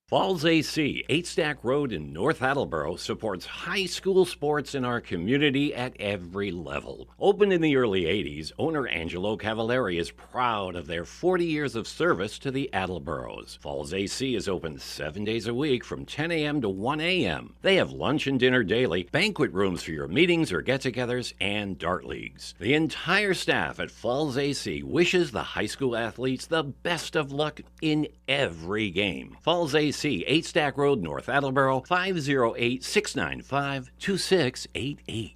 Falls AC, 8 Stack Road in North Attleboro, supports high school sports in our community at every level. Opened in the early 80s, owner Angelo Cavallari is proud of their 40 years of service to the Attleboros. Falls AC is open 7 days a week from 10 a.m. to 1 a.m. They have lunch and dinner daily, banquet rooms for your meetings or get-togethers, and dart leagues. The entire staff at Falls AC wishes the high school athletes the best of luck in every game. Falls AC, 8 Stack Road, North Attleboro, 508-695-2688.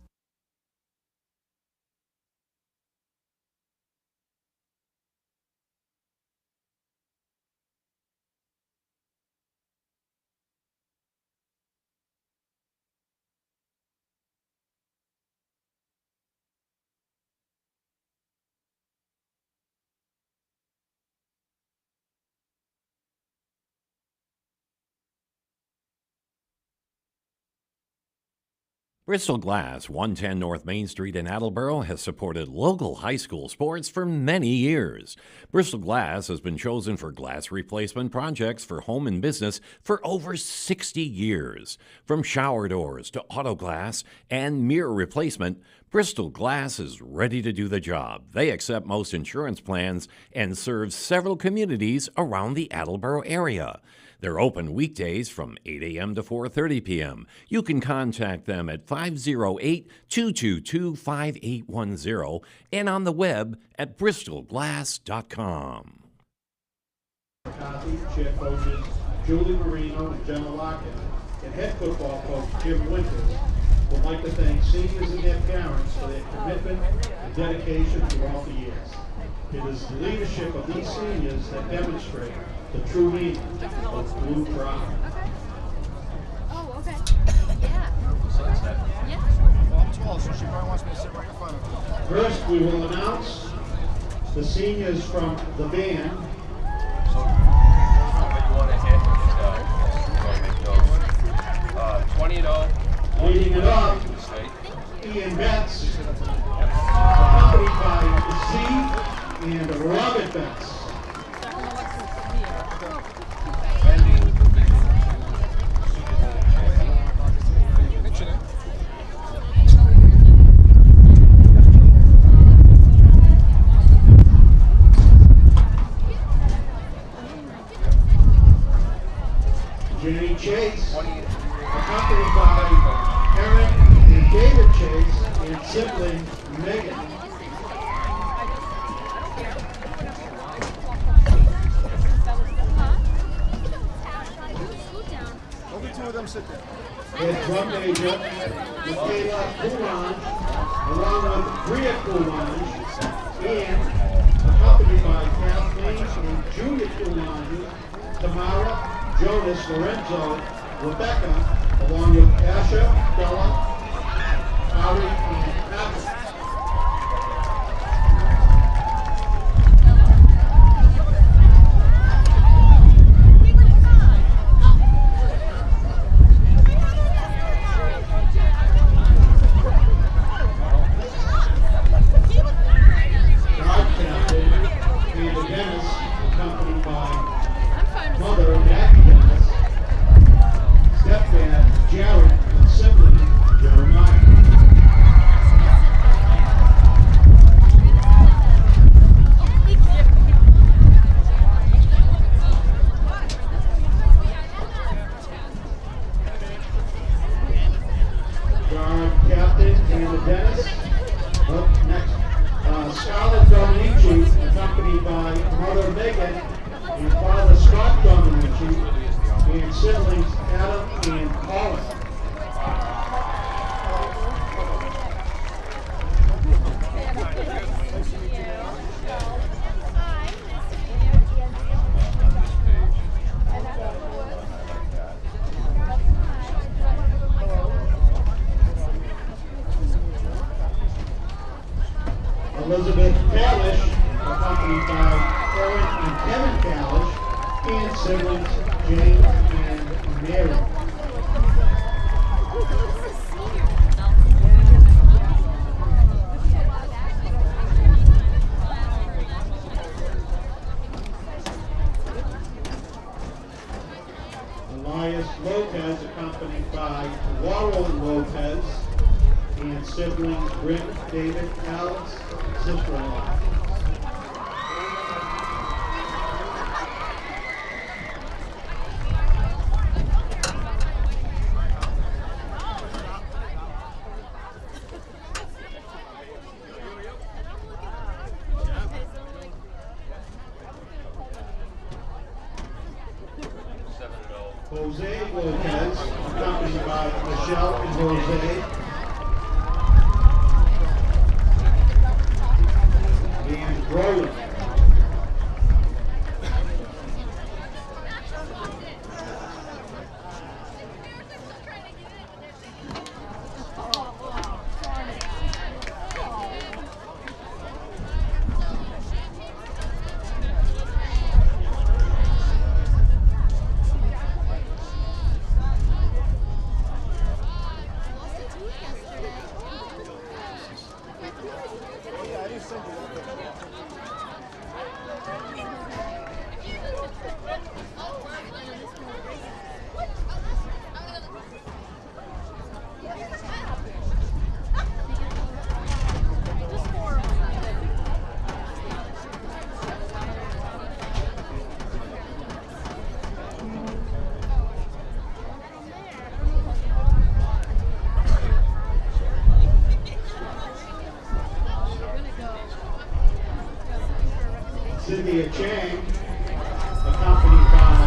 Bristol Glass, 110 North Main Street in Attleboro, has supported local high school sports for many years. Bristol Glass has been chosen for glass replacement projects for home and business for over 60 years. From shower doors to auto glass and mirror replacement, Bristol Glass is ready to do the job. They accept most insurance plans and serve several communities around the Attleboro area. They're open weekdays from 8 a.m. to 4:30 p.m. You can contact them at 508-222-5810 and on the web at bristolglass.com. McCarthy, chair coaches Julie Marino and Jenna Lockett, and head football coach Jim Winters would like to thank seniors and their parents for their commitment and dedication throughout the years. It is the leadership of these seniors that demonstrate the true meaning of Blue Pride. Oh, okay. Yeah. Yeah. Well, I'm tall, so she probably wants me to sit right in front of her. First, we will announce the seniors from the band. So, what you want to hit? So, 20-0. Leading it up, Ian Betts, accompanied by Steve and Robert Betts. Jenny Chase, accompanied by Eric and David Chase and sibling Megan. Only two of them sit there. Head drum major, Michaela Coulange, along with Bria Coulange, and accompanied by Kathleen and Julia Coulange, Tamara, Jonas, Lorenzo, Rebecca, along with Asha, Bella, Ari, and Patrick. Guard captain, Amanda Dennis, accompanied by mother, Maggie Dennis, stepdad, Jared, and sibling, Jeremiah. Guard captain, Amanda Dennis. Up next, Scarlett Dominici, accompanied by mother, Megan, and father, Scott Dominici, and siblings, Adam and Colin. Elizabeth Kalish, accompanied by Eric and Kevin Kalish, and siblings James and Mary. Agnes Lopez, accompanied by Laurel Lopez, and siblings Bryn, David, Alex, sister-in-law. Jose Lopez, accompanied by Michelle and Jose. And Roland. Cynthia Chang, accompanied by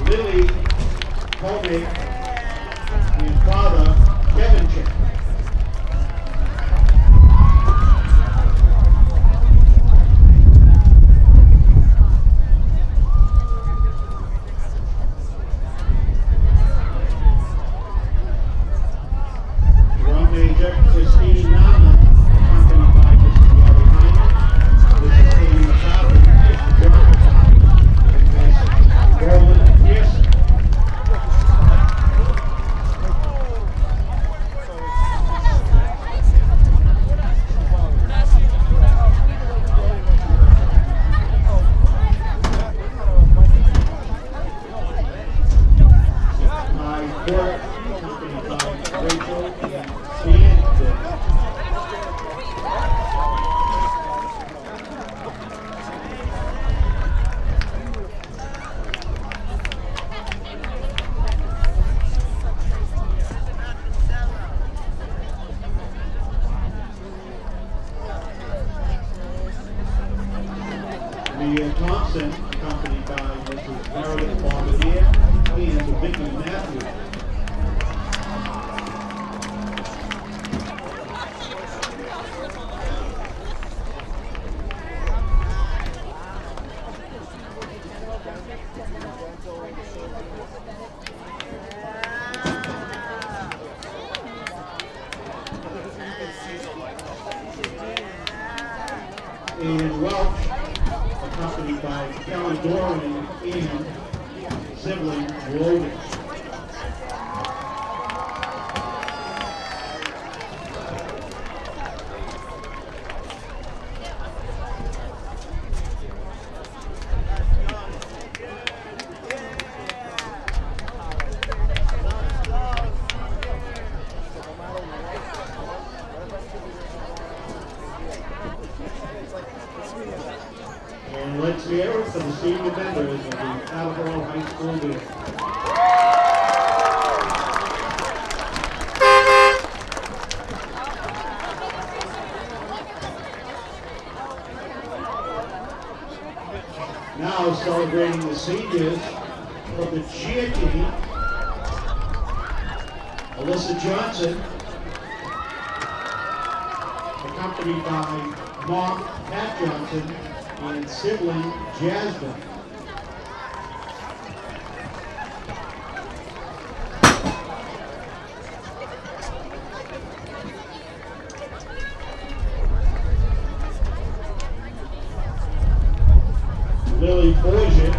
Lily Comey and father Kevin Chang. Drum major Christine Nana, accompanied by Mr. Gary Heiner, Mrs. Amy McCarthy, Mr. John McCarthy, and Ms. Roland Pearson. My court, accompanied by Rachel and Ian. Leah Thompson, accompanied by Mrs. Meredith Bombardier and Vicki Matthews. And Welch, accompanied by Kelly Doran and sibling Logan. And let's hear it for the senior members of the Attleboro High School Band. Now celebrating the seniors of the cheer team, Alyssa Johnson, accompanied by mom Pat Johnson and sibling Jasmine. Lily Forget,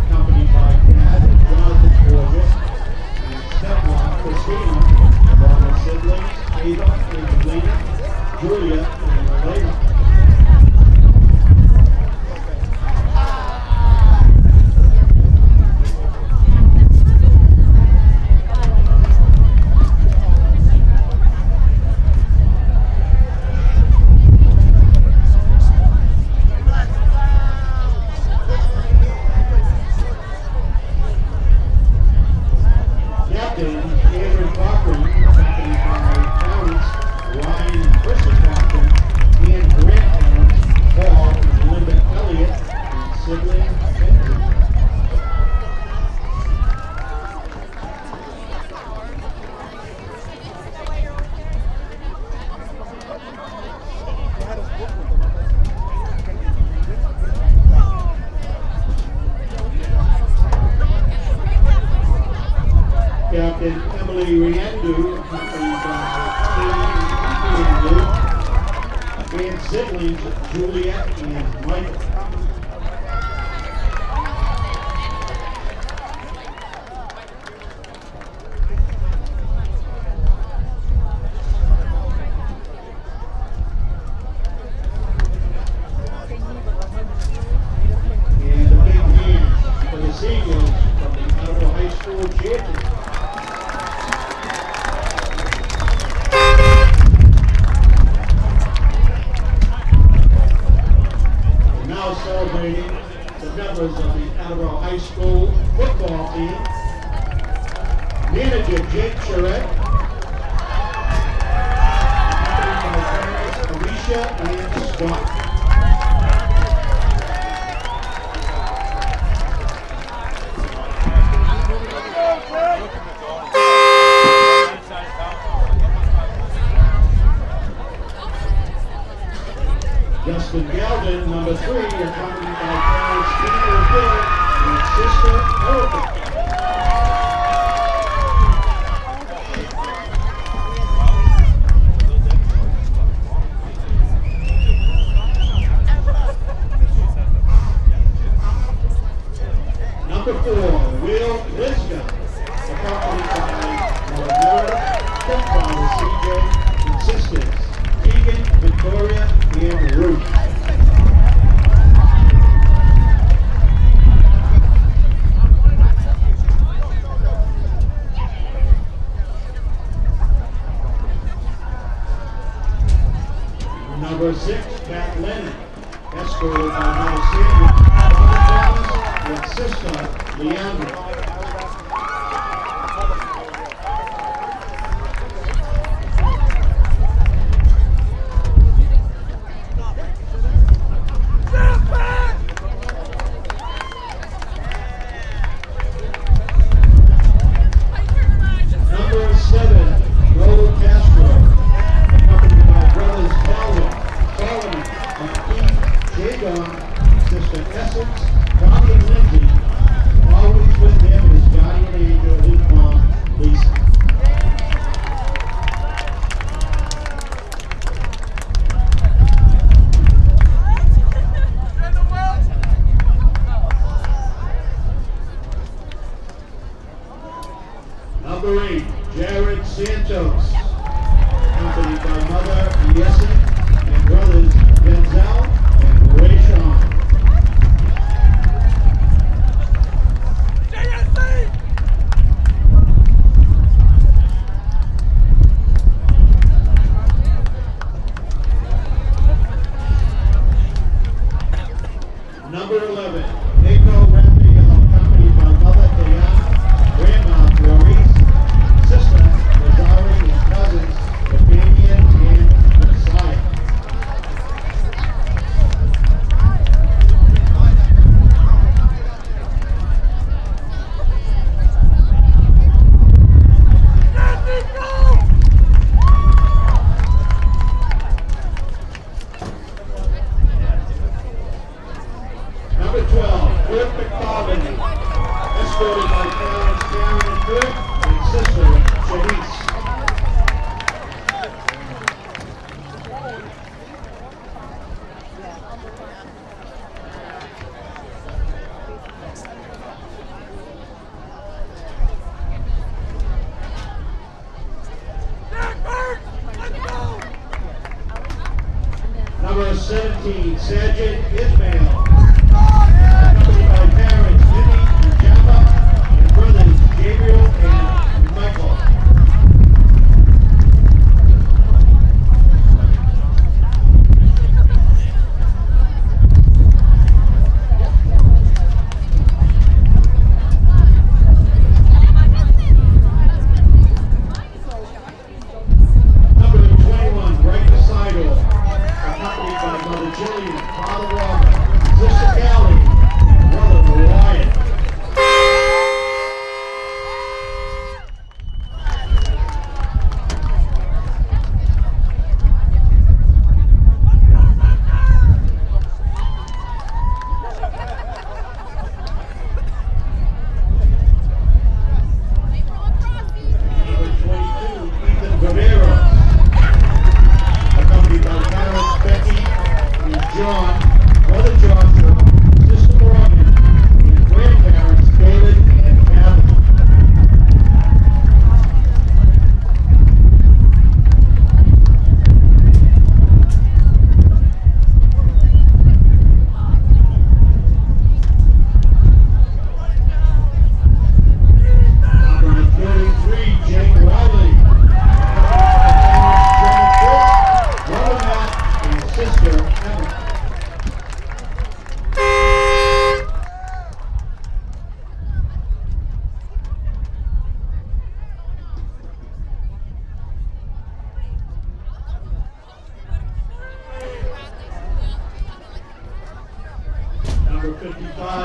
accompanied by Dad and Jonathan Forget, and stepmom Christina, along with siblings Ava and Elena, Julia and Elena. Julie Riendu, accompanied by Katie Riendu, and siblings Juliet and Michael. And a big hand for the seniors from the Attleboro High School champions. We're now celebrating the members of the Attleboro High School football team. Manager Jake Charette, accompanied by parents Alicia and Scott. Justin Galvin, number 3, accompanied by parents Peter Bill and sister Erica. Number 4, Will Lisca, accompanied by Mother Meredith, stepfather CJ, and sisters Keegan, Victoria, and Ruth. Number 6, Pat Lennon, escorted by Mother Sandra, Father Thomas, and sister Leandra. Number 7, Raul Castro, accompanied by brothers Calvin, Solomon, and Keith, Jagon, sister Essence, Tommy, and Lindsay, always with him as guardian angel, his mom, Lisa. Number 8, Jared Santos, accompanied by mother Yessie and brothers Denzel and Ray Sean. Number 11, Nico Raphael, accompanied by mother Diana, grandma Maurice, sister Rosario, and cousins Damian and Messiah. Number 12, Kurt McFarlane, escorted by parents Karen and Kurt and sister Shanice. Number 17, Sergeant Ismail, accompanied by parents Minnie and Jaffa and brothers Gabriel and Michael. Number 21, Greg Decidor, accompanied by Mother Jillian, Father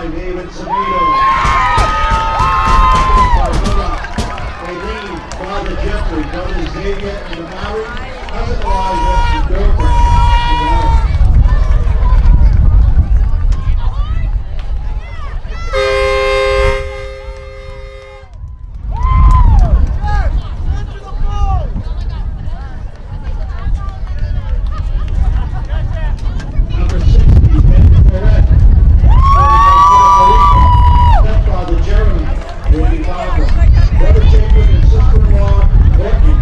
65, David Samedo. Aileen, Father Jeffrey, Brother Xavier, and Mary, cousin Elijah, and girlfriend, Savannah. Number 60, Ben Correct. Stepfather Jeremy, Randy Barbara, Brother Jacob, and sister-in-law, Courtney.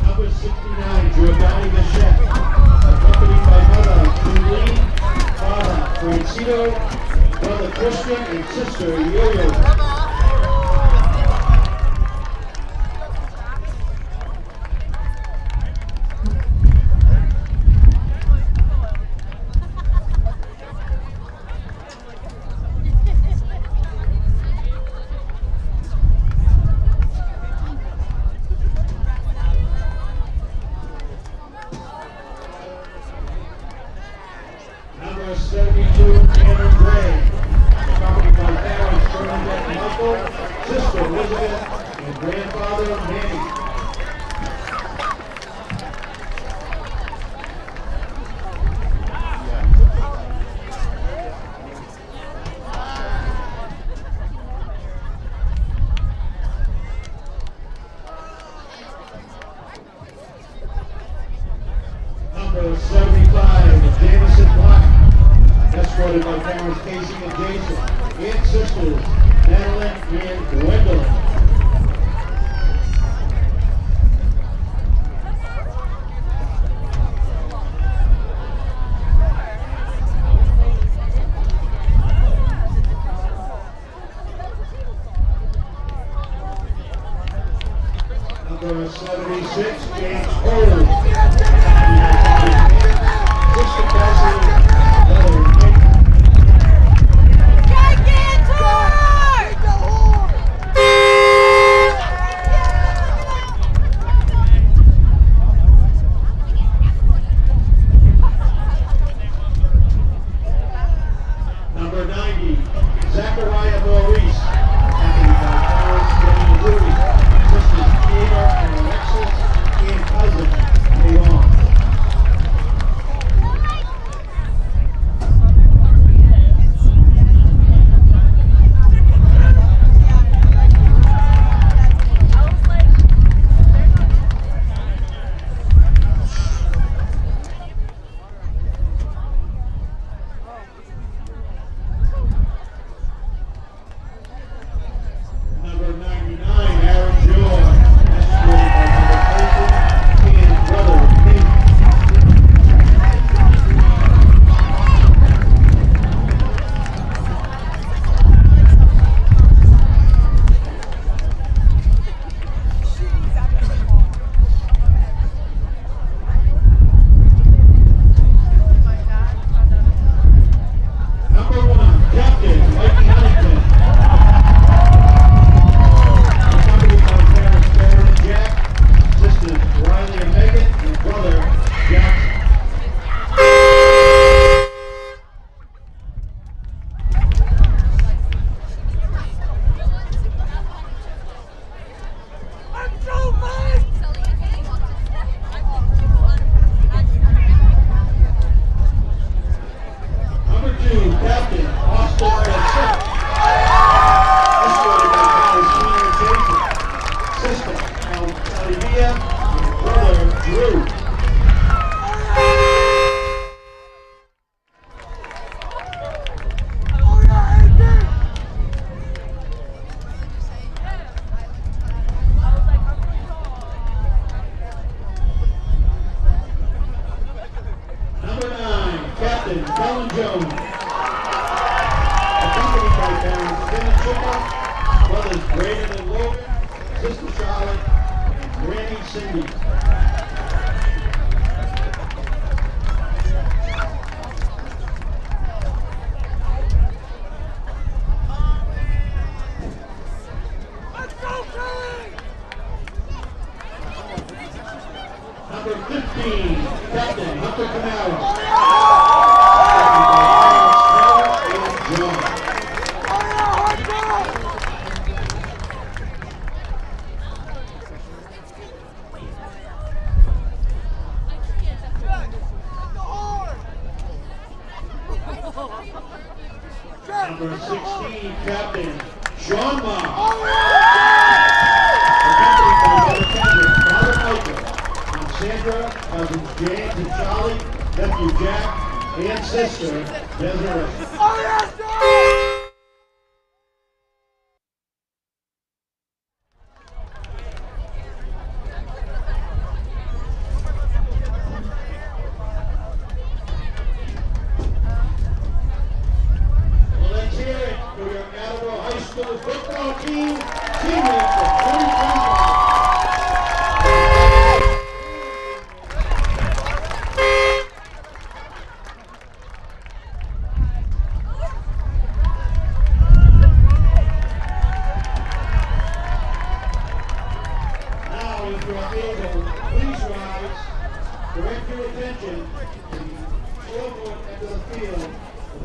Number 69, Giordani Bichette, accompanied by Mother Julie, Father Francino, Brother Christian, and Sister Yo-Yo. Number 72, Cameron Gray, accompanied by parents Bernadette and Michael, sister Elizabeth, and grandfather Manny. Number 75, Jamison Black, escorted by parents Casey and Jason, and sisters Madeline and Gwendolyn. Number 76, James Cole. Sister Cassie, brother Mike. Number 90, Zachariah Maurice, accompanied by parents Jenny and Rudy, sisters Eva and Alexis, and cousin Mayron. Number 99, Aaron Joy, escorted by Mother Clayton and brother Pete. Number 1, Captain Mikey Huntington, accompanied by parents Karen and Jack, sisters Riley and Megan, and brother Jackson. Number 2, Captain Austin Garcia, escorted by parents Sheena and Jason, sister Olivia, and brother Drew. Number 9, Captain Colin Jones, accompanied by parents Tim and Chippa, brothers Braden and Logan, sister Charlotte, and Granny Cindy. Number 16, Captain Sean Ma. Accompanied by Mother Kendrick, Father Michael, and Sandra, cousins James and Charlie, nephew Jack, and sister Desiree. Well, let's hear it for your Attleboro High School football team, teammates of 2021. Now, if you are able, please rise. Direct your attention to the scoreboard end of the field.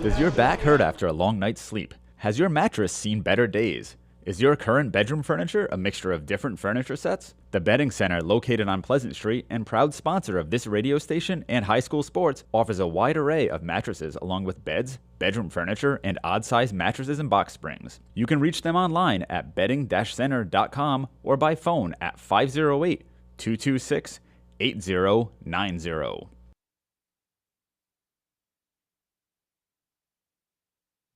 Does your back hurt after a long night's sleep? Has your mattress seen better days? Is your current bedroom furniture a mixture of different furniture sets? The Bedding Center, located on Pleasant Street and proud sponsor of this radio station and high school sports, offers a wide array of mattresses along with beds, bedroom furniture, and odd-sized mattresses and box springs. You can reach them online at bedding-center.com or by phone at 508-226-8090.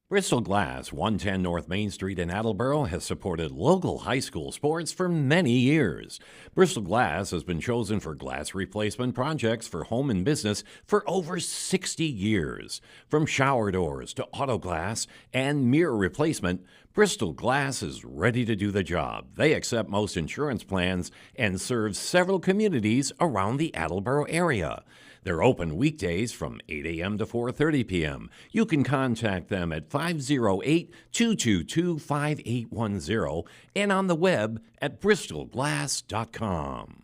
Bristol Glass, 110 North Main Street in Attleboro, has supported local high school sports for many years. Bristol Glass has been chosen for glass replacement projects for home and business for over 60 years. From shower doors to auto glass and mirror replacement, Bristol Glass is ready to do the job. They accept most insurance plans and serve several communities around the Attleboro area. They're open weekdays from 8 a.m. to 4:30 p.m. You can contact them at 508-222-5810 and on the web at bristolglass.com.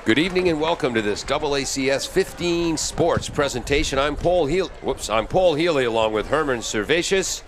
Good evening and welcome to this AACS 15 Sports presentation. I'm Paul Healy along with Herman Servatius.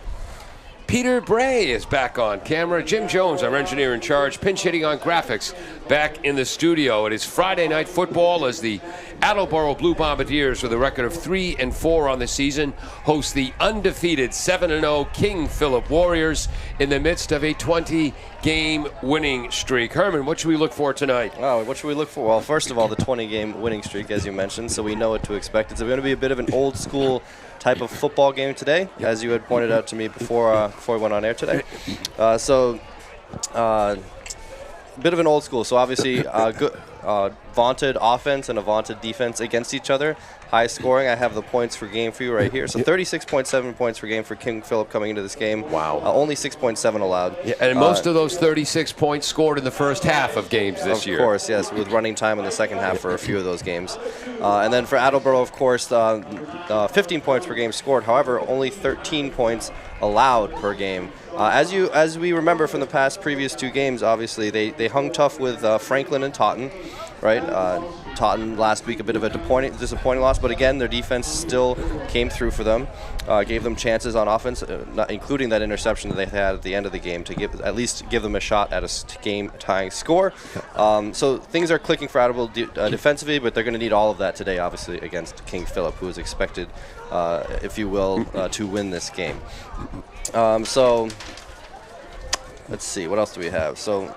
Peter Bray is back on camera. Jim Jones, our engineer in charge, pinch hitting on graphics, back in the studio. It is Friday night football as the Attleboro Blue Bombardiers, with a record of 3-4 on the season, host the undefeated 7-0 King Philip Warriors in the midst of a 20-game winning streak. Herman, what should we look for tonight? Oh, what should we look for? Well, first of all, the 20-game winning streak, as you mentioned, so we know what to expect. It's going to be a bit of an old school type of football game today, as you had pointed out to me before we went on air today. Bit of an old school. So obviously, good, vaunted offense and a vaunted defense against each other. High scoring. I have the points for game for you right here. So 36.7 points per game for King Philip coming into this game. Wow. Only 6.7 allowed. Yeah, and most of those 36 points scored in the first half of games this year. Of course, yes, with running time in the second half for a few of those games. And then for Attleboro, of course, 15 points per game scored. However, only 13 points allowed per game. As we remember from the previous two games, obviously, they hung tough with Franklin and Taunton, right? Taunton last week, a bit of a disappointing loss, but again, their defense still came through for them, gave them chances on offense, including that interception that they had at the end of the game to at least give them a shot at a game-tying score. So things are clicking for Attleboro defensively, but they're going to need all of that today, obviously, against King Philip, who is expected, if you will, to win this game. So let's see, what else do we have? So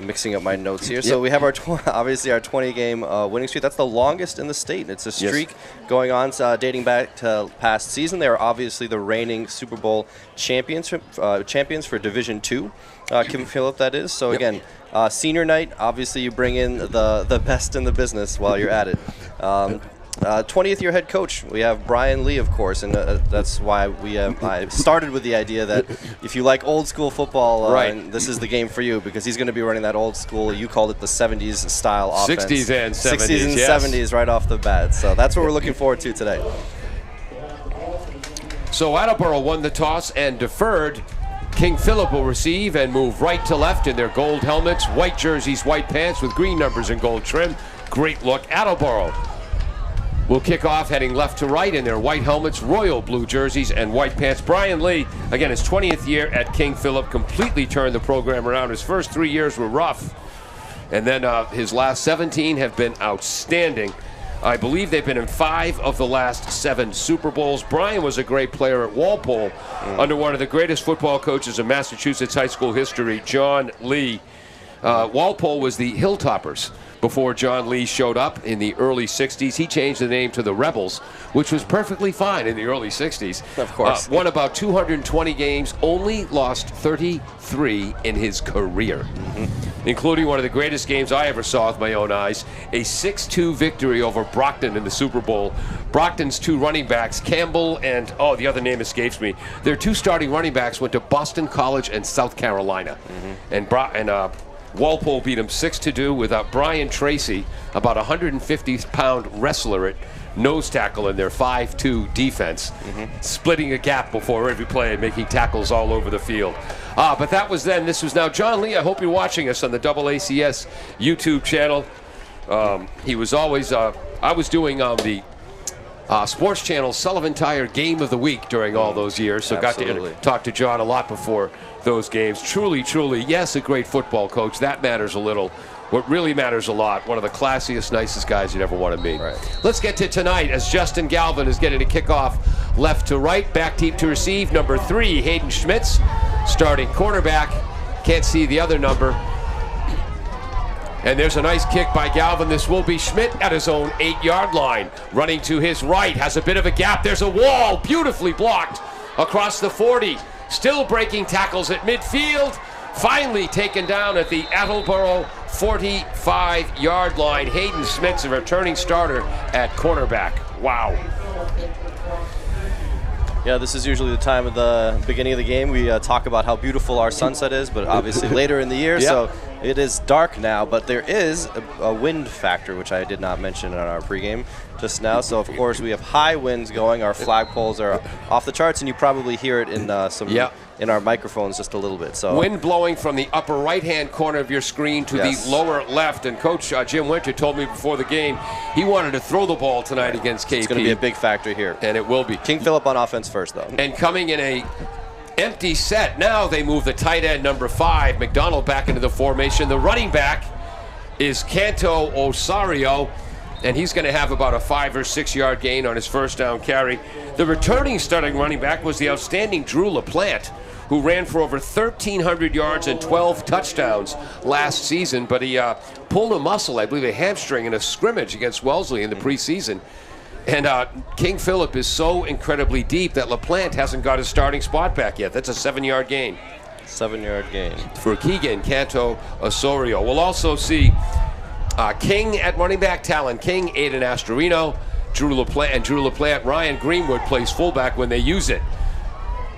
mixing up my notes here. So we have obviously our 20-game winning streak. That's the longest in the state. It's a streak going on dating back to past season. They are obviously the reigning Super Bowl champions for Division II. King Philip, that is. So again, senior night. Obviously, you bring in the best in the business while you're at it. 20th year head coach. We have Brian Lee, of course, and that's why I started with the idea that if you like old school football, right, this is the game for you, because he's going to be running that old school, you called it the 70s style offense. 60s and 70s. 60s and yes. 70s right off the bat. So that's what we're looking forward to today. So Attleboro won the toss and deferred. King Philip will receive and move right to left in their gold helmets, white jerseys, white pants with green numbers and gold trim. Great look. Attleboro will kick off heading left to right in their white helmets, royal blue jerseys, and white pants. Brian Lee, again, his 20th year at King Philip, completely turned the program around. His first 3 years were rough, and then his last 17 have been outstanding. I believe they've been in 5 of the last 7 Super Bowls. Brian was a great player at Walpole under one of the greatest football coaches in Massachusetts high school history, John Lee. Walpole was the Hilltoppers before John Lee showed up in the early 60s. He changed the name to the Rebels, which was perfectly fine in the early 60s. Of course. Won about 220 games, only lost 33 in his career, including one of the greatest games I ever saw with my own eyes, a 6-2 victory over Brockton in the Super Bowl. Brockton's 2 running backs, Campbell and, the other name escapes me. Their 2 starting running backs went to Boston College and South Carolina. And Walpole beat him 6-2 without Brian Tracy, about a 150-pound wrestler at nose tackle in their 5-2 defense, splitting a gap before every play and making tackles all over the field. But that was then. This was now. John Lee, I hope you're watching us on the AACS YouTube channel. He was always, I was doing the Sports Channel Sullivan Tire Game of the Week during all those years, so Absolutely. got to talk to John a lot before those games. Truly, yes, a great football coach. That matters a little. What really matters a lot, one of the classiest, nicest guys you'd ever want to meet. Right. Let's get to tonight as Justin Galvin is getting a kickoff left to right. Back deep to receive, number 3, Hayden Schmitz, starting cornerback. Can't see the other number. And there's a nice kick by Galvin. This will be Schmidt at his own 8-yard line. Running to his right, has a bit of a gap. There's a wall, beautifully blocked across the 40. Still breaking tackles at midfield. Finally taken down at the Attleboro 45-yard line. Hayden Schmitz, a returning starter at cornerback. Wow. Yeah, this is usually the time of the beginning of the game. We talk about how beautiful our sunset is, but obviously later in the year, so it is dark now. But there is a wind factor, which I did not mention in our pregame just now. So, of course, we have high winds going. Our flagpoles are off the charts, and you probably hear it in in our microphones just a little bit. So wind blowing from the upper right-hand corner of your screen to the lower left. And Coach Jim Winter told me before the game he wanted to throw the ball tonight against KP. It's going to be a big factor here. And it will be. King Philip on offense first, though. And coming in a empty set. Now they move the tight end, number 5, McDonald, back into the formation. The running back is Canto Osario, and he's going to have about a 5 or 6 yard gain on his first down carry. The returning starting running back was the outstanding Drew LaPlante, who ran for over 1,300 yards and 12 touchdowns last season, but he pulled a muscle, I believe a hamstring, in a scrimmage against Wellesley in the preseason. And King Philip is so incredibly deep that LaPlante hasn't got his starting spot back yet. That's a 7-yard gain. 7-yard gain. For Keegan Canto Osorio. We'll also see King at running back, Talon King, Aiden Astorino, Drew LaPlante. Ryan Greenwood plays fullback when they use it.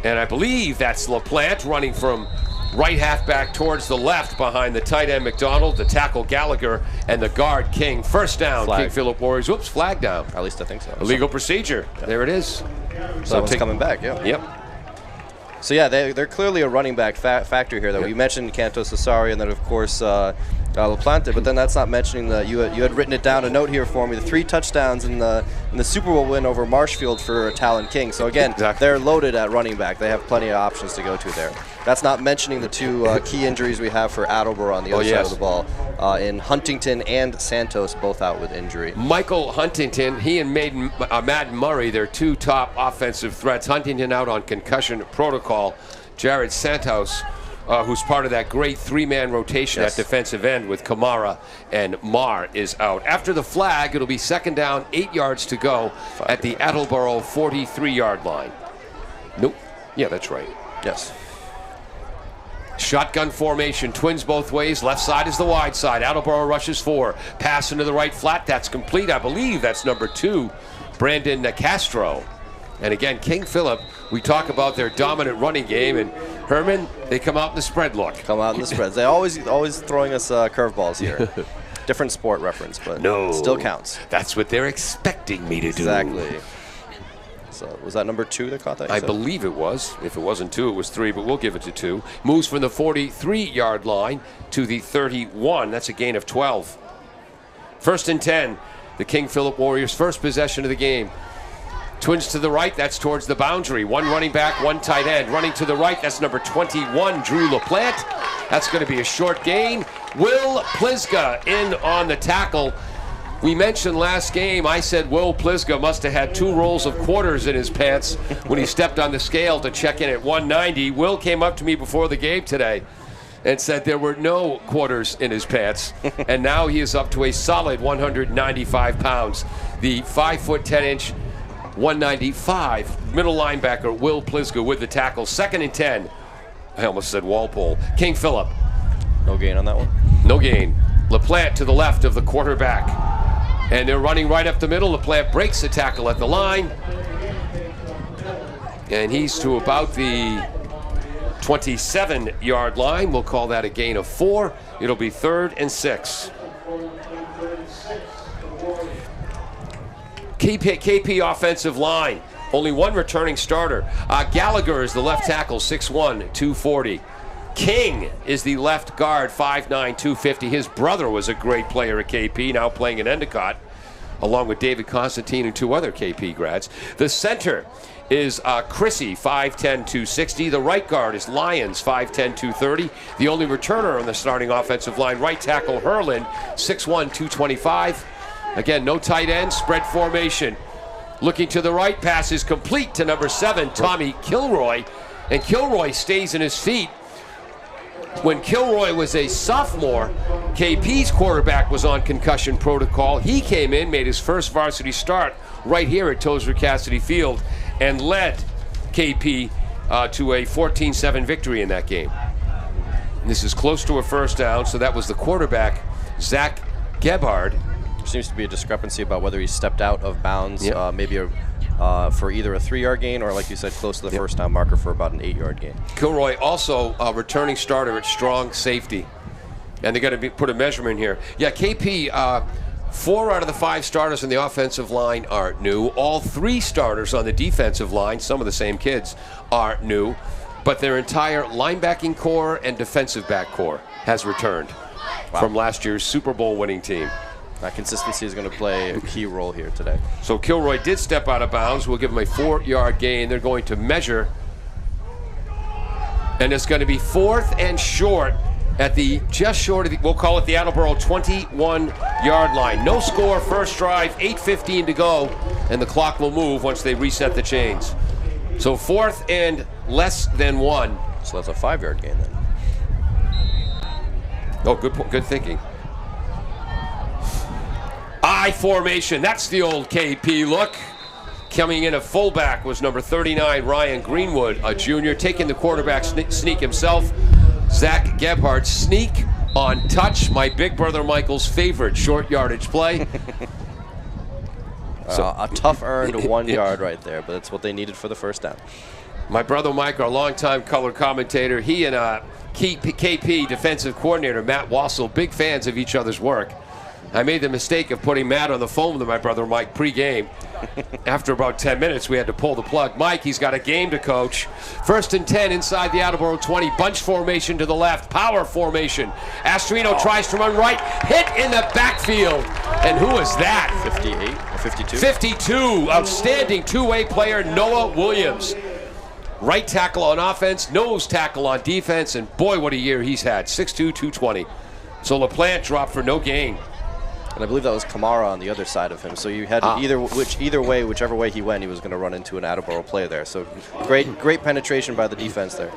And I believe that's LaPlante running from right halfback towards the left behind the tight end McDonald, the tackle Gallagher, and the guard King. First down, Flag. King Philip Warriors. Whoops, flag down. At least I think so. Illegal procedure. Yeah. There it is. So that one's coming back, yeah. Yep. So yeah, they're clearly a running back factor here. That we mentioned Canto Cesari, and then of course LaPlante. But then that's not mentioning that you had written it down, a note here for me. The 3 touchdowns in the Super Bowl win over Marshfield for Talon King. So again, they're loaded at running back. They have plenty of options to go to there. That's not mentioning the 2 key injuries we have for Attleboro on the other side of the ball. In Huntington and Santos, both out with injury. Michael Huntington, he and Madden Murray, their 2 top offensive threats. Huntington out on concussion protocol. Jared Santos, who's part of that great 3-man rotation at defensive end with Kamara and Marr, is out. After the flag, it'll be second down, 8 yards to go at the Attleboro 43-yard line. Nope. Yeah, that's right. Yes. Shotgun formation, twins both ways. Left side is the wide side. Attleboro rushes 4. Pass into the right flat. That's complete. I believe that's number 2, Brandon Castro. And again, King Philip, we talk about their dominant running game, and Herman, they come out in the spread look. Come out in the spreads. They always throwing us curveballs here. Different sport reference, but no, still counts. That's what they're expecting me to Exactly. do. So was that number 2 that caught that? I believe it was. If it wasn't 2, it was 3, but we'll give it to 2. Moves from the 43-yard line to the 31. That's a gain of 12. 1st and 10. The King Philip Warriors' first possession of the game. Twins to the right, that's towards the boundary. 1 running back, 1 tight end. Running to the right, that's number 21, Drew LaPlante. That's going to be a short gain. Will Plisga in on the tackle. We mentioned last game, I said Will Plisga must have had 2 rolls of quarters in his pants when he stepped on the scale to check in at 190. Will came up to me before the game today and said there were no quarters in his pants. And now he is up to a solid 195 pounds. The 5'10" 195 middle linebacker Will Plisga with the tackle. 2nd and 10. I almost said Walpole. King Philip. No gain on that one? No gain. LaPlante to the left of the quarterback. And they're running right up the middle. LaPlante breaks the tackle at the line. And he's to about the 27-yard line. We'll call that a gain of 4. It'll be 3rd and 6. KP offensive line. Only 1 returning starter. Gallagher is the left tackle, 6'1", 240. King is the left guard, 5'9", 250. His brother was a great player at KP, now playing at Endicott, along with David Constantine and 2 other KP grads. The center is Chrissy, 5'10", 260. The right guard is Lyons, 5'10", 230. The only returner on the starting offensive line, right tackle Herlin, 6'1", 225. Again, no tight end, spread formation. Looking to the right, pass is complete to number 7, Tommy Kilroy. And Kilroy stays in his feet. When Kilroy was a sophomore, KP's quarterback was on concussion protocol. He came in, made his first varsity start right here at Tozer Cassidy Field, and led KP to a 14-7 victory in that game. And this is close to a first down, so that was the quarterback, Zach Gebhard. There seems to be a discrepancy about whether he stepped out of bounds, Yep. maybe for either a 3-yard gain or, like you said, close to the first down marker for about an 8-yard gain. Kilroy also a returning starter at strong safety. And they got to put a measurement here. Yeah, KP, 4 out of the 5 starters on the offensive line are new. All 3 starters on the defensive line, some of the same kids, are new. But their entire linebacking core and defensive back core has returned from last year's Super Bowl winning team. That consistency is going to play a key role here today. So Kilroy did step out of bounds. We'll give him a 4-yard gain. They're going to measure. And it's going to be 4th and short at the just short of the, we'll call it the Attleboro 21-yard line. No score, first drive, 8:15 to go, and the clock will move once they reset the chains. So 4th and less than 1. So that's a 5-yard gain then. Oh, good thinking. I formation, that's the old KP look. Coming in at fullback was number 39, Ryan Greenwood, a junior, taking the quarterback sneak himself. Zach Gebhardt, sneak on touch, my big brother Michael's favorite short yardage play. A tough earned 1 yard right there, but that's what they needed for the first down. My brother Mike, our longtime color commentator, he and KP defensive coordinator Matt Wassel, big fans of each other's work. I made the mistake of putting Matt on the phone with my brother Mike pre-game. After about 10 minutes, we had to pull the plug. Mike, he's got a game to coach. 1st and 10 inside the Attleboro 20. Bunch formation to the left. Power formation. Astrino tries to run right. Hit in the backfield. And who is that? 58 or 52? 52. Outstanding two-way player, Noah Williams. Right tackle on offense, nose tackle on defense, and boy, what a year he's had. 6'2", 220. So LaPlante dropped for no gain. And I believe that was Kamara on the other side of him. So you had whichever way he went, he was going to run into an Attleboro play there. So great penetration by the defense there.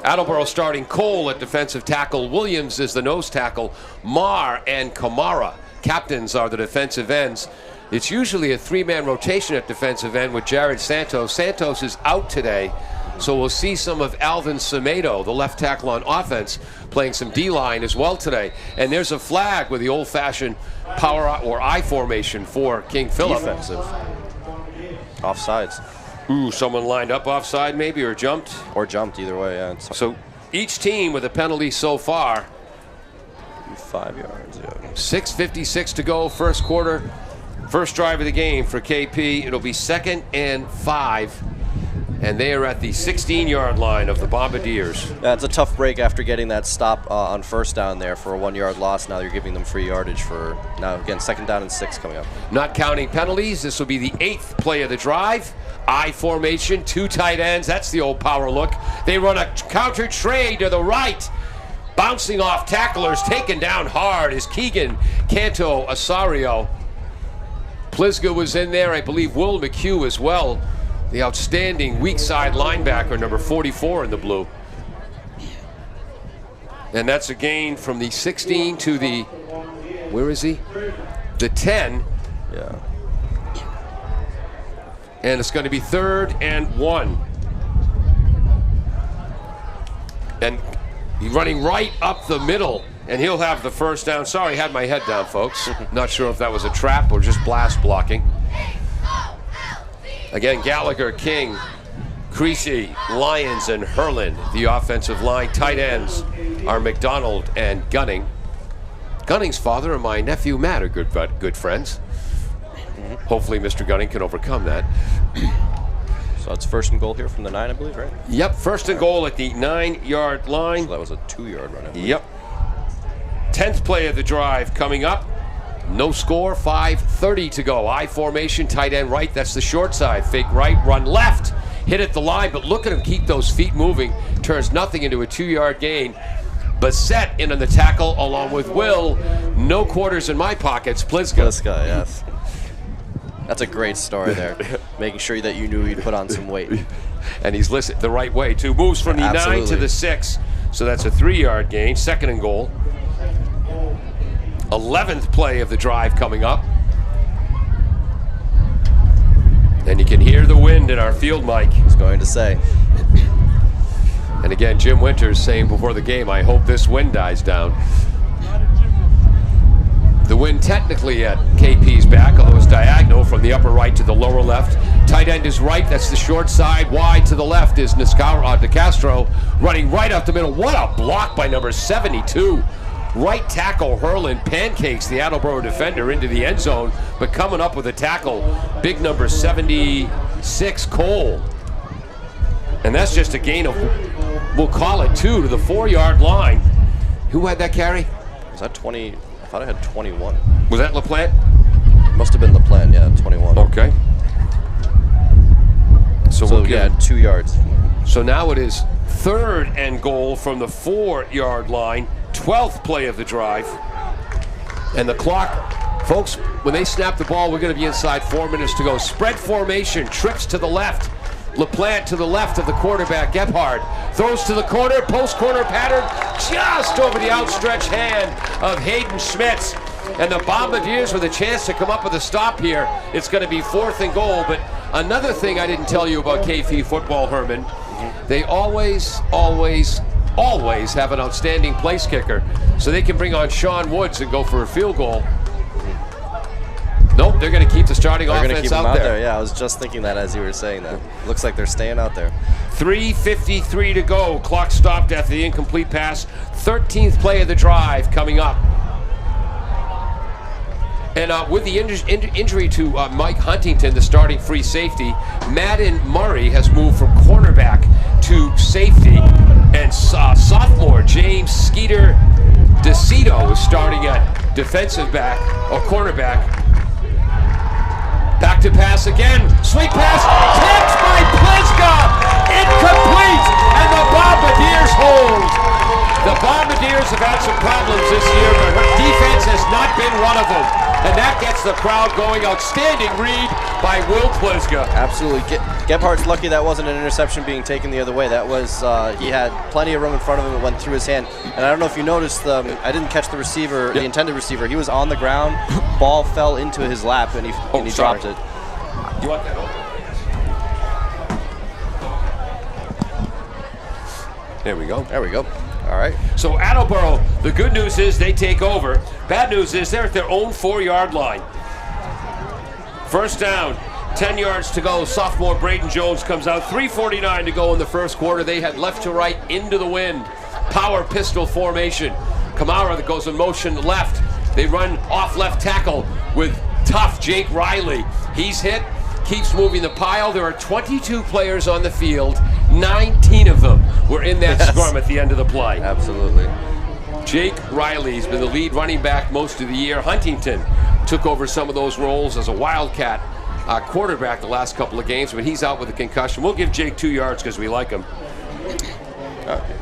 Attleboro starting Cole at defensive tackle. Williams is the nose tackle. Marr and Kamara, captains, are the defensive ends. It's usually a 3-man rotation at defensive end with Jared Santos. Santos is out today So we'll see some of Alvin Semedo, the left tackle on offense, playing some D-line as well today. And there's a flag with the old-fashioned power or I formation for King Philip. Defensive. Offsides. Ooh, someone lined up offside maybe or jumped? Or jumped, either way, yeah. So each team with a penalty so far. 5 yards, yeah. 6:56 to go, first quarter. First drive of the game for KP. It'll be 2nd and 5. And they are at the 16-yard line of the Bombardiers. Yeah, it's a tough break after getting that stop on first down there for a 1-yard loss. Now you're giving them free yardage for, now again, 2nd down and 6 coming up. Not counting penalties, this will be the 8th play of the drive. I formation, 2 tight ends. That's the old power look. They run a counter trade to the right. Bouncing off tacklers, taken down hard is Keegan Canto Asario. Plisga was in there, I believe Will McHugh as well. The outstanding weak side linebacker, number 44 in the blue. And that's a gain from the 16 to the, where is he? The 10. Yeah. And it's going to be 3rd and 1. And he's running right up the middle, and he'll have the first down. Sorry, I had my head down, folks. Not sure if that was a trap or just blast blocking. Again, Gallagher, King, Creasy, Lyons, and Herlin, the offensive line. Tight ends are McDonald and Gunning. Gunning's father and my nephew Matt are good friends. Hopefully Mr. Gunning can overcome that. So it's 1st and goal here from the 9, I believe, right? Yep, 1st and goal at the 9-yard line. So that was a 2-yard run. Yep. 10th play of the drive coming up. No score, 5:30 to go. I formation, tight end right. That's the short side. Fake right, run left. Hit at the line, but look at him keep those feet moving. Turns nothing into a 2-yard gain. Bassett in on the tackle along with Will. No quarters in my pockets. Plisga. Plisga, yes. That's a great story there. Making sure that you knew you'd put on some weight. And he's listed the right way, too. Moves from the 9 to the 6. So that's a 3-yard gain. 2nd and goal. 11th play of the drive coming up. And you can hear the wind in our field mic. I was going to say. And again, Jim Winters saying before the game, I hope this wind dies down. The wind technically at KP's back, although it's diagonal from the upper right to the lower left. Tight end is right, that's the short side. Wide to the left is DeCastro running right up the middle. What a block by number 72. Right tackle Herlin pancakes the Attleboro defender into the end zone, but coming up with a tackle, big number 76, Cole. And that's just a gain of, we'll call it 2 to the 4-yard line. Who had that carry? Was that 20? I thought I had 21. Was that LaPlante? Must have been LaPlante, yeah, 21. Okay. So we'll yeah, 2 yards. So now it is 3rd and goal from the 4-yard line. 12th play of the drive. And the clock, folks, when they snap the ball, we're going to be inside 4 minutes to go. Spread formation, trips to the left. LaPlante to the left of the quarterback, Gebhard. Throws to the corner, post corner pattern, just over the outstretched hand of Hayden Schmitz. And the Bombardiers with a chance to come up with a stop here. It's going to be 4th and goal. But another thing I didn't tell you about KP football, Herman, they always have an outstanding place kicker. So they can bring on Sean Woods and go for a field goal. Nope, they're going to keep the starting offense out there. Yeah, I was just thinking that as you were saying that. Looks like they're staying out there. 3:53 to go. Clock stopped after the incomplete pass. 13th play of the drive coming up. And with the injury to Mike Huntington, the starting free safety, Madden Murray has moved from cornerback to safety. And sophomore James Skeeter DeCito is starting at defensive back or cornerback. Back to pass again. Sweet pass. Tipped by Plisga. Incomplete. And the Bombardiers hold. The Bombardiers have had some problems this year, but her defense has not been one of them. And that gets the crowd going. Outstanding read by Will Plisga. Absolutely. Gebhardt's lucky that wasn't an interception being taken the other way. That was, he had plenty of room in front of him. It went through his hand. And I don't know if you noticed, I didn't catch the receiver, the intended receiver. He was on the ground. Ball fell into his lap, and he dropped it. You want that over? There we go. There we go. All right. So Attleboro, the good news is they take over. Bad news is they're at their own 4-yard line. First down, 10 yards to go. Sophomore Braden Jones comes out. 3:49 to go in the first quarter. They head left to right into the wind. Power pistol formation. Kamara that goes in motion left. They run off left tackle with tough Jake Riley. He's hit, keeps moving the pile. There are 22 players on the field. 19 of them were in that scrum at the end of the play. Absolutely. Jake Riley's been the lead running back most of the year. Huntington took over some of those roles as a Wildcat quarterback the last couple of games, but he's out with a concussion. We'll give Jake 2 yards because we like him. Okay.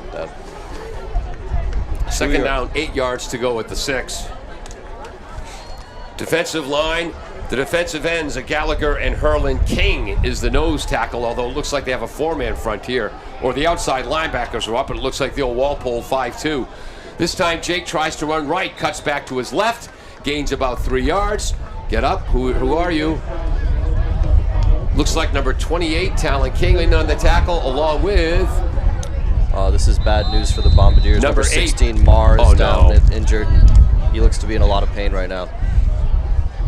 Second down, 8 yards to go at the 6. Defensive line, the defensive ends, Gallagher and Herlin. King is the nose tackle, although it looks like they have a 4-man front here. Or the outside linebackers are up, and it looks like the old Walpole 5-2. This time Jake tries to run right, cuts back to his left, gains about 3 yards. Get up, who are you? Looks like number 28, Talon King, in on the tackle, along with... This is bad news for the Bombardiers. Number 16, Mars, down, injured. He looks to be in a lot of pain right now.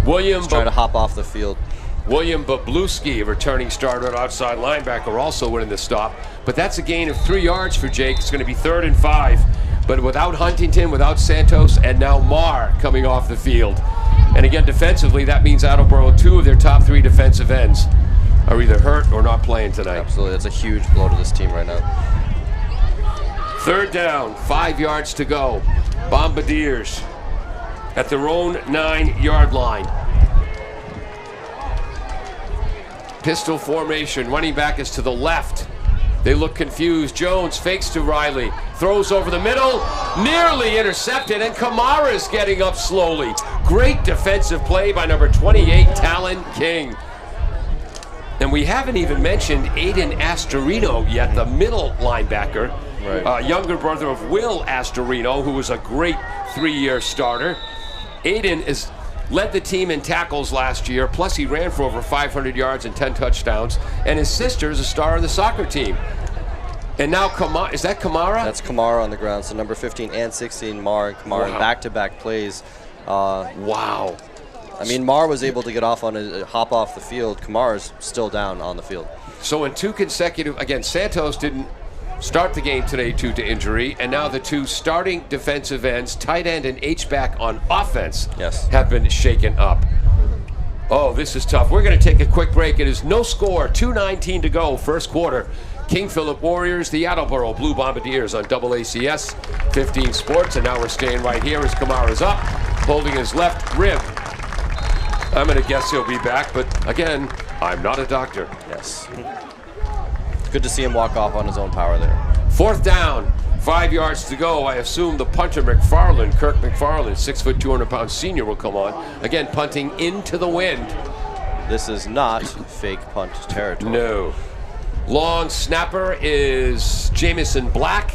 William trying to hop off the field. William Babluski, a returning starter at outside linebacker, also winning the stop. But that's a gain of 3 yards for Jake. It's going to be 3rd and 5. But without Huntington, without Santos, and now Marr coming off the field. And again, defensively, that means Attleboro, 2 of their top 3 defensive ends are either hurt or not playing tonight. Absolutely. That's a huge blow to this team right now. 3rd down, 5 yards to go. Bombardiers at their own 9-yard line. Pistol formation. Running back is to the left. They look confused. Jones fakes to Riley. Throws over the middle. Nearly intercepted. And Kamara is getting up slowly. Great defensive play by number 28, Talon King. And we haven't even mentioned Aiden Astorino yet, the middle linebacker. Right. Younger brother of Will Astorino, who was a great 3-year starter. Aiden has led the team in tackles last year, plus he ran for over 500 yards and 10 touchdowns. And his sister is a star of the soccer team. And now Kamara, is that Kamara? That's Kamara on the ground. So number 15 and 16, Mar and Kamara, in back-to-back plays. Wow. I mean, Mar was able to get off on a hop off the field. Kamara's still down on the field. So in 2 consecutive, again, Santos didn't start the game today due to injury, and now the 2 starting defensive ends, tight end and H-back on offense, have been shaken up. Oh, this is tough. We're going to take a quick break. It is no score, 2:19 to go, first quarter. King Philip Warriors, the Attleboro Blue Bombardiers on AACS 15 Sports, and now we're staying right here as Kamara's up, holding his left rib. I'm going to guess he'll be back, but again, I'm not a doctor. Yes. Good to see him walk off on his own power there. 4th down, 5 yards to go. I assume the punter McFarland, Kirk McFarland, 6', 200-pound senior, will come on. Again, punting into the wind. This is not fake punt territory. No. Long snapper is Jamison Black.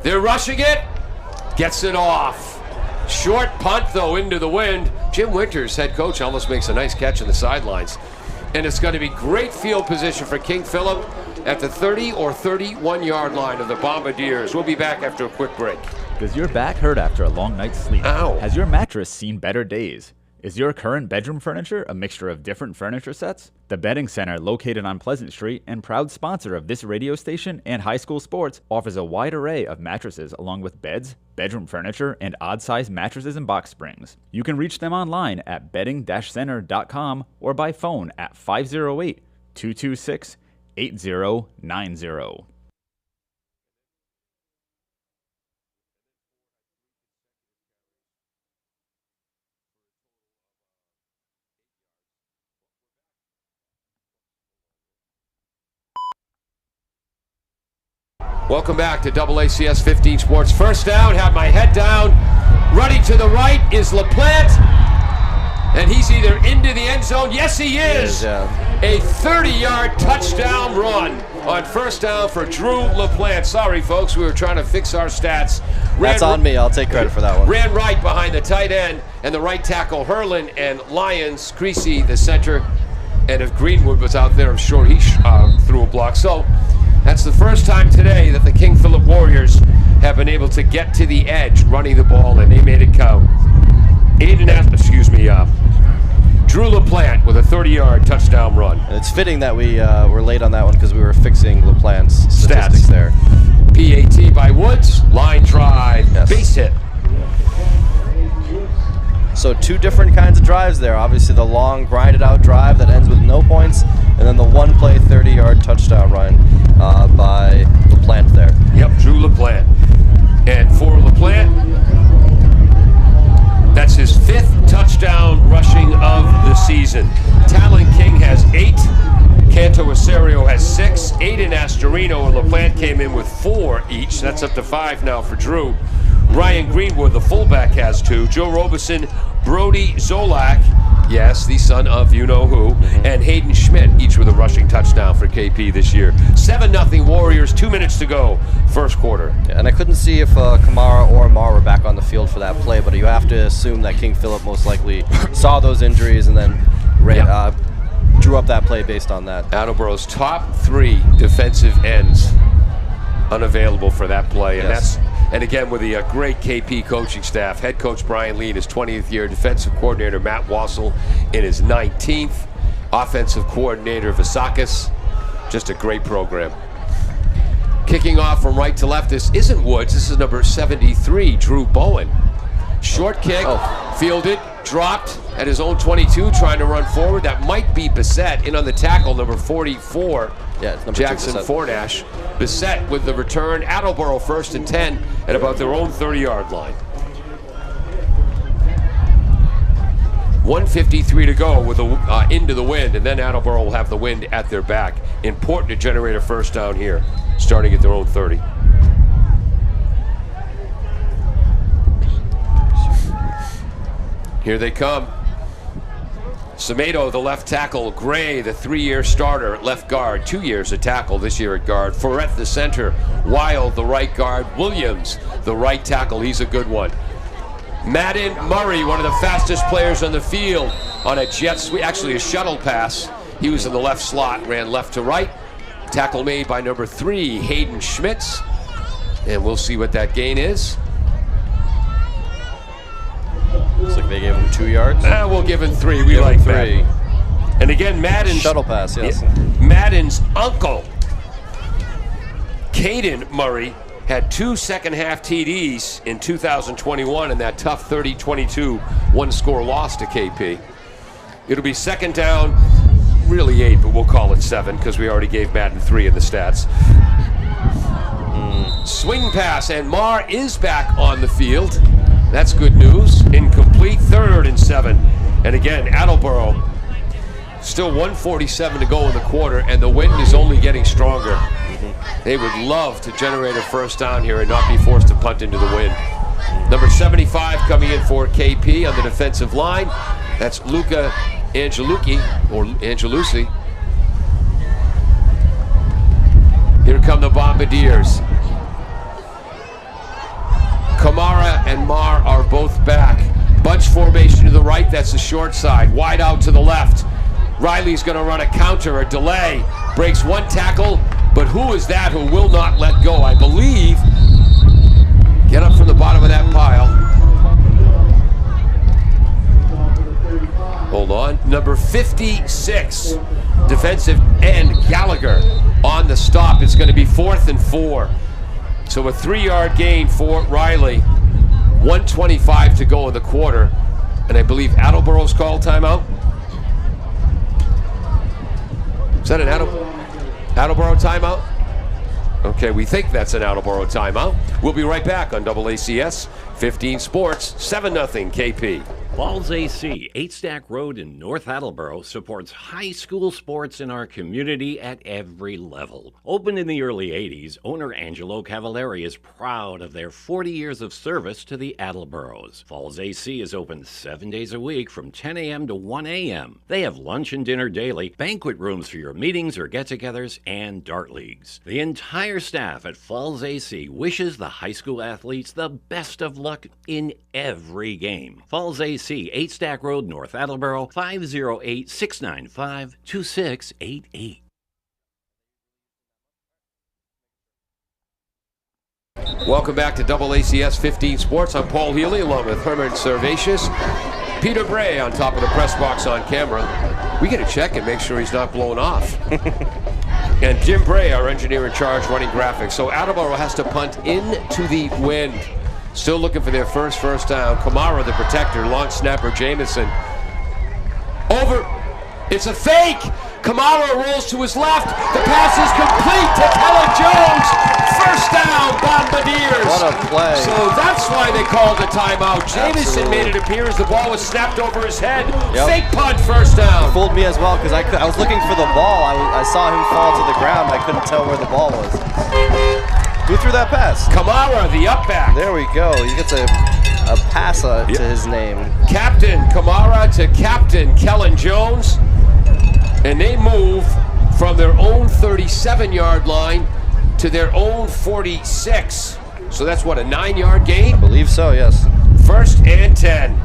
They're rushing it. Gets it off. Short punt, though, into the wind. Jim Winters, head coach, almost makes a nice catch on the sidelines. And it's going to be great field position for King Philip at the 30 or 31-yard line of the Bombardiers. We'll be back after a quick break. Does your back hurt after a long night's sleep? Ow. Has your mattress seen better days? Is your current bedroom furniture a mixture of different furniture sets? The Bedding Center, located on Pleasant Street and proud sponsor of this radio station and high school sports, offers a wide array of mattresses along with beds, bedroom furniture, and odd-sized mattresses and box springs. You can reach them online at bedding-center.com or by phone at 508-226-8090. Welcome back to AACS 15 Sports. First down, have my head down. Running to the right is LaPlante. And he's either into the end zone. Yes, he is. A 30-yard touchdown run on first down for Drew LaPlante. Sorry, folks, we were trying to fix our stats. That's on me. I'll take credit for that one. Ran right behind the tight end and the right tackle, Herlin, and Lyons, Creasy, the center. And if Greenwood was out there, I'm sure he threw a block. So That's the first time today that the King Philip Warriors have been able to get to the edge running the ball, and they made it count. Drew LaPlante with a 30-yard touchdown run. And it's fitting that we were late on that one because we were fixing LaPlante's statistics there. PAT by Woods, line drive, Yes. base hit. So 2 different kinds of drives there. Obviously the long grinded out drive that ends with no points, and then the one-play 30-yard touchdown run by LaPlante there. Yep, Drew LaPlante. And for LaPlante, that's his 5th touchdown rushing of the season. Talon King has 8. Canto Osorio has 6. Aiden Astorino and LaPlante came in with 4 each. That's up to 5 now for Drew. Ryan Greenwood, the fullback, has 2. Joe Robeson, Brody Zolak, yes, the son of you-know-who, and Hayden Schmidt, each with a rushing touchdown for KP this year. 7-0 Warriors, 2 minutes to go, first quarter. Yeah, and I couldn't see if Kamara or Mar were back on the field for that play, but you have to assume that King Philip most likely saw those injuries and then drew up that play based on that. Attleboro's top 3 defensive ends unavailable for that play, and Yes. and again with the great KP coaching staff. Head coach Brian Lee in his 20th year, defensive coordinator Matt Wassel in his 19th, offensive coordinator Vasakis. Just a great program. Kicking off from right to left, this isn't Woods, this is number 73, Drew Bowen. Short kick, fielded, dropped at his own 22, trying to run forward. That might be Bissett. In on the tackle, number 44. Yeah, it's number 2, Jackson Bissett. Fornash. Bissett with the return. Attleboro 1st and 10 at about their own 30-yard line. 1:53 to go with into the wind, and then Attleboro will have the wind at their back. Important to generate a first down here, starting at their own 30. Here they come. Semedo, the left tackle. Gray, the 3-year starter at left guard. 2 years at tackle, this year at guard. Ferret, the center. Wild, the right guard. Williams, the right tackle. He's a good one. Madden Murray, one of the fastest players on the field, on a jet sweep, actually a shuttle pass. He was in the left slot, ran left to right. Tackle made by number 3, Hayden Schmitz. And we'll see what that gain is. Looks like they gave him 2 yards. We'll give him 3. We like 3. Madden. And again, Madden's Shuttle pass, yes. Madden's uncle, Caden Murray, had 2 second-half TDs in 2021 in that tough 30-22 one-score loss to KP. It'll be second down, really 8, but we'll call it 7 because we already gave Madden 3 in the stats. Swing pass, and Marr is back on the field. That's good news. Incomplete, 3rd and 7. And again, Attleboro, still 1:47 to go in the quarter, and the wind is only getting stronger. They would love to generate a first down here and not be forced to punt into the wind. Number 75 coming in for KP on the defensive line. That's Luca Angelucci, or Angelucci. Here come the Bombardiers. Kamara and Marr are both back. Bunch formation to the right, that's the short side. Wide out to the left. Riley's going to run a counter, a delay. Breaks 1 tackle, but who is that who will not let go? I believe. Get up from the bottom of that pile. Hold on. Number 56, defensive end Gallagher on the stop. It's going to be 4th and 4. So a 3-yard gain for Riley. 1:25 to go in the quarter. And I believe Attleboro's called timeout. Is that an Attleboro timeout? Okay, we think that's an Attleboro timeout. We'll be right back on AACS 15 Sports, 7-0 KP. Falls AC, 8 Stack Road in North Attleboro, supports high school sports in our community at every level. Opened in the early 80s, owner Angelo Cavallari is proud of their 40 years of service to the Attleboros. Falls AC is open 7 days a week from 10 a.m. to 1 a.m. They have lunch and dinner daily, banquet rooms for your meetings or get-togethers, and dart leagues. The entire staff at Falls AC wishes the high school athletes the best of luck in every game. Falls AC, 8 Stack Road, North Attleboro, 508-695-2688. Welcome back to AACS 15 Sports. I'm Paul Healy along with Herman Servatius. Peter Bray on top of the press box on camera. We got to check and make sure he's not blown off. And Jim Bray, our engineer in charge, running graphics. So Attleboro has to punt into the wind. Still looking for their first down. Kamara, the protector, long snapper, Jamison. Over. It's a fake. Kamara rolls to his left. The pass is complete to Kellen Jones. First down, Bombardiers. What a play. So that's why they called a timeout. Jamison made it appear as the ball was snapped over his head. Yep. Fake punt, first down. Fooled me as well because I was looking for the ball. I saw him fall to the ground. I couldn't tell where the ball was. Who threw that pass? Kamara, the up back. There we go. He gets a pass to his name. Captain Kamara to Captain Kellen Jones. And they move from their own 37-yard line to their own 46. So that's what, a 9-yard gain? I believe so, yes. 1st and 10.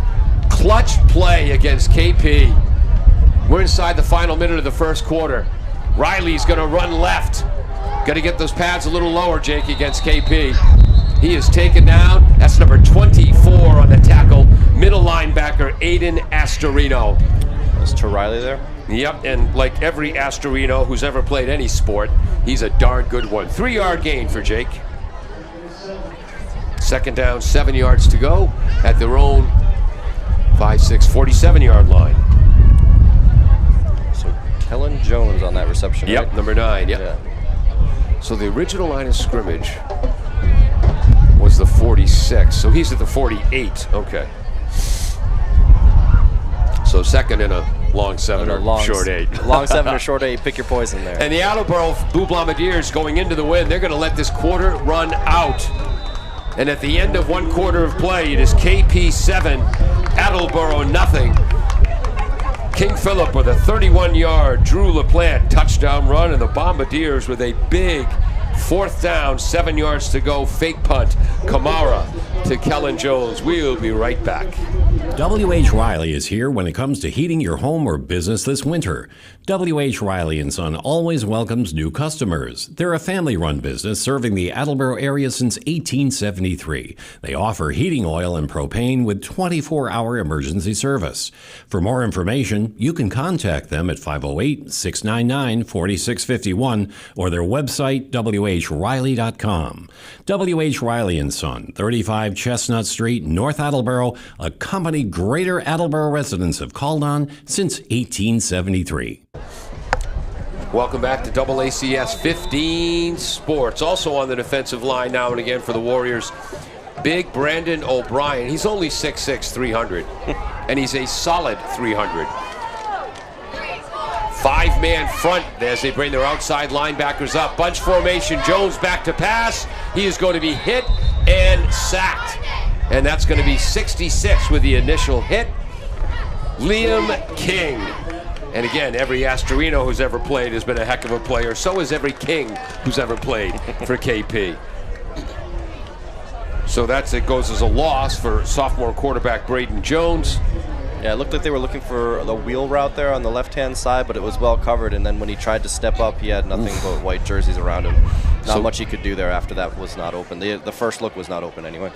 Clutch play against KP. We're inside the final minute of the first quarter. Riley's going to run left. Got to get those pads a little lower, Jake, against KP. He is taken down. That's number 24 on the tackle. Middle linebacker, Aiden Astorino. Was to Riley there? Yep, and like every Astorino who's ever played any sport, he's a darn good one. 3-yard gain for Jake. 2nd down, 7 yards to go at their own 47-yard line. So Kellen Jones on that reception, Yep, right? number 9, yep. Yeah. So the original line of scrimmage was the 46, so he's at the 48, okay. So 2nd and a long 7 or short 8. Long 7 or short 8, pick your poison there. And the Attleboro Blue Bombardiers going into the win, they're going to let this quarter run out. And at the end of 1 quarter of play, it is KP 7, Attleboro nothing. King Philip with a 31-yard Drew LaPlante touchdown run, and the Bombardiers with a big 4th down, 7 yards to go, fake punt. Kamara to Kellen Jones. We'll be right back. W.H. Riley is here when it comes to heating your home or business this winter. W.H. Riley & Son always welcomes new customers. They're a family-run business serving the Attleboro area since 1873. They offer heating oil and propane with 24-hour emergency service. For more information, you can contact them at 508-699-4651 or their website, whriley.com. W.H. Riley & Son, 35 Chestnut Street, North Attleboro, a company Greater Attleboro residents have called on since 1873. Welcome back to AACS 15 Sports. Also on the defensive line now and again for the Warriors, big Brandon O'Brien. He's only 6'6", 300, and he's a solid 300. 5-man front as they bring their outside linebackers up. Bunch formation, Jones back to pass. He is going to be hit and sacked. And that's going to be 66 with the initial hit. Liam King. And again, every Astorino who's ever played has been a heck of a player. So is every King who's ever played for KP. So it goes as a loss for sophomore quarterback Braden Jones. Yeah, it looked like they were looking for the wheel route there on the left-hand side, but it was well covered. And then when he tried to step up, he had nothing but white jerseys around him. Not much he could do there after that was not open. The first look was not open anyway.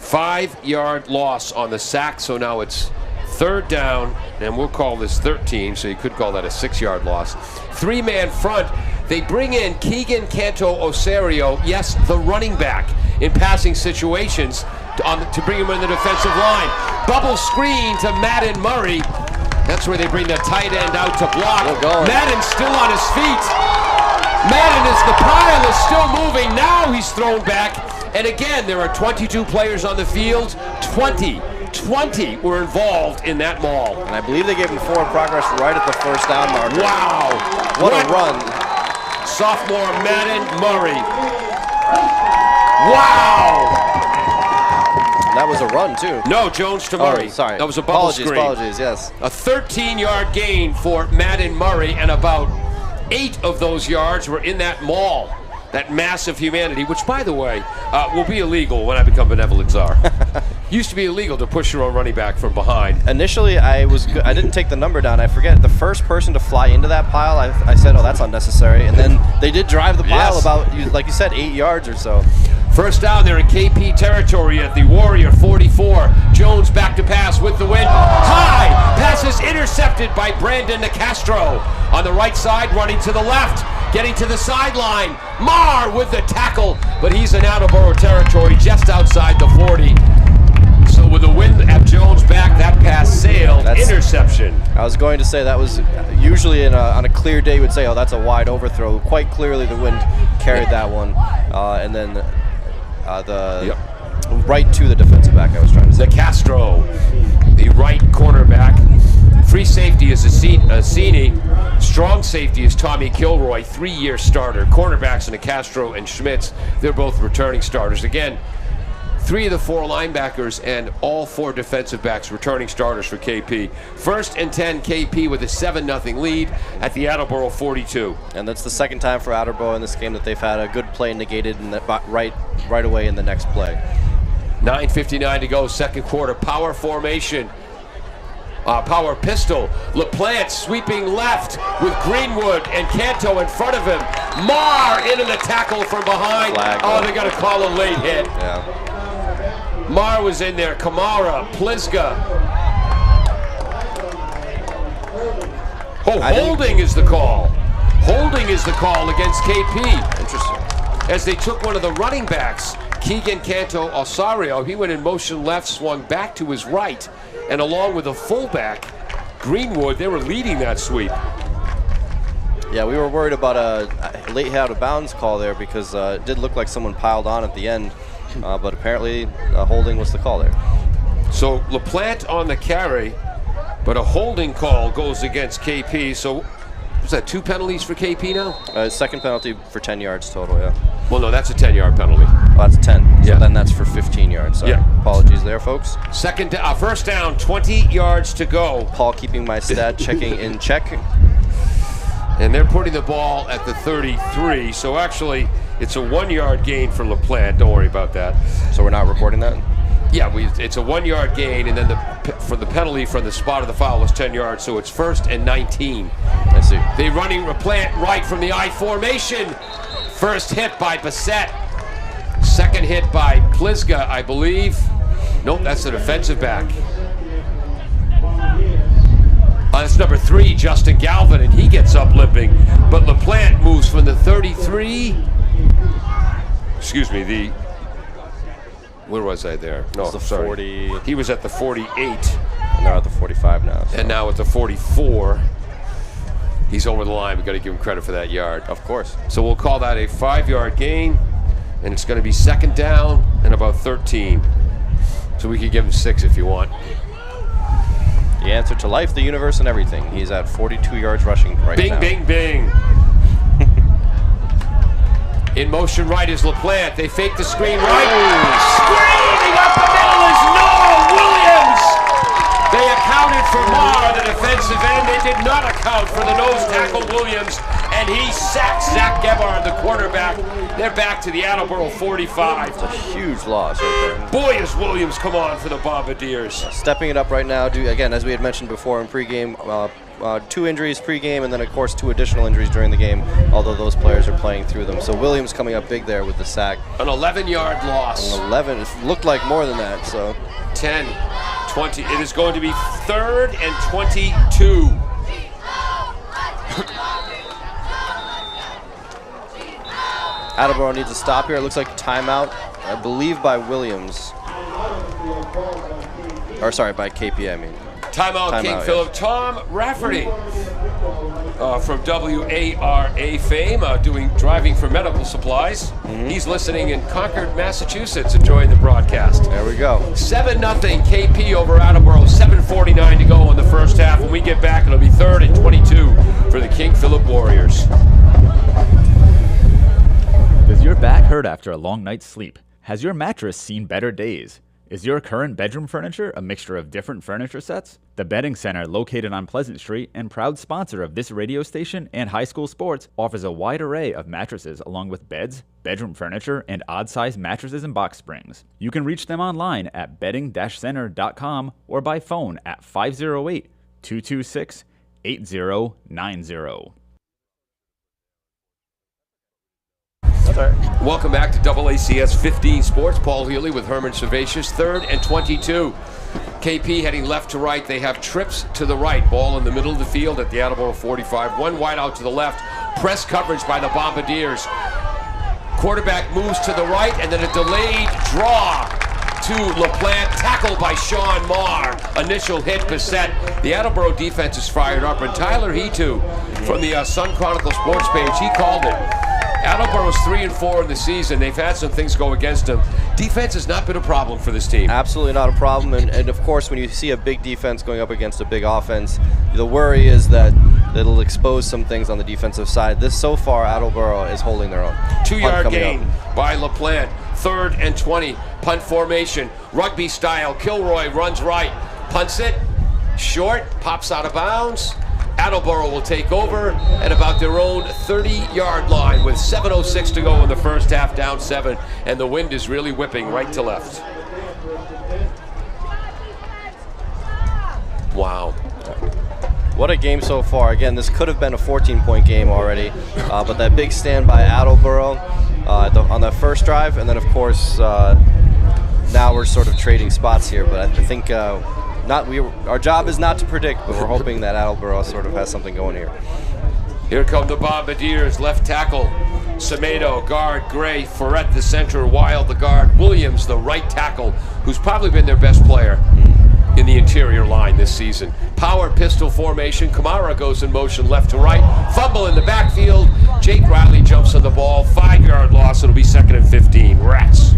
5-yard loss on the sack, so now it's 3rd down, and we'll call this 13, so you could call that a 6-yard loss. 3-man front. They bring in Keegan Canto-Osario, yes, the running back, in passing situations to bring him in the defensive line. Bubble screen to Madden Murray. That's where they bring the tight end out to block. Madden's still on his feet. Madden, as the pile is still moving, now he's thrown back. And again, there are 22 players on the field. 20 were involved in that maul. And I believe they gave him forward progress right at the 1st down marker. Wow. What a run. Sophomore Madden Murray. Wow. That was a run, too. No, Jones to Murray. Oh, sorry. That was a bubble screen. Apologies, yes. A 13-yard gain for Madden Murray, and about 8 of those yards were in that maul. That massive humanity, which, by the way, will be illegal when I become benevolent czar. Used to be illegal to push your own running back from behind. Initially, I didn't take the number down. I forget the first person to fly into that pile. I said, "Oh, that's unnecessary." And then they did drive the pile about, like you said, 8 yards or so. First down, they're in KP territory at the Warrior 44. Jones back to pass with the wind. High! Pass is intercepted by Brandon Nicastro. On the right side, running to the left, getting to the sideline. Marr with the tackle, but he's in Attleboro territory just outside the 40. So with the wind at Jones back, that pass sailed. Interception. I was going to say that was usually on a clear day you would say, oh, that's a wide overthrow. Quite clearly the wind carried that one. And then right to the defensive back, I was trying to say. Castro, the right cornerback. Free safety is Assini. Strong safety is Tommy Kilroy, 3-year starter. Cornerbacks in Castro and Schmitz, they're both returning starters. Again, 3 of the 4 linebackers and all 4 defensive backs returning starters for KP. First and 10 KP with a 7-0 lead at the Attleboro 42. And that's the second time for Attleboro in this game that they've had a good play negated in the, right away in the next play. 9:59 to go, second quarter. Power formation. Power pistol. LaPlante sweeping left with Greenwood and Canto in front of him. Marr into the tackle from behind. Flag. They're going to call a late hit. Yeah. Marr was in there. Kamara, Plizga. Holding is the call. Holding is the call against KP. Interesting. As they took one of the running backs, Keegan Canto Osario, he went in motion left, swung back to his right, and along with a fullback, Greenwood, they were leading that sweep. Yeah, we were worried about a late out of bounds call there because it did look like someone piled on at the end, but apparently holding was the call there. So LaPlante on the carry, but a holding call goes against KP. So was that 2 penalties for KP now? Second penalty for 10 yards total, yeah. Well, no, that's a 10-yard penalty. Well, that's 10. Yeah. So then that's for 15 yards. Sorry. Yeah. Apologies there, folks. First down, 20 yards to go. Paul keeping my stat checking in check. And they're putting the ball at the 33. So actually, it's a 1-yard gain for LaPlante. Don't worry about that. So we're not recording that? Yeah, it's a 1-yard gain, and then for the penalty from the spot of the foul was 10 yards, so it's 1st and 19. I see. They running LaPlante right from the I formation. First hit by Bassett. Second hit by Plizga, I believe. Nope, that's the defensive back. That's number 3, Justin Galvin, and he gets up limping. But LaPlante moves from the 33. Excuse me, where was I there? No, the sorry. 40. He was at the 48. And they're at the 45 now. So. And now at the 44. He's over the line. We've got to give him credit for that yard. Of course. So we'll call that a 5-yard gain, and it's going to be second down and about 13. So we could give him 6 if you want. The answer to life, the universe, and everything. He's at 42 yards rushing right now. Bing, bing, bing. In motion right is LaPlante. They fake the screen right. Screaming up the middle is Noah Williams. They accounted for Marr, the defensive end. They did not account for the nose tackle Williams, and he sacks Zach Gebhard, the quarterback. They're back to the Attleboro 45. It's a huge loss right there. Boy, is Williams come on for the Bombardiers. Stepping it up right now, again, as we had mentioned before in pregame, 2 injuries pregame, and then of course 2 additional injuries during the game, although those players are playing through them. So Williams coming up big there with the sack. An 11-yard loss. An 11, it looked like more than that, so. 10, 20, it is going to be 3rd and 22. Attleboro needs a stop here. It looks like timeout, I believe by Williams. Or sorry, by KP, I mean. Timeout, King Philip. Yes. Tom Rafferty from WARA fame, driving for medical supplies. He's listening in Concord, Massachusetts, enjoying the broadcast. There we go. 7-0 KP over Attleboro. 7:49 to go in the first half. When we get back, it'll be 3rd and 22 for the King Philip Warriors. Does your back hurt after a long night's sleep? Has your mattress seen better days? Is your current bedroom furniture a mixture of different furniture sets? The Bedding Center, located on Pleasant Street and proud sponsor of this radio station and high school sports, offers a wide array of mattresses along with beds, bedroom furniture, and odd-sized mattresses and box springs. You can reach them online at bedding-center.com or by phone at 508-226-8090. That's all right. Welcome back to AACS 15 Sports. Paul Healy with Herman Servatius. 3rd and 22. KP heading left to right. They have trips to the right. Ball in the middle of the field at the Attleboro 45. One wide out to the left. Press coverage by the Bombardiers. Quarterback moves to the right, and then a delayed draw to LaPlante. Tackled by Sean Marr. Initial hit beset. The Attleboro defense is fired up, and Tyler Hetu from the Sun Chronicle Sports page, he called it. Attleboro's 3-4 in the season. They've had some things go against them. Defense has not been a problem for this team. Absolutely not a problem. And of course, when you see a big defense going up against a big offense, the worry is that it'll expose some things on the defensive side. So far, Attleboro is holding their own. 2-yard gain by LaPlante. 3rd and 20. Punt formation. Rugby style. Kilroy runs right. Punts it. Short. Pops out of bounds. Attleboro will take over at about their own 30-yard line with 7:06 to go in the first half, down 7, and the wind is really whipping right to left. Wow. What a game so far. Again, this could have been a 14-point game already, but that big stand by Attleboro on that first drive, and then, of course, now we're sort of trading spots here, but I think our job is not to predict, but we're hoping that Attleboro sort of has something going here. Here come the Bombardiers, left tackle. Semedo, guard, Gray, Ferret, the center, Wild, the guard, Williams, the right tackle, who's probably been their best player in the interior line this season. Power pistol formation. Kamara goes in motion left to right. Fumble in the backfield. Jake Riley jumps on the ball. 5-yard loss. It'll be 2nd and 15. Rats.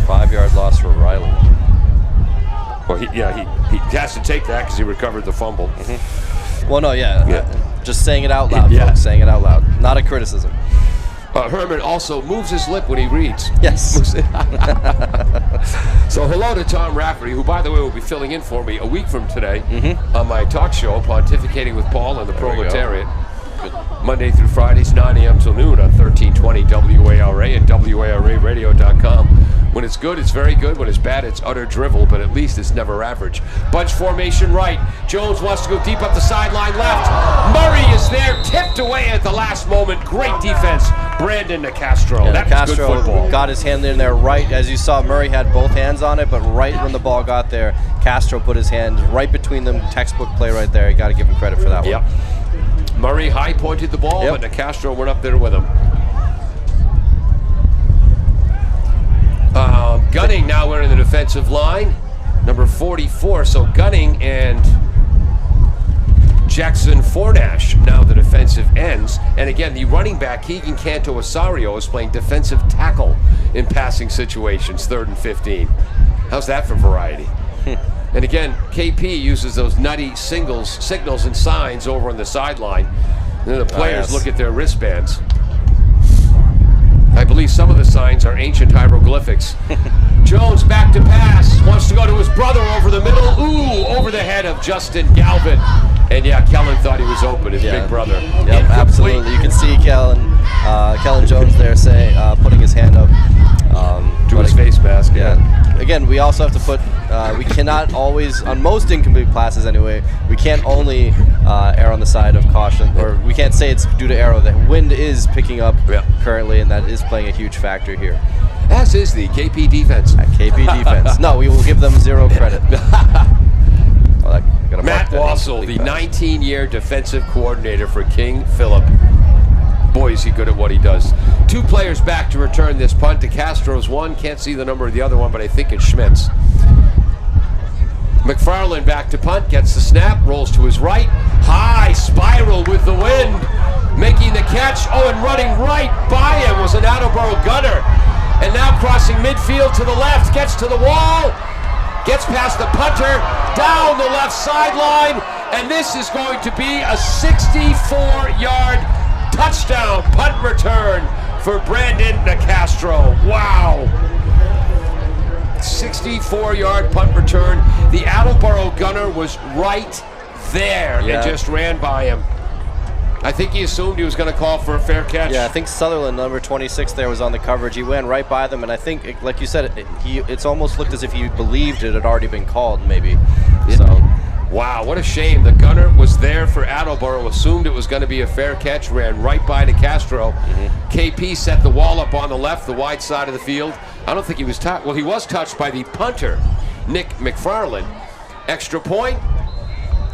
5-yard loss for Riley. Well, he has to take that because he recovered the fumble. Well, no, just saying it out loud, folks. Saying it out loud. Not a criticism. Herman also moves his lip when he reads. Yes. So hello to Tom Rafferty, who, by the way, will be filling in for me a week from today on my talk show, Pontificating with Paul and the Proletariat. Monday through Fridays, 9 a.m. till noon on 1320 WARA and WARAradio.com. When it's good, it's very good. When it's bad, it's utter drivel, but at least it's never average. Bunch formation right. Jones wants to go deep up the sideline left. Murray is there, tipped away at the last moment. Great defense. Brandon Nicastro. Yeah, That was good Nicastro football. got his hand in there right, as you saw, Murray had both hands on it, but right when the ball got there, Castro put his hand right between them. Textbook play right there. You got to give him credit for that one. Yep. Murray high pointed the ball, but Nicastro went up there with him. Gunning now wearing the defensive line, number 44. So Gunning and Jackson Fornash now the defensive ends. And again, the running back, Keegan Canto-Osario, is playing defensive tackle in passing situations, 3rd and 15. How's that for variety? And again, KP uses those nutty signals and signs over on the sideline. And then the players look at their wristbands. I believe some of the signs are ancient hieroglyphics. Jones back to pass. Wants to go to his brother over the middle. Ooh, over the head of Justin Galvin. And Kellen thought he was open, his big brother. Yep, absolutely. You can see Kellen Jones there putting his hand up. To his face mask. Again, we also have to put, we cannot always, on most incomplete passes anyway, we can't only err on the side of caution, or we can't say it's due to arrow. The wind is picking up currently, and that is playing a huge factor here. As is the KP defense. KP defense. No, we will give them 0 credit. Matt Wassel, the 19-year defensive coordinator for King Philip. Boy, is he good at what he does. 2 players back to return this punt. DeCastro's one. Can't see the number of the other one, but I think it's Schmitz. McFarland back to punt. Gets the snap. Rolls to his right. High spiral with the wind. Making the catch. Oh, and running right by him was an Attleboro gunner. And now crossing midfield to the left. Gets to the wall. Gets past the punter. Down the left sideline. And this is going to be a 64-yard touchdown punt return for Brandon Nicastro. Wow. 64-yard punt return. The Attleboro gunner was right there and just ran by him. I think he assumed he was going to call for a fair catch. Yeah, I think Sutherland, number 26 there, was on the coverage. He went right by them, and I think, like you said, it's almost looked as if he believed it had already been called, maybe. So. Wow, what a shame. The gunner was there for Attleboro, assumed it was going to be a fair catch, ran right by to Castro. KP set the wall up on the left, the wide side of the field. I don't think he was touched. Well, he was touched by the punter, Nick McFarland. Extra point.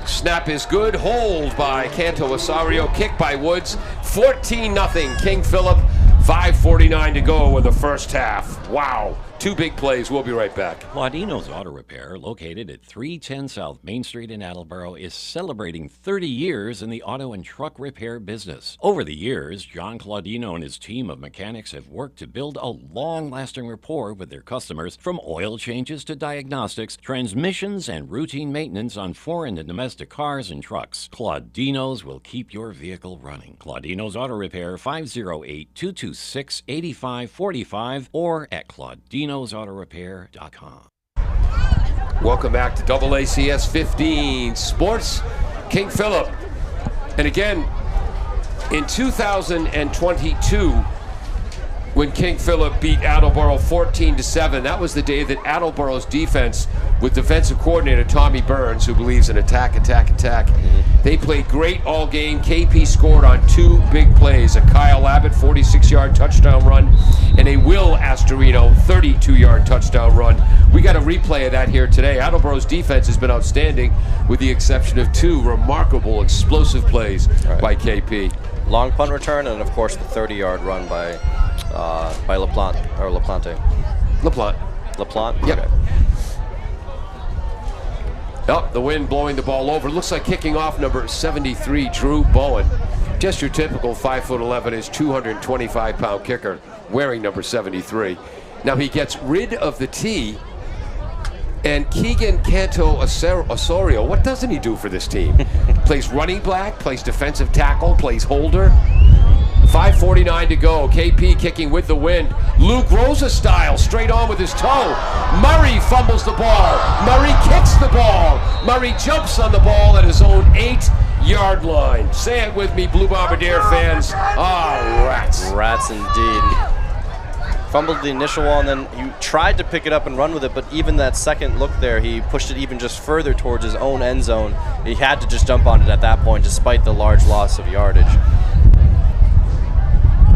Snap is good. Hold by Canto Osorio. Kick by Woods. 14-0. King Philip. 5:49 to go in the first half. Wow. 2 big plays. We'll be right back. Claudino's Auto Repair, located at 310 South Main Street in Attleboro, is celebrating 30 years in the auto and truck repair business. Over the years, John Claudino and his team of mechanics have worked to build a long-lasting rapport with their customers, from oil changes to diagnostics, transmissions, and routine maintenance on foreign and domestic cars and trucks. Claudino's will keep your vehicle running. Claudino's Auto Repair, 508-226-8545, or at ClaudinosAutoRepair.com. Welcome back to AACS 15 Sports. King Philip. And again, in 2022, when King Philip beat Attleboro 14-7, that was the day that Attleboro's defense, with defensive coordinator Tommy Burns, who believes in attack, they played great all game. KP scored on 2 big plays, a Kyle Abbott 46-yard touchdown run and a Will Astorino 32-yard touchdown run. We got a replay of that here today. Attleboro's defense has been outstanding, with the exception of 2 remarkable explosive plays by KP. Long punt return, and of course the 30-yard run by LaPlante. LaPlante? Yep. Okay. Oh, the wind blowing the ball over. Looks like kicking off number 73, Drew Bowen. Just your typical 5'11" is 225-pound kicker, wearing number 73. Now he gets rid of the T, and Keegan Canto Osorio, what doesn't he do for this team? Plays running back, plays defensive tackle, plays holder. 5:49 to go. KP kicking with the wind. Luke Rosa style, straight on with his toe. Murray fumbles the ball. Murray kicks the ball. Murray jumps on the ball at his own 8-yard line. Say it with me, Blue Bombardier fans. Rats. Rats indeed. Fumbled the initial one, and then he tried to pick it up and run with it, but even that second look there, he pushed it even just further towards his own end zone. He had to just jump on it at that point, despite the large loss of yardage.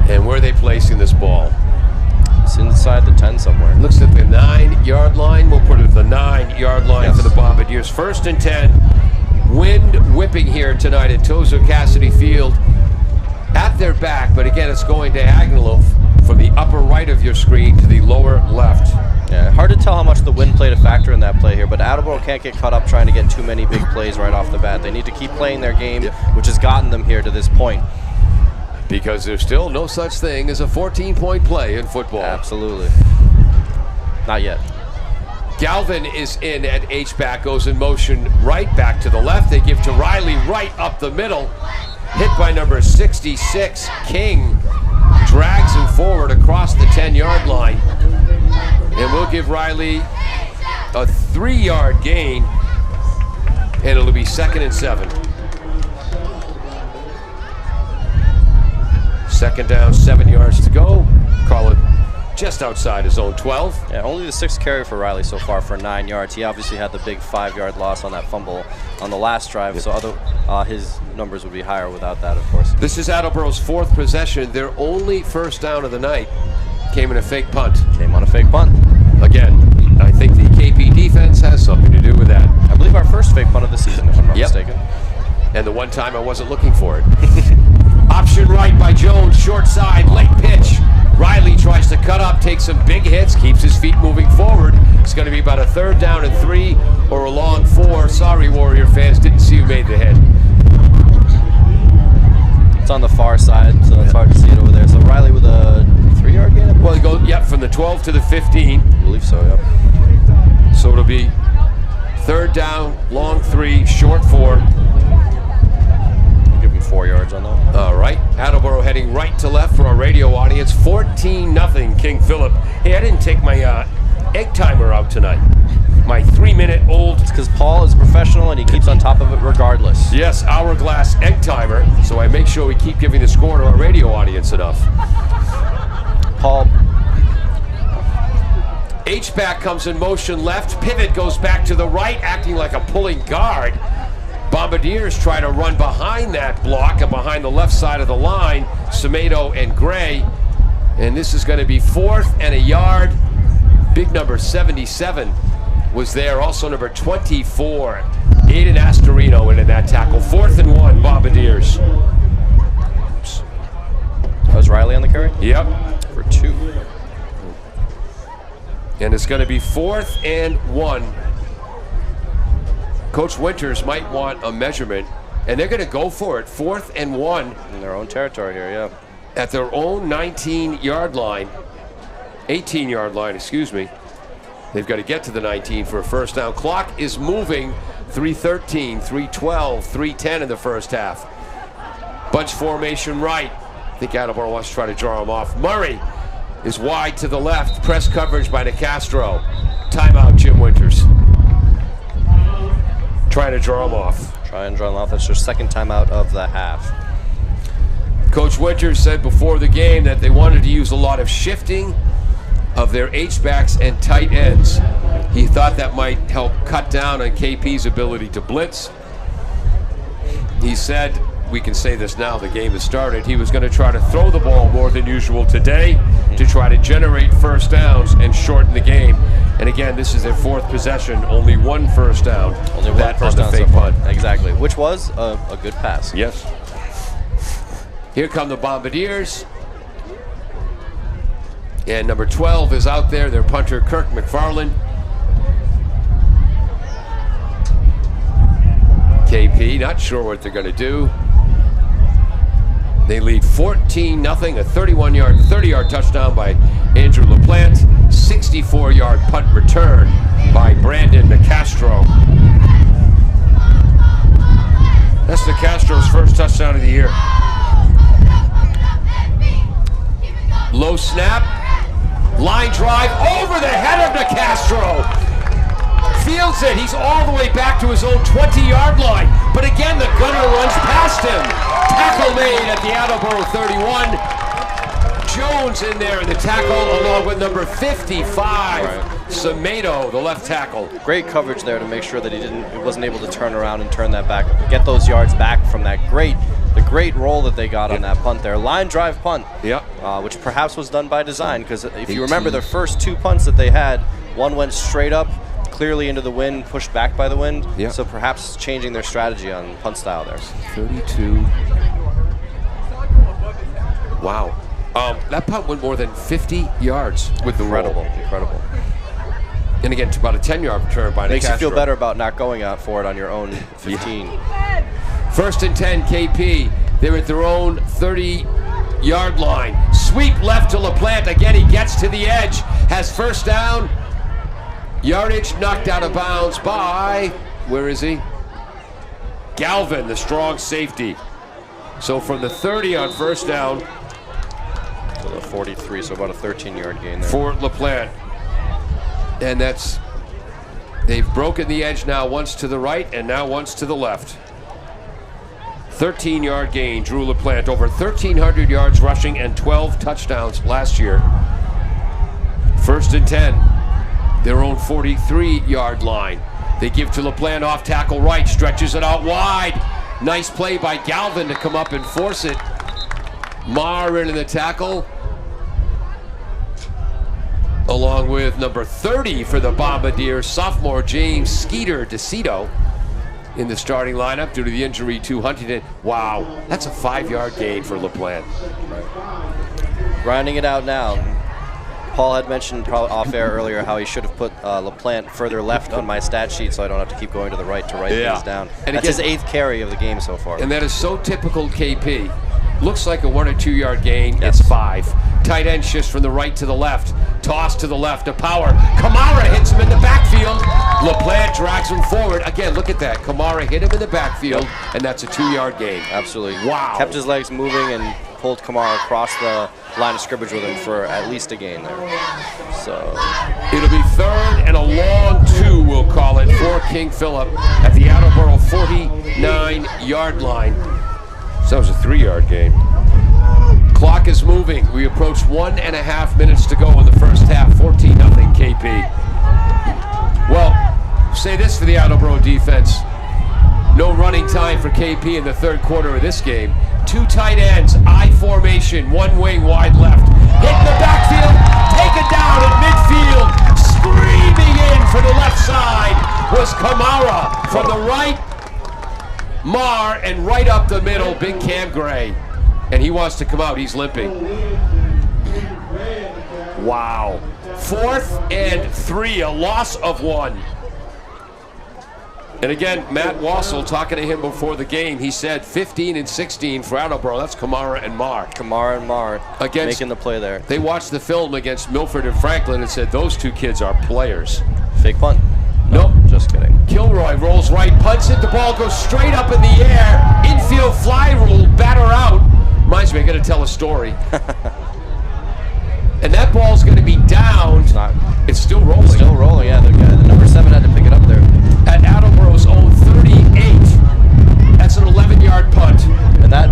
And where are they placing this ball? It's inside the 10 somewhere. Looks at the 9-yard line. We'll put it at the 9-yard line for the Bombardiers. 1st and 10. Wind whipping here tonight at Tozer Cassidy Field. At their back, but again, it's going diagonal from the upper right of your screen to the lower left. Yeah, hard to tell how much the wind played a factor in that play here, but Attleboro can't get caught up trying to get too many big plays right off the bat. They need to keep playing their game, which has gotten them here to this point. Because there's still no such thing as a 14-point play in football. Absolutely. Not yet. Galvin is in at H-back, goes in motion right back to the left. They give to Riley right up the middle. Hit by number 66, King. Drags him forward across the 10-yard line. And we'll give Riley a 3-yard gain. And it'll be 2nd and 7. 2nd down, 7 yards to go. Call it just outside his own 12. Yeah, only the 6th carry for Riley so far for 9 yards. He obviously had the big 5-yard loss on that fumble on the last drive, so his numbers would be higher without that, of course. This is Attleboro's 4th possession. Their only first down of the night came in a fake punt. Came on a fake punt. Again, I think the KP defense has something to do with that. I believe our first fake punt of the season, if I'm not mistaken. And the one time I wasn't looking for it. Option right by Jones, short side, late pitch. Riley tries to cut up, takes some big hits, keeps his feet moving forward. It's going to be about a 3rd down and 3 or a long 4. Sorry, Warrior fans, didn't see who made the hit. It's on the far side, so it's hard to see it over there. So Riley with a 3-yard gain? Well, he goes, from the 12 to the 15. I believe so, yep. So it'll be 3rd down, long 3, short 4. 4 yards on that. All right. Attleboro heading right to left for our radio audience. 14-0 King Philip. Hey, I didn't take my egg timer out tonight. My 3-minute-old. It's because Paul is a professional and he keeps on top of it regardless. Yes, hourglass egg timer. So I make sure we keep giving the score to our radio audience enough. Paul. H-back comes in motion left. Pivot goes back to the right, acting like a pulling guard. Bombardiers try to run behind that block and behind the left side of the line, Semedo and Gray. And this is going to be 4th and a yard. Big number 77 was there. Also number 24, Aiden Astorino in that tackle. 4th and 1, Bombardiers. That was Riley on the carry? Yep. For 2. And it's going to be 4th and 1. Coach Winters might want a measurement, and they're going to go for it. 4th and 1. In their own territory here, yeah. At their own 19-yard line. 18-yard line, excuse me. They've got to get to the 19 for a first down. Clock is moving. 3:13, 3:12, 3:10 in the first half. Bunch formation right. I think Attleboro wants to try to draw him off. Murray is wide to the left. Press coverage by Nicastro. Timeout, Jim Winters. Trying to draw him off. Try and draw him off. That's their second timeout of the half. Coach Winters said before the game that they wanted to use a lot of shifting of their H-backs and tight ends. He thought that might help cut down on KP's ability to blitz. He said, we can say this now, the game has started, he was going to try to throw the ball more than usual today to try to generate first downs and shorten the game. And again, this is their 4th possession, only 1 first down. Only 1 first down so far. Exactly, which was a good pass. Yes. Here come the Bombardiers. And number 12 is out there, their punter, Kirk McFarland. KP, not sure what they're going to do. They lead 14-0, a 30-yard touchdown by Andrew LaPlante, 64-yard punt return by Brandon Nicastro. That's Nicastro's first touchdown of the year. Low snap, line drive over the head of Nicastro. Fields it, he's all the way back to his own 20-yard line. But again, the gunner runs past him. Tackle made at the Attleboro 31. Jones in there in the tackle along with number 55, Semedo, the left tackle. Great coverage there to make sure that he wasn't able to turn around and turn that back, get those yards back from that the great roll that they got on that punt there. Line drive punt, which perhaps was done by design, because if you remember the first 2 punts that they had, one went straight up, clearly into the wind, pushed back by the wind. So perhaps changing their strategy on punt style there. 32. Wow. That punt went more than 50 yards with the roll. Incredible. And again, about a 10-yard return by Nicastro. Makes you feel better about not going out for it on your own 15. First and 10, KP. They're at their own 30-yard line. Sweep left to LaPlante. Again, he gets to the edge. Has first down. Yardage knocked out of bounds by, where is he? Galvin, the strong safety. So from the 30 on first down. To the 43, so about a 13-yard gain there. For LaPlante. And they've broken the edge now once to the right and now once to the left. 13-yard gain, Drew LaPlante, over 1,300 yards rushing and 12 touchdowns last year. First and 10, their own 43-yard line. They give to LaPlante off tackle right, stretches it out wide. Nice play by Galvin to come up and force it. Marr in the tackle, along with number 30 for the Bombardiers, sophomore James Skeeter DeCito in the starting lineup due to the injury to Huntington. Wow, that's a 5-yard gain for LaPlante. Grinding it out now. Paul had mentioned off air earlier how he should have put LaPlante further left on my stat sheet so I don't have to keep going to the right to write things down. And that's his 8th carry of the game so far. And that is so typical KP. Looks like a 1 or 2 yard gain. It's 5. Tight end shifts from the right to the left. Toss to the left to Power. Kamara hits him in the backfield. LaPlante drags him forward. Again, look at that. Kamara hit him in the backfield, and that's a 2-yard gain. Absolutely. Wow. Kept his legs moving and pulled Kamara across the line of scrimmage with him for at least a gain there. So it'll be 3rd and a long 2, we'll call it, for King Philip at the Attleboro 49-yard line. So that was a 3-yard gain. Clock is moving. We approach 1.5 minutes to go in the first half. 14-0 KP. Well, say this for the Attleboro defense. No running time for KP in the third quarter of this game. Two tight ends, I formation, one wing wide left. Hit the backfield, taken down at midfield. Screaming in for the left side was Kamara. From the right, Marr, and right up the middle, big Cam Gray. And he wants to come out, he's limping. Wow. 4th and 3, a loss of 1. And again, Matt Wassel talking to him before the game, he said 15 and 16 for Attleboro. That's Kamara and Marr. Kamara and Marr making the play there. They watched the film against Milford and Franklin and said those two kids are players. Fake punt. Nope. Just kidding. Kilroy rolls right, punts it, the ball goes straight up in the air. Infield fly rule, batter out. Reminds me, I got to tell a story. And that ball's going to be down. It's still rolling. Still rolling, yeah. The number 7 had to pick it up there. At Attleboro's own 38. That's an 11-yard punt. And that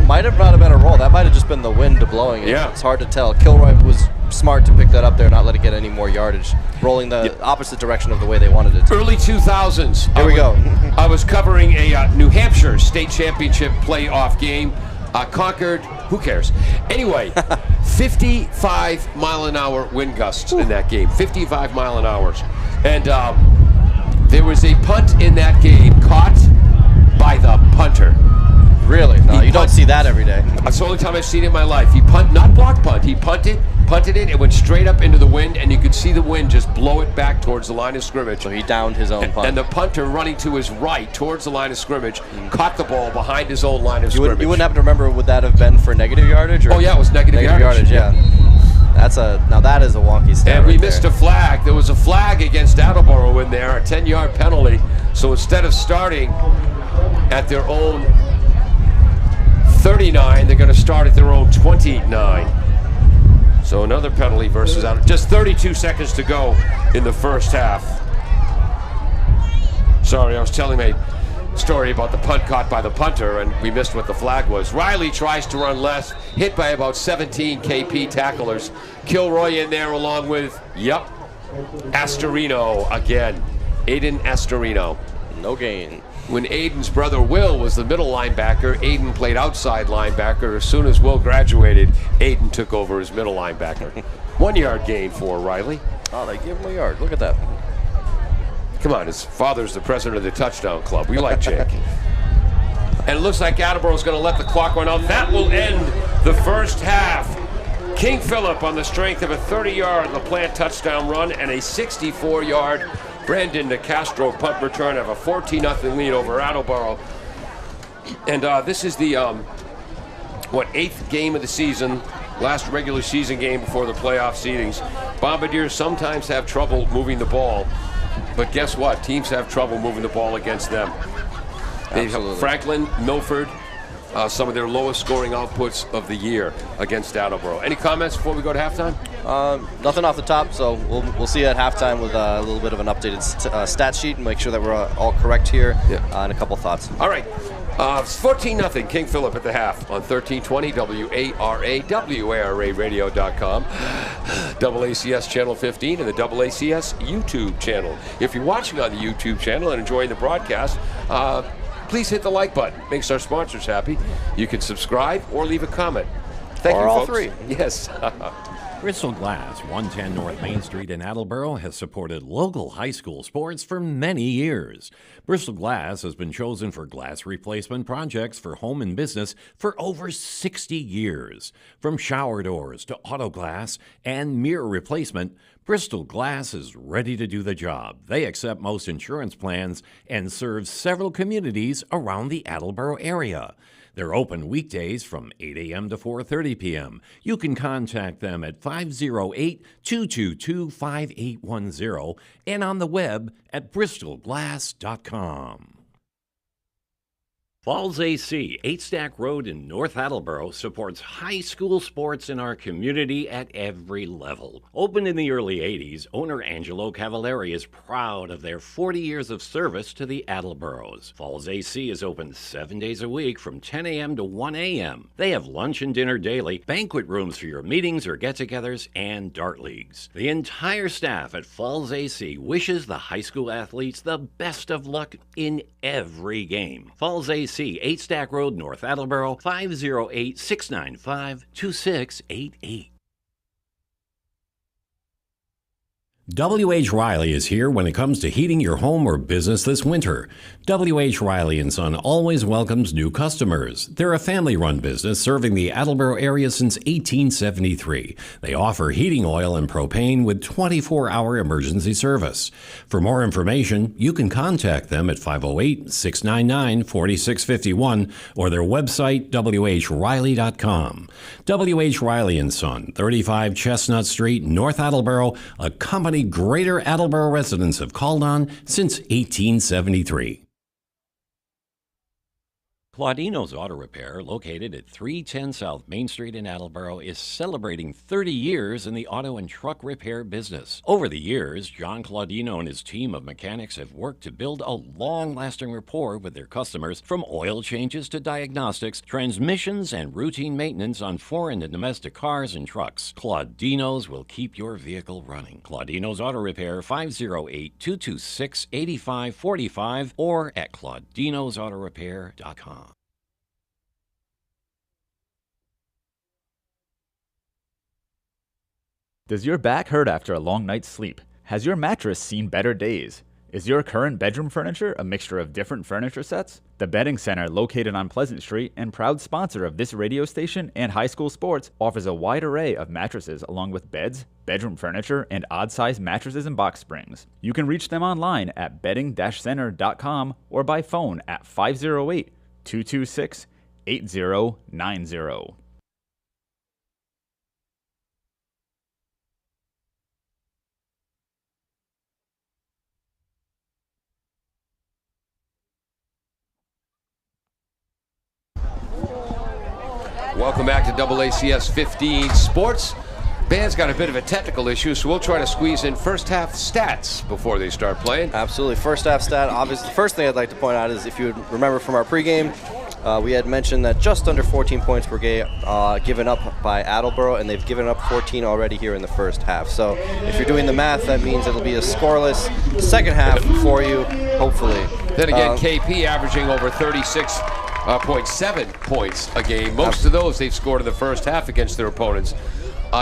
might have not have been a roll. That might have just been the wind blowing it. Yeah. It's hard to tell. Kilroy was smart to pick that up there, not let it get any more yardage, rolling the opposite direction of the way they wanted it to. Early 2000s. Here we go. I was covering a New Hampshire state championship playoff game. Concord, who cares? Anyway, 55-mile-an-hour wind gusts in that game. 55 mile an hour. And there was a punt in that game caught by the punter. Really? No, you don't see that every day. That's the only time I've seen it in my life. He not block punt. He punted it, it went straight up into the wind, and you could see the wind just blow it back towards the line of scrimmage. So he downed his own punt. And the punter running to his right towards the line of scrimmage caught the ball behind his own line of scrimmage. You wouldn't happen to remember, would that have been for negative yardage? Or? Oh yeah, it was negative yardage. Yeah. Now that is a wonky stat. And we right missed there. a flag. There was a flag against Attleboro in there, a 10-yard penalty. So instead of starting at their own 39, they're going to start at their own 29. So another penalty versus out. Just 32 seconds to go in the first half. Sorry, I was telling my story about the punt caught by the punter, and we missed what the flag was. Riley tries to run left, hit by about 17 KP tacklers. Kilroy in there along with, Astorino again. Aiden Astorino. No gain. When Aiden's brother Will was the middle linebacker, Aiden played outside linebacker. As soon as Will graduated, Aiden took over as middle linebacker. 1 yard gain for Riley. Oh, they give him a yard. Look at that. Come on, his father's the president of the touchdown club. We like Jake. And it looks like Attleboro's going to let the clock run out. That will end the first half. King Philip on the strength of a 30-yard LaPlante touchdown run and a 64-yard Brandon DeCastro punt return of a 14-0 lead over Attleboro. And this is the, 8th game of the season, last regular season game before the playoff seedings. Bombardiers sometimes have trouble moving the ball, but guess what? Teams have trouble moving the ball against them. They have Franklin, Milford, some of their lowest scoring outputs of the year against Attleboro. Any comments before we go to halftime? Nothing off the top, so we'll see you at halftime with a little bit of an updated stat sheet and make sure that we're all correct here, and a couple thoughts. All right. It's 14-0 King Philip at the half on 1320 WARA, WARAradio.com, AACS Channel 15, and the AACS YouTube channel. If you're watching on the YouTube channel and enjoying the broadcast, please hit the like button. Makes our sponsors happy. You can subscribe or leave a comment. Thank you, all folks. three. Yes. Bristol Glass, 110 North Main Street in Attleboro, has supported local high school sports for many years. Bristol Glass has been chosen for glass replacement projects for home and business for over 60 years. From shower doors to auto glass and mirror replacement, Bristol Glass is ready to do the job. They accept most insurance plans and serve several communities around the Attleboro area. They're open weekdays from 8 a.m. to 4:30 p.m. You can contact them at 508-222-5810 and on the web at bristolglass.com. Falls AC, 8 Stack Road in North Attleboro, supports high school sports in our community at every level. Opened in the early 80s, owner Angelo Cavallari is proud of their 40 years of service to the Attleboros. Falls AC is open 7 days a week from 10 a.m. to 1 a.m. They have lunch and dinner daily, banquet rooms for your meetings or get-togethers, and dart leagues. The entire staff at Falls AC wishes the high school athletes the best of luck in every game. Falls AC, 8 Stack Road, North Attleboro, 508-695-2688. W.H. Riley is here when it comes to heating your home or business this winter. W.H. Riley & Son always welcomes new customers. They're a family-run business serving the Attleboro area since 1873. They offer heating oil and propane with 24-hour emergency service. For more information, you can contact them at 508-699-4651 or their website, whriley.com. W.H. Riley & Son, 35 Chestnut Street, North Attleboro, a company Greater Attleboro residents have called on since 1873. Claudino's Auto Repair, located at 310 South Main Street in Attleboro, is celebrating 30 years in the auto and truck repair business. Over the years, John Claudino and his team of mechanics have worked to build a long-lasting rapport with their customers, from oil changes to diagnostics, transmissions, and routine maintenance on foreign and domestic cars and trucks. Claudino's will keep your vehicle running. Claudino's Auto Repair, 508-226-8545 or at claudinosautorepair.com. Does your back hurt after a long night's sleep? Has your mattress seen better days? Is your current bedroom furniture a mixture of different furniture sets? The Bedding Center, located on Pleasant Street and proud sponsor of this radio station and high school sports, offers a wide array of mattresses along with beds, bedroom furniture, and odd-sized mattresses and box springs. You can reach them online at bedding-center.com or by phone at 508-226-8090. Welcome back to AACS 15 Sports. Band's got a bit of a technical issue, so we'll try to squeeze in first half stats before they start playing. Absolutely. First half stat, obviously, the first thing I'd like to point out is, if you would remember from our pregame, we had mentioned that just under 14 points were given up by Attleboro, and they've given up 14 already here in the first half. So if you're doing the math, that means it'll be a scoreless second half for you, hopefully. Then again, KP averaging over 36.7 points a game. Most of those they've scored in the first half against their opponents.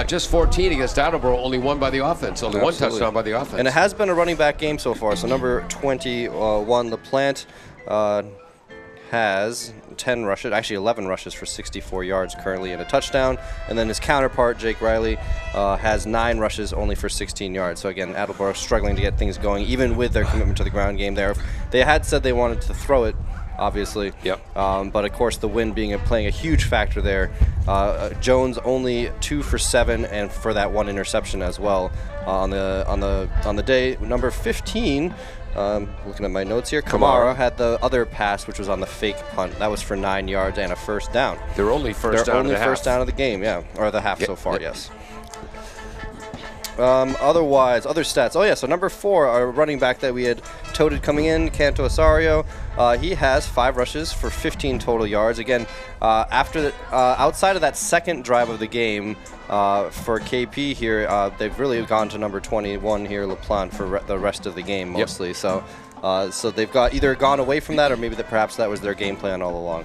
Just 14 against Attleboro, only one by the offense, only one touchdown by the offense. And it has been a running back game so far. So number 21, LaPlante, has 10 rushes, actually 11 rushes for 64 yards currently and a touchdown. And then his counterpart, Jake Riley, has 9 rushes only for 16 yards. So again, Attleboro struggling to get things going, even with their commitment to the ground game there. They had said they wanted to throw it, obviously. Yep. But of course, the wind playing a huge factor there. Jones only 2 for 7, and for that one interception as well on the day. Number 15. Looking at my notes here, Kamara had the other pass, which was on the fake punt. That was for 9 yards and a first down. Their only first down of the game, yeah, or the half so far, yes. Otherwise, other stats. Oh yeah, so number 4, our running back that we had toted coming in, Canto Osorio, he has 5 rushes for 15 total yards. Again, outside of that second drive of the game, for KP here, they've really gone to number 21 here, LaPlante, for the rest of the game mostly. Yep. So they've either gone away from that, or maybe perhaps that was their game plan all along.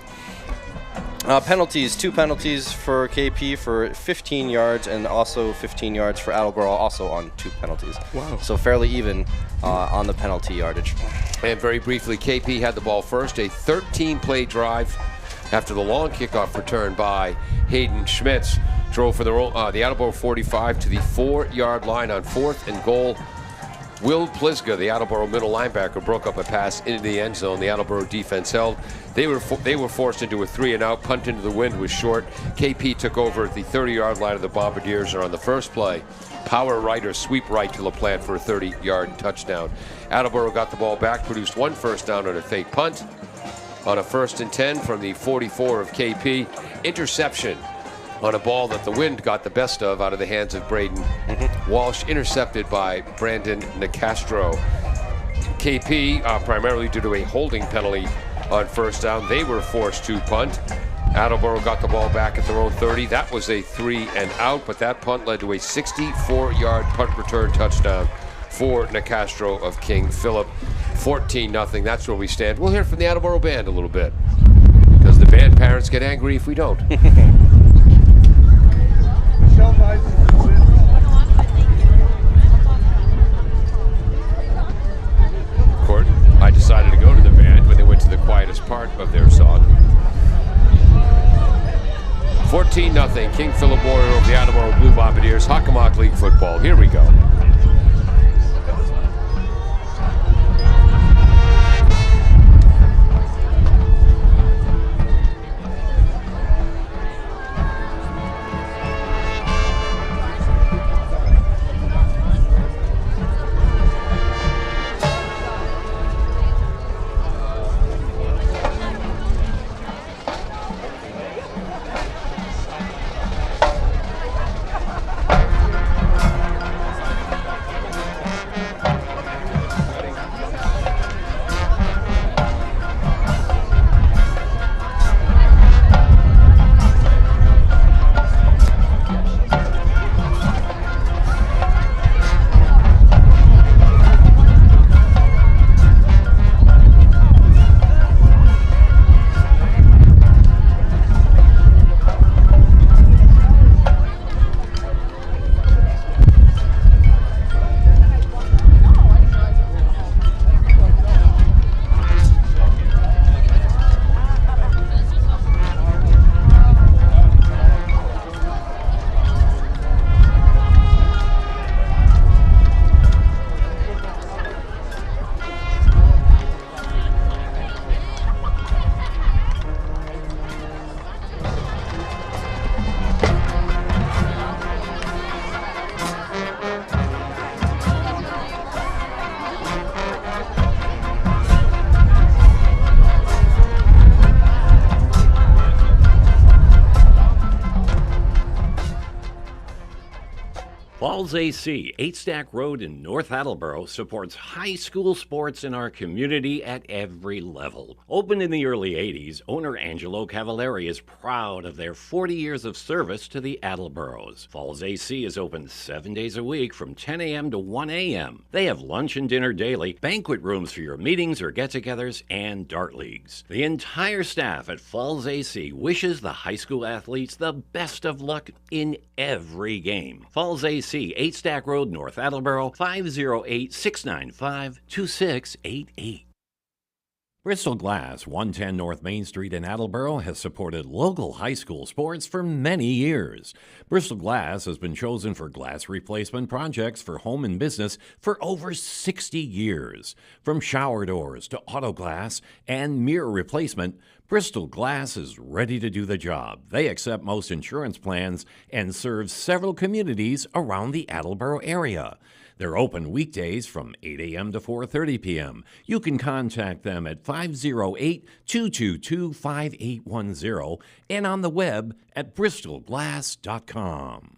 Penalties, 2 penalties for KP for 15 yards, and also 15 yards for Attleboro, also on 2 penalties. Wow. So fairly even on the penalty yardage. And very briefly, KP had the ball first, a 13-play drive after the long kickoff return by Hayden Schmitz. Drove for the Attleboro 45 to the 4-yard line on 4th and goal. Will Plisga, the Attleboro middle linebacker, broke up a pass into the end zone. The Attleboro defense held. They were forced into a 3-and-out. Punt into the wind was short. KP took over at the 30-yard line of the Bombardiers, and on the first play, power right or sweep right to LaPlante for a 30-yard touchdown. Attleboro got the ball back, produced 1 first down on a fake punt. on a 1st and 10 from the 44 of KP. Interception on a ball that the wind got the best of out of the hands of Braden Walsh, intercepted by Brandon Nicastro. KP, primarily due to a holding penalty on 1st down, they were forced to punt. Attleboro got the ball back at their own 30. That was a 3 and out, but that punt led to a 64-yard punt return touchdown for Nicastro of King Philip. 14-0, that's where we stand. We'll hear from the Attleboro band a little bit, because the band parents get angry if we don't. Court, I decided to go to the band when they went to the quietest part of their song. 14-0, King Philip Warrior over the Attleboro Blue Bombardiers, Hockomock League football. Here we go. Falls AC, 8 Stack Road in North Attleboro, supports high school sports in our community at every level. Opened in the early 80s, owner Angelo Cavallari is proud of their 40 years of service to the Attleboros. Falls AC is open 7 days a week from 10 a.m. to 1 a.m. They have lunch and dinner daily, banquet rooms for your meetings or get-togethers, and dart leagues. The entire staff at Falls AC wishes the high school athletes the best of luck in every game. Falls AC, 8 Stack Road, North Attleboro, 508-695-2688. Bristol Glass, 110 North Main Street in Attleboro, has supported local high school sports for many years. Bristol Glass has been chosen for glass replacement projects for home and business for over 60 years. From shower doors to auto glass and mirror replacement, Bristol Glass is ready to do the job. They accept most insurance plans and serve several communities around the Attleboro area. They're open weekdays from 8 a.m. to 4:30 p.m. You can contact them at 508-222-5810 and on the web at bristolglass.com.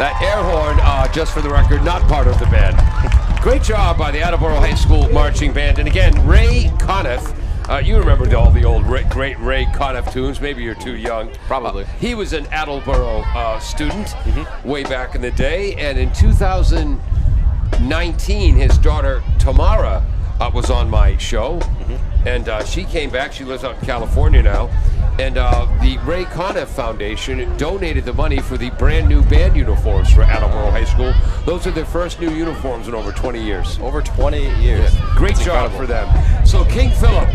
That air horn, just for the record, not part of the band. Great job by the Attleboro High School Marching Band. And again, Ray Conniff. You remember all the old great Ray Conniff tunes. Maybe you're too young. Probably. He was an Attleboro student way back in the day. And in 2019, his daughter, Tamara, was on my show. And she came back. She lives out in California now. And the Ray Conniff Foundation donated the money for the brand new band uniforms for Attleboro High School. Those are their first new uniforms in over 20 years. Over 20 years. Yeah. Great job for them. So King Philip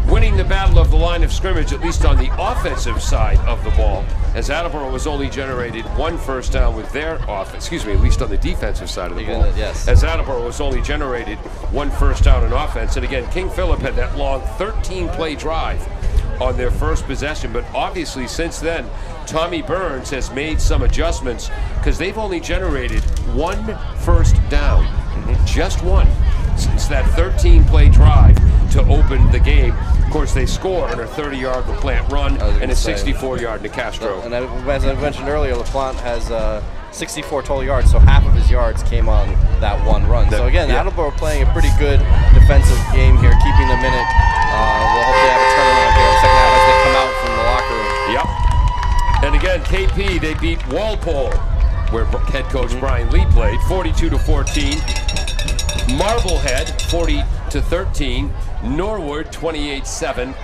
winning the battle of the line of scrimmage, at least on the offensive side of the ball, as Attleboro has only generated one first down with their offense. Excuse me, at least on the defensive side of the ball. Yes. As Attleboro has only generated one first down in offense. And again, King Philip had that long 13-play drive on their first possession, but obviously since then Tommy Burns has made some adjustments because they've only generated one first down, just one, since that 13-play drive to open the game. Of course, they score on a 30-yard LaPlante run and a 64-yard Nicastro. And as I mentioned earlier, LaPlante has 64 total yards, so half of his yards came on that one run. So again, Attleboro playing a pretty good defensive game here, keeping them in it. We'll hopefully have a turnaround here in the second half as they come out from the locker room. Yep. And again, KP, they beat Walpole, where head coach Brian Lee played, 42-14. Marblehead, 40-13. Norwood, 28-7.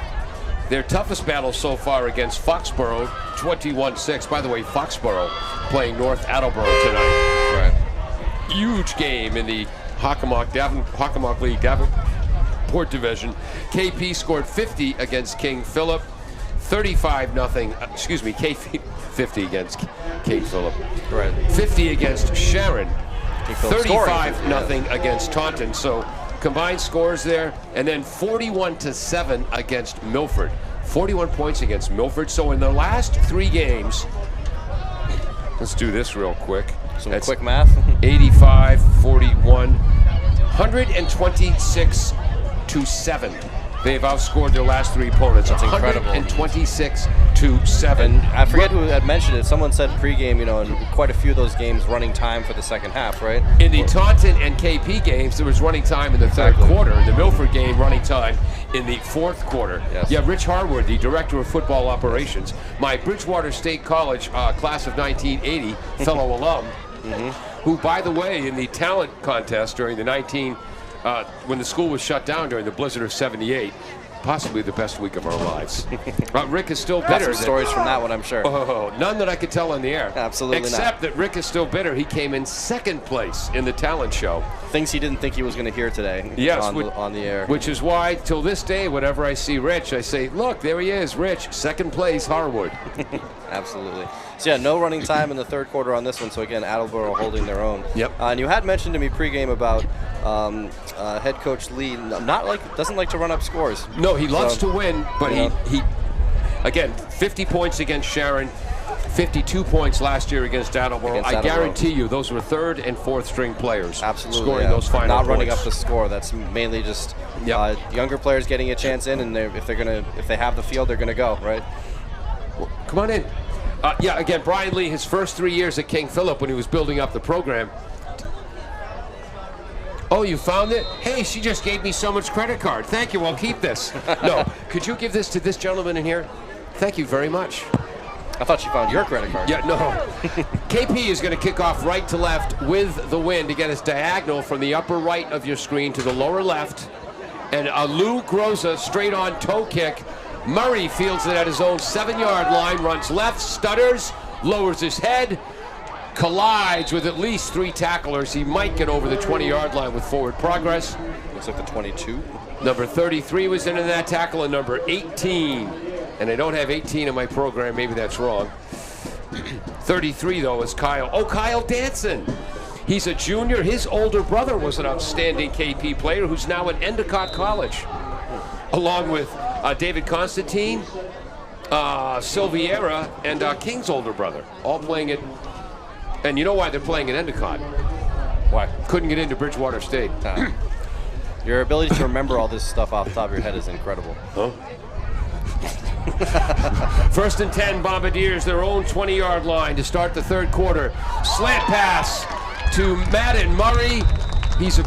Their toughest battle so far against Foxborough, 21-6. By the way, Foxborough playing North Attleboro tonight. Right. Huge game in the Hockomock League Davenport Division. KP scored 50 against King Philip. 35-0. 50 against King Philip. Right. 50 against Sharon. 35-0 Yeah. against Taunton. So combined scores there, and then 41-7 against Milford. 41 points against Milford. So in the last 3 games, let's do this real quick. Some quick math. 85, 41, 126-7. They've outscored their last 3 opponents. That's incredible. 126-7. And I forget who had mentioned it. Someone said pregame, in quite a few of those games, running time for the second half, right? In the Taunton and KP games, there was running time in the third quarter. In the Milford game, running time in the fourth quarter. Yes. Yeah, Rich Harwood, the director of football operations, my Bridgewater State College class of 1980 fellow alum, who, by the way, in the talent contest during the when the school was shut down during the blizzard of '78, possibly the best week of our lives. Rick is still bitter. Some stories from that one, I'm sure. Oh, none that I could tell on the air. Absolutely not. Except that Rick is still bitter. He came in second place in the talent show. Things he didn't think he was going to hear today on the air. Which is why, till this day, whenever I see Rich, I say, look, there he is, Rich, second place, Harwood. Absolutely. So yeah, no running time in the third quarter on this one. So again, Attleboro holding their own. Yep. And you had mentioned to me pregame about head coach Lee doesn't like to run up scores. No, he loves to win, but he again 50 points against Sharon, 52 points last year against Attleboro. I guarantee you, those were third and fourth string players. Absolutely, scoring those final not points. Running up the score. That's mainly just younger players getting a chance in, and if they have the field, they're gonna go right. Come on in. Again, Brian Lee, his first 3 years at King Philip when he was building up the program. Oh, you found it? Hey, she just gave me so much credit card. Thank you, I'll keep this. No, could you give this to this gentleman in here? Thank you very much. I thought she found your credit card. Yeah, no. KP is going to kick off right to left with the wind to get us diagonal from the upper right of your screen to the lower left. And Lou Groza straight on toe kick. Murray fields it at his own 7-yard line, runs left, stutters, lowers his head, collides with at least 3 tacklers. He might get over the 20-yard line with forward progress. Looks like the 22. Number 33 was in that tackle, and number 18. And I don't have 18 in my program. Maybe that's wrong. 33, though, is Kyle. Oh, Kyle Danson. He's a junior. His older brother was an outstanding KP player who's now at Endicott College, along with David Constantine, Silviera, and King's older brother, all playing it. And you know why they're playing at Endicott? Why? Couldn't get into Bridgewater State. Your ability to remember all this stuff off the top of your head is incredible. Huh? First and 10, Bombardiers, their own 20-yard line to start the third quarter. Slant pass to Madden Murray. He's to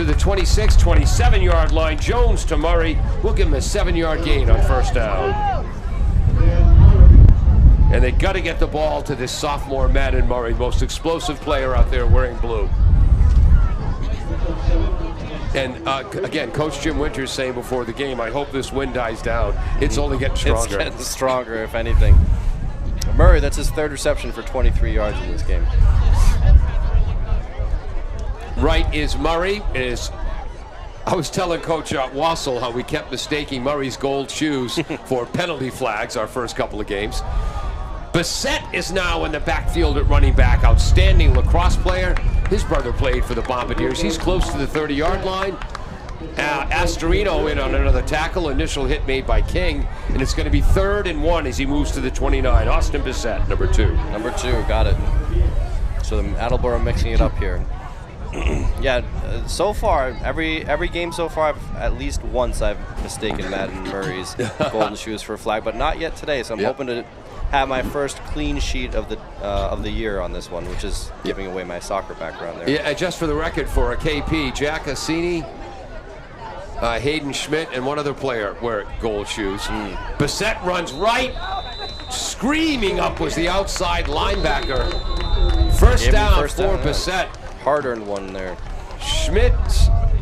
the 26, 27-yard line. Jones to Murray. We'll give him a 7-yard gain on first down. And they got to get the ball to this sophomore Madden Murray, most explosive player out there wearing blue. And again, Coach Jim Winters saying before the game, I hope this wind dies down. It's only getting stronger. It's getting stronger, if anything. Murray, that's his third reception for 23 yards in this game. Right is Murray. I was telling Coach Wassel how we kept mistaking Murray's gold shoes for penalty flags our first couple of games. Bassett is now in the backfield at running back. Outstanding lacrosse player. His brother played for the Bombardiers. He's close to the 30-yard line. Astorino in on another tackle. Initial hit made by King. And it's going to be 3rd and 1 as he moves to the 29. Austin Bassett, number 2. Number 2, got it. So the Attleboro mixing it up here. Yeah, so far, every game so far, at least once I've mistaken Madden Murray's golden shoes for a flag, but not yet today. So I'm hoping to have my first clean sheet of the year on this one, which is giving away my soccer background there. Yeah, just for the record, for a KP, Jack Assini, Hayden Schmidt, and one other player wear gold shoes. Bassett runs right. Screaming up was the outside linebacker. First down for Bassett. Hard-earned one there. Schmidt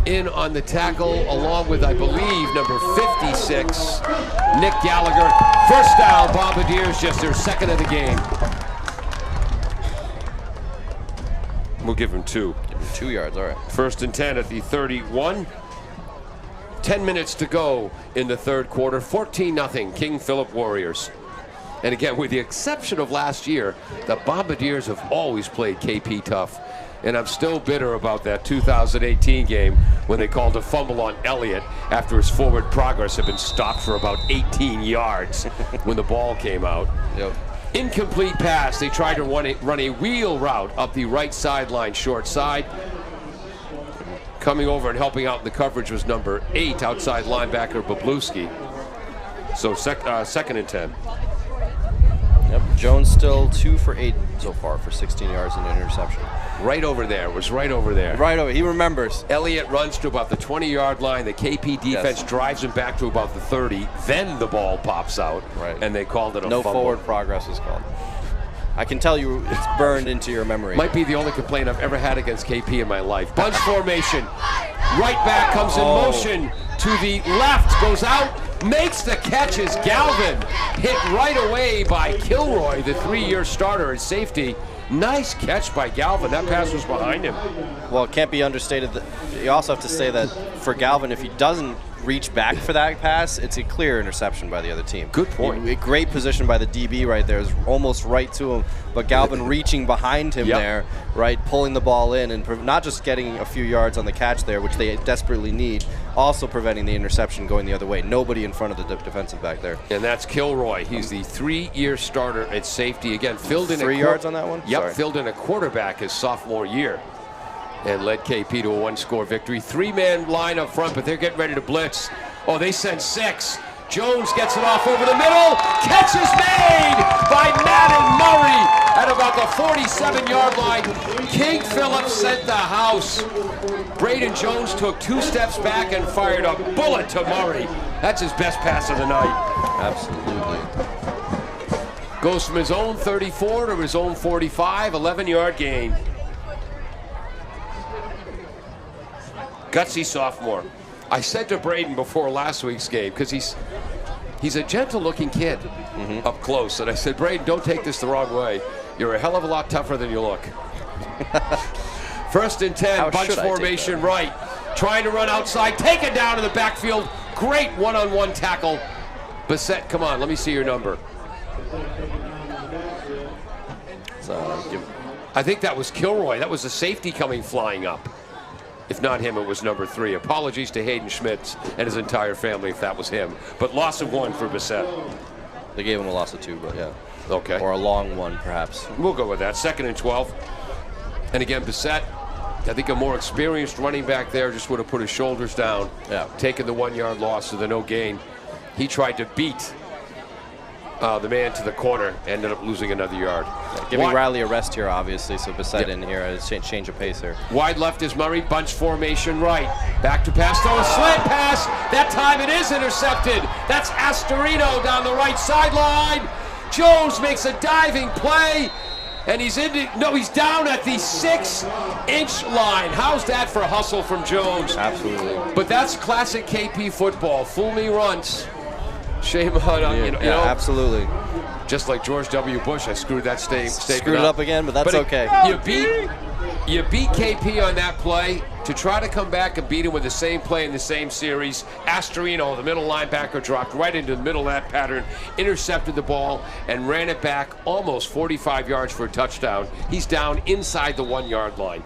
in on the tackle, along with, I believe, number 56, Nick Gallagher. First down, Bombardiers, just their second of the game. We'll give him 2. Give him 2 yards, all right. First and 10 at the 31. 10 minutes to go in the third quarter. 14-0, King Philip Warriors. And again, with the exception of last year, the Bombardiers have always played KP tough. And I'm still bitter about that 2018 game when they called a fumble on Elliott after his forward progress had been stopped for about 18 yards when the ball came out. Yep. Incomplete pass. They tried to run a wheel route up the right sideline, short side. Coming over and helping out in the coverage was number 8, outside linebacker Bablewski. So second and 10. Yep, Jones still 2 for 8 so far for 16 yards and an interception. Right over there. It was right over there. Right over. He remembers. Elliott runs to about the 20-yard line. The KP defense drives him back to about the 30. Then the ball pops out, and they called it a no fumble. Forward progress is called. I can tell you it's burned into your memory. Might be the only complaint I've ever had against KP in my life. Bunch formation. Right back comes in motion to the left, goes out, makes the catches. Galvin hit right away by Kilroy, the 3-year starter at safety. Nice catch by Galvin. That pass was behind him. Well, it can't be understated. You also have to say that for Galvin, if he doesn't reach back for that pass, it's a clear interception by the other team. Good point. A great position by the DB right there. Is almost right to him, but Galvin reaching behind him there, right, pulling the ball in and not just getting a few yards on the catch there, which they desperately need, also preventing the interception going the other way. Nobody in front of the defensive back there. And that's Kilroy. He's the 3-year starter at safety. Again, filled in 3 yards on that one? Yep, Sorry. filled in a quarterback his sophomore year and led KP to a 1-score victory. 3-man line up front, but they're getting ready to blitz. Oh, they sent 6. Jones gets it off over the middle. Catch is made by Madden Murray at about the 47-yard line. King Phillips sent the house. Braden Jones took 2 steps back and fired a bullet to Murray. That's his best pass of the night. Absolutely. Goes from his own 34 to his own 45, 11-yard gain. Gutsy sophomore. I said to Braden before last week's game, because he's a gentle-looking kid up close, and I said, Braden, don't take this the wrong way. You're a hell of a lot tougher than you look. First and 10, bunch formation right. Trying to run outside, taken down in the backfield. Great one-on-one tackle. Bassett, come on, let me see your number. I think that was Kilroy. That was the safety coming flying up. If not him, it was number 3. Apologies to Hayden Schmitz and his entire family if that was him. But loss of 1 for Bassett. They gave him a loss of 2, but yeah. Okay. Or a long one, perhaps. We'll go with that. 2nd and 12. And again, Bassett, I think a more experienced running back there just would have put his shoulders down, taken the 1-yard loss to the no gain. He tried to beat the man to the corner, ended up losing another yard. Giving Riley a rest here, obviously, so Bissett in here, a change of pace here. Wide left is Murray, bunch formation right. Back to pass, throw a slant pass. That time it is intercepted. That's Astorino down the right sideline. Jones makes a diving play, and he's down at the 6-inch line. How's that for a hustle from Jones? Absolutely. But that's classic KP football. Fool me once. Shame on you know. Absolutely. Just like George W. Bush, I screwed that statement Screwed it up again, but that's okay. You beat KP on that play. To try to come back and beat him with the same play in the same series, Astorino, the middle linebacker, dropped right into the middle of that pattern, intercepted the ball, and ran it back almost 45 yards for a touchdown. He's down inside the 1-yard line.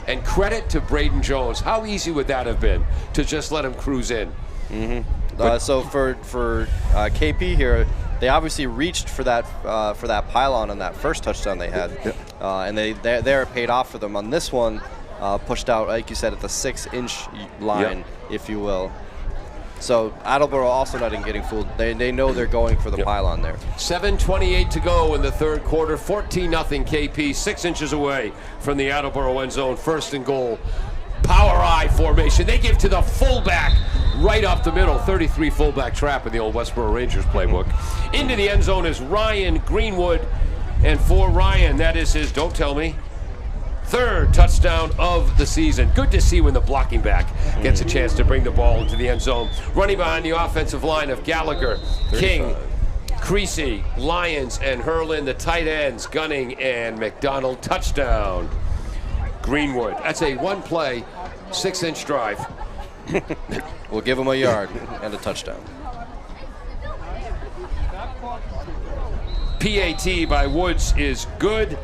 And credit to Braden Jones. How easy would that have been to just let him cruise in? So for KP here, they obviously reached for that pylon on that first touchdown they had, and they paid off for them on this one. Pushed out, like you said, at the 6-inch line, if you will. So Attleboro also not getting fooled. They know they're going for the pylon there. 7:28 to go in the third quarter. 14-0 KP, 6 inches away from the Attleboro end zone. First and goal. Power I formation. They give to the fullback right up the middle. 33 fullback trap in the old Westboro Rangers playbook. Into the end zone is Ryan Greenwood. And for Ryan, that is his, don't tell me, 3rd touchdown of the season. Good to see when the blocking back gets a chance to bring the ball into the end zone. Running behind the offensive line of Gallagher, 35. King, Creasy, Lyons, and Hurlin, the tight ends, Gunning and McDonald. Touchdown, Greenwood. That's a 1-play, 6-inch drive. We'll give him a yard and a touchdown. PAT by Woods is good.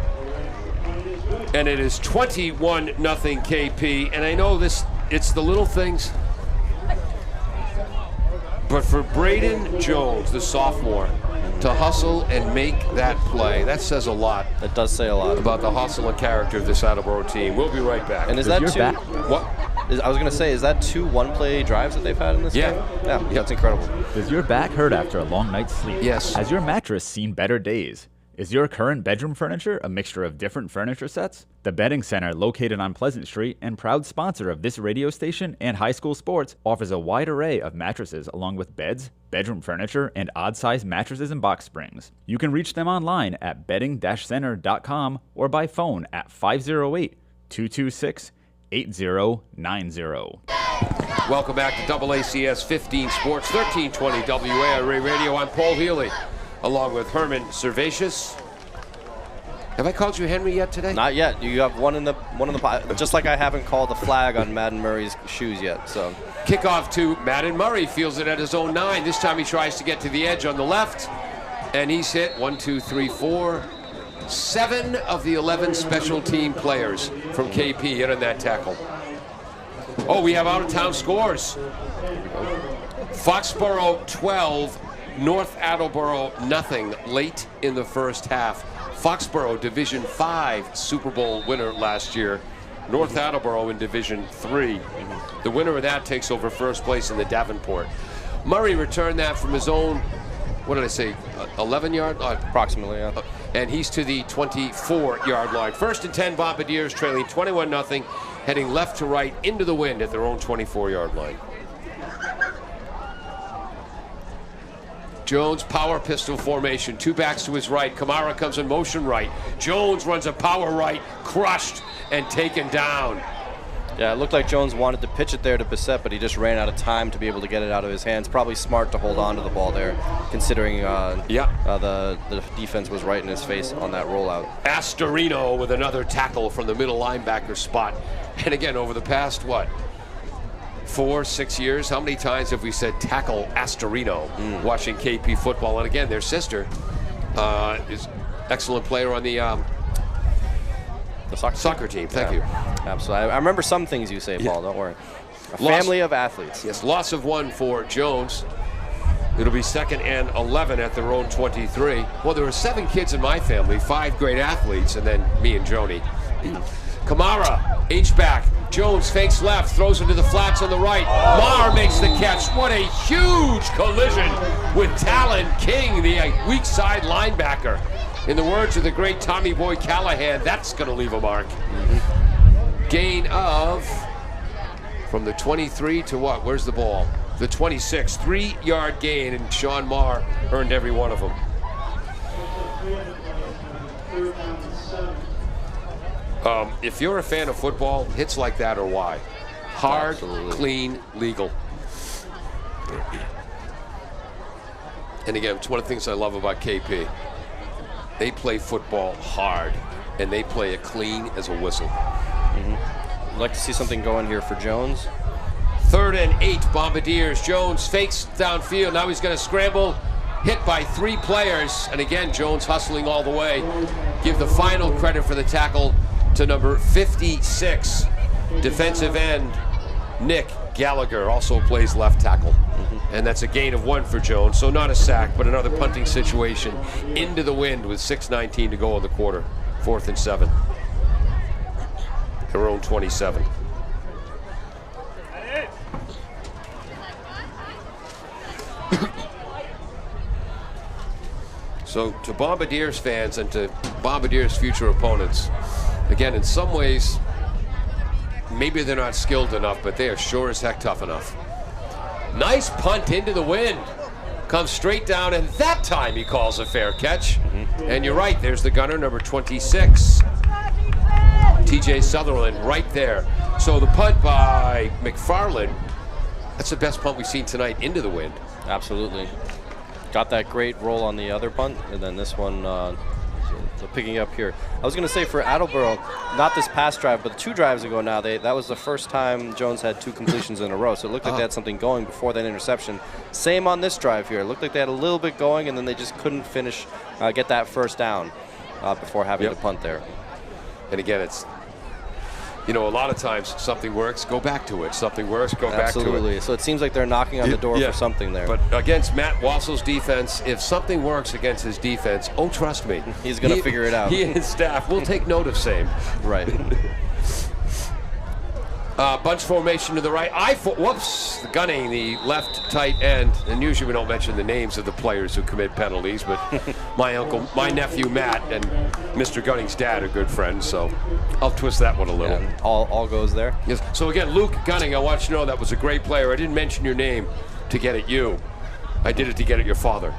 And it is 21-0 KP. And I know it's the little things. But for Braden Jones, the sophomore, to hustle and make that play, that says a lot. It does say a lot about the hustle and character of this Attleboro team. We'll be right back. And is that two? What? I was going to say, is that 2 1-play drives that they've had in this game? Yeah, that's incredible. Does your back hurt after a long night's sleep? Yes. Has your mattress seen better days? Is your current bedroom furniture a mixture of different furniture sets? The Bedding Center, located on Pleasant Street and proud sponsor of this radio station and high school sports, offers a wide array of mattresses along with beds, bedroom furniture, and odd-sized mattresses and box springs. You can reach them online at bedding-center.com or by phone at 508-226-8090. Welcome back to AACS 15 Sports, 1320 WARA Radio. I'm Paul Healy, along with Herman Servatius. Have I called you Henry yet today? Not yet. You have one in the just like I haven't called the flag on Madden Murray's shoes yet. So kickoff to Madden Murray, feels it at his own 9. This time he tries to get to the edge on the left, and he's hit 1, 2, 3, 4. 7 of the 11 special team players from KP hit on that tackle. Oh, we have out-of-town scores. Foxborough 12. North Attleboro nothing late in the first half. Foxborough Division 5 Super Bowl winner last year. North Attleboro in Division 3. The winner of that takes over first place in the Davenport. Murray returned that from his own, what did I say, 11-yard? Approximately, yeah. And he's to the 24-yard line. First and 10 Bombardiers trailing 21-0, heading left to right into the wind at their own 24-yard line. Jones, power pistol formation, 2 backs to his right. Kamara comes in motion right. Jones runs a power right, crushed and taken down. Yeah, it looked like Jones wanted to pitch it there to Bissett, but he just ran out of time to be able to get it out of his hands. Probably smart to hold on to the ball there, considering the defense was right in his face on that rollout. Astorino with another tackle from the middle linebacker spot. And again, over the past, 4-6 years, how many times have we said tackle Astorino watching KP football? And again, their sister is excellent player on the soccer team. Thank you. Absolutely. I remember some things you say, Paul. Don't worry. Family of athletes. Yes, loss of 1 for Jones. It'll be 2nd and 11 at their own 23. Well, there were 7 kids in my family, 5 great athletes, and then me and Joni. Kamara, H-back, Jones fakes left, throws into the flats on the right. Marr makes the catch. What a huge collision with Talon King, the weak side linebacker. In the words of the great Tommy Boy Callahan, that's going to leave a mark. Gain of, from the 23 to what? Where's the ball? The 26. 3-yard gain, and Sean Marr earned every one of them. If you're a fan of football, hits like that are why. Hard, clean, legal. And again, it's one of the things I love about KP. They play football hard, and they play it clean as a whistle. I'd like to see something going here for Jones. 3rd and 8, Bombardiers. Jones fakes downfield. Now he's going to scramble. Hit by 3 players. And again, Jones hustling all the way. Give the final credit for the tackle to number 56, defensive end Nick Gallagher, also plays left tackle. And that's a gain of 1 for Jones. So not a sack, but another punting situation into the wind with 6:19 to go in the quarter. 4th and 7. Their own 27. So to Bombardiers fans and to Bombardiers future opponents, again, in some ways, maybe they're not skilled enough, but they are sure as heck tough enough. Nice punt into the wind. Comes straight down, and that time he calls a fair catch. And you're right, there's the gunner, number 26. TJ Sutherland right there. So the punt by McFarland, that's the best punt we've seen tonight into the wind. Absolutely. Got that great roll on the other punt, and then this one so picking up here. I was going to say for Attleboro, not this past drive, but 2 drives ago now, that was the first time Jones had 2 completions in a row. So it looked like they had something going before that interception. Same on this drive here. It looked like they had a little bit going, and then they just couldn't finish, get that first down before having to punt there. And again, it's, you know, a lot of times something works, go back to it. Something works, go back to it. Absolutely. So it seems like they're knocking on the door for something there. But against Matt Wassell's defense, if something works against his defense, oh, trust me. He's going to figure it out. He and his staff will take note of same. Right. Bunch formation to the right. Whoops, gunning the left tight end. And usually we don't mention the names of the players who commit penalties, but my nephew Matt and Mr. Gunning's dad are good friends, so I'll twist that one a little. Yeah, all goes there. Yes. So again, Luke Gunning, I want you to know that was a great player. I didn't mention your name to get at you. I did it to get at your father.